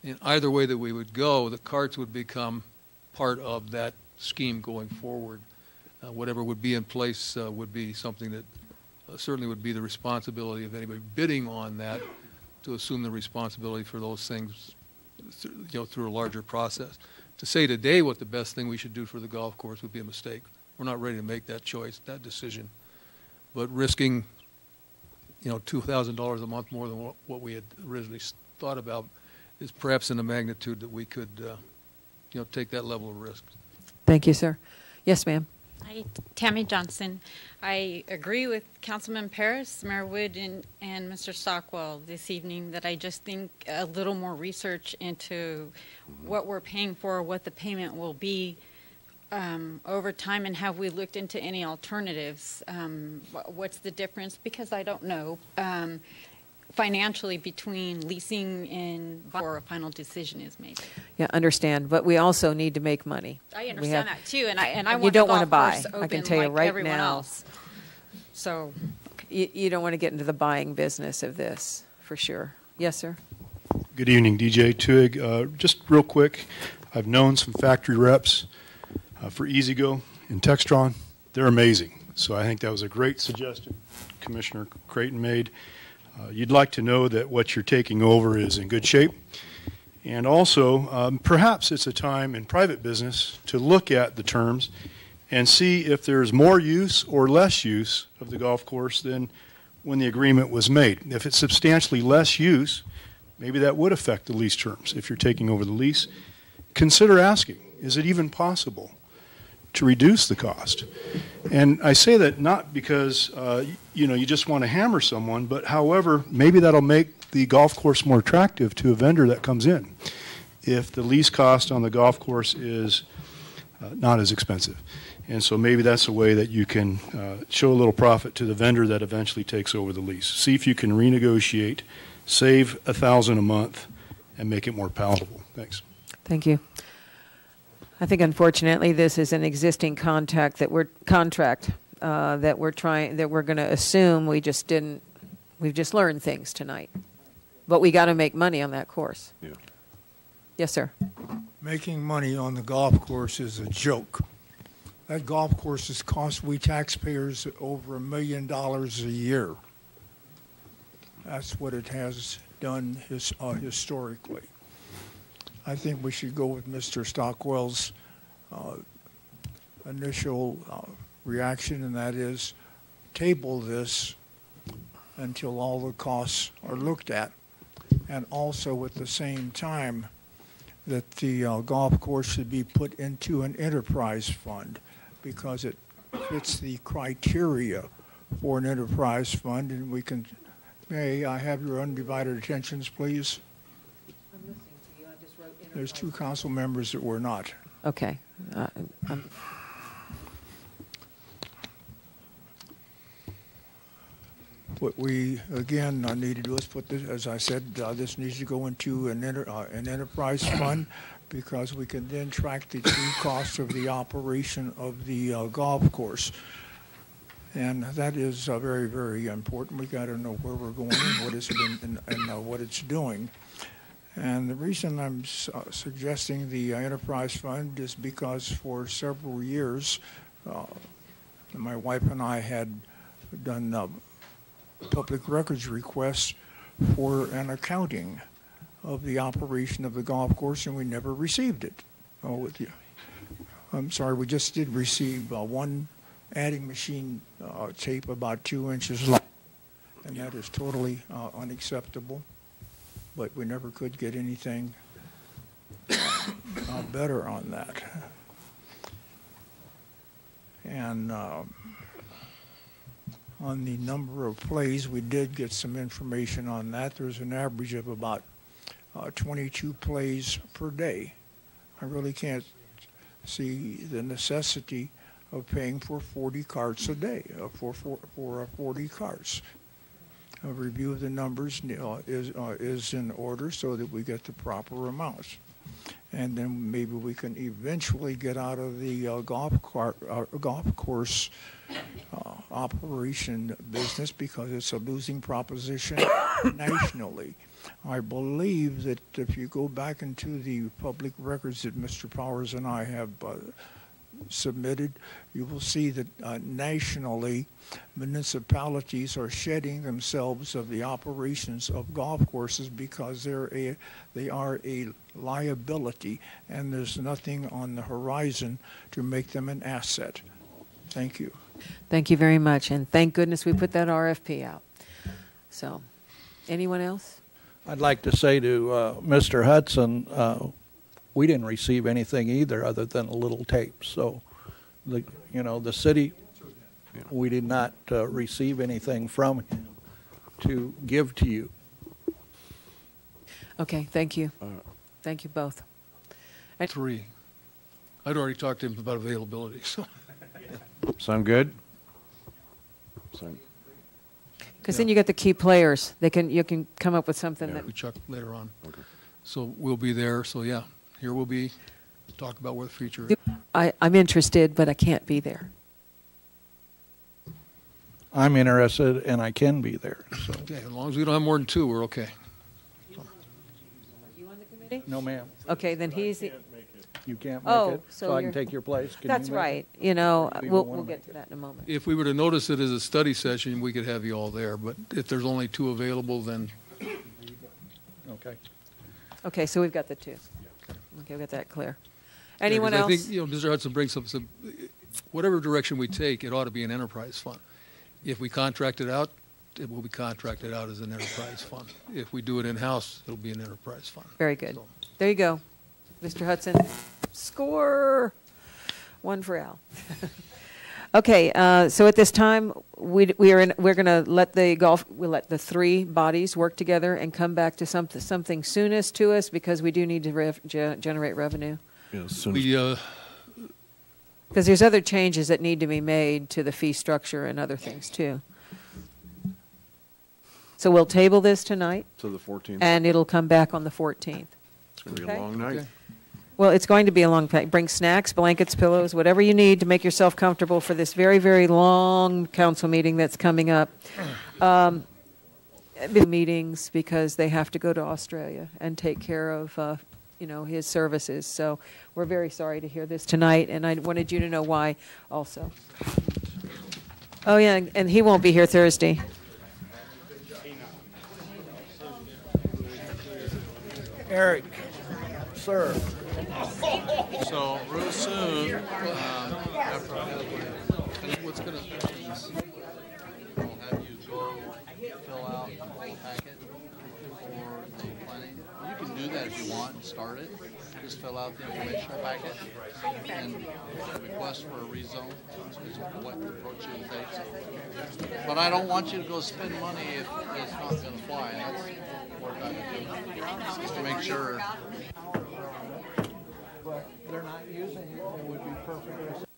In either way that we would go, the carts would become part of that scheme going forward. Whatever would be in place would be something that certainly would be the responsibility of anybody bidding on that to assume the responsibility for those things, through a larger process. To say today what the best thing we should do for the golf course would be a mistake. We're not ready to make that choice, that decision. But risking, $2,000 a month more than what we had originally thought about is perhaps in the magnitude that we could, take that level of risk. Thank you, sir. Yes, ma'am. Hi, Tammy Johnson. I agree with Councilman Paris, Mayor Wood, and Mr. Stockwell this evening that I just think a little more research into what we're paying for, what the payment will be over time, and have we looked into any alternatives? What's the difference? Because I don't know. Financially between leasing and before a final decision is made. Yeah, understand. But we also need to make money. I understand that too, and I you want don't the want to golf buy. course open I can tell you like right everyone now. else. So you don't want to get into the buying business of this, for sure. Yes, sir. Good evening, DJ Twig. Just real quick, I've known some factory reps for E-Z-GO and Textron. They're amazing. So I think that was a great suggestion Commissioner Creighton made. You'd like to know that what you're taking over is in good shape. And also, perhaps it's a time in private business to look at the terms and see if there's more use or less use of the golf course than when the agreement was made. If it's substantially less use, maybe that would affect the lease terms. If you're taking over the lease, consider asking, is it even possible to reduce the cost? And I say that not because you just want to hammer someone, but however, maybe that'll make the golf course more attractive to a vendor that comes in if the lease cost on the golf course is not as expensive. And so maybe that's a way that you can show a little profit to the vendor that eventually takes over the lease. See if you can renegotiate, save $1,000 a month, and make it more palatable. Thanks. Thank you. I think, unfortunately, this is an existing contract that we're going to assume. We've just learned things tonight, but we got to make money on that course. Yeah. Yes, sir. Making money on the golf course is a joke. That golf course has cost we taxpayers over $1 million a year. That's what it has done historically. I think we should go with Mr. Stockwell's initial reaction, and that is table this until all the costs are looked at, and also at the same time that the golf course should be put into an enterprise fund because it fits the criteria for an enterprise fund, and we can. May I have your undivided attentions, please? There's two council members that were not. Okay. What we, again, need to do is put this, as I said, this needs to go into an enterprise fund because we can then track the true costs of the operation of the golf course. And that is very, very important. We got to know where we're going and what it's been and what it's doing. And the reason I'm suggesting the enterprise fund is because for several years, my wife and I had done public records requests for an accounting of the operation of the golf course, and we never received it. I'm sorry, we just did receive one adding machine tape about 2 inches long, and that is totally unacceptable. But we never could get anything better on that. And on the number of plays, we did get some information on that. There's an average of about 22 plays per day. I really can't see the necessity of paying for 40 carts a day, for 40 carts. A review of the numbers is in order so that we get the proper amounts. And then maybe we can eventually get out of the golf course operation business, because it's a losing proposition nationally. I believe that if you go back into the public records that Mr. Powers and I have submitted, you will see that nationally municipalities are shedding themselves of the operations of golf courses because they are a liability, and there's nothing on the horizon to make them an asset. Thank you. Thank you very much, and thank goodness we put that RFP out. So, anyone else? I'd like to say to Mr. Hudson, we didn't receive anything either other than a little tape. So, the city, we did not receive anything from him to give to you. Okay, thank you. Thank you both. 3. I'd already talked to him about availability, so. Sound good? Because then you got the key players. You can come up with something that we check later on. Okay. So we'll be there. So yeah, here we'll be. Talk about where the future is. I'm interested, but I can't be there. I'm interested, and I can be there. So. Okay, as long as we don't have more than 2, we're okay. Are you on the committee? No, ma'am. Okay, then he's the. You can't make it, so I you're- can take your place. Can That's you make right. it? We'll get to that in a moment. If we were to notice it as a study session, we could have you all there. But if there's only 2 available, then. Okay. Okay, so we've got the 2. Okay, we got that clear. Anyone else? I think, Mr. Hudson brings up some, whatever direction we take, it ought to be an enterprise fund. If we contract it out, it will be contracted out as an enterprise fund. If we do it in-house, it'll be an enterprise fund. Very good. So. There you go. Mr. Hudson, score. 1 for Al. Okay, so at this time, we're going to let we'll let the 3 bodies work together and come back to something soonest to us, because we do need to generate revenue. Yes, because there's other changes that need to be made to the fee structure and other things too. So we'll table this tonight. To the 14th. And it'll come back on the 14th. It's going to be a long night. Okay. Well, it's going to be a long night. Bring snacks, blankets, pillows, whatever you need to make yourself comfortable for this very, very long council meeting that's coming up. Meetings, because they have to go to Australia and take care of his services. So we're very sorry to hear this tonight, and I wanted you to know why also. Oh, yeah, and he won't be here Thursday. Eric, sir. So real soon, after what's going to happen is I'll have you go fill out the whole packet for the planning. You can do that if you want and start it. Just fill out the informational packet and request for a rezone is what approach you will take. But I don't want you to go spend money if it's not going to fly. And that's what I would do, just to make sure. But they're not using it. It would be perfect.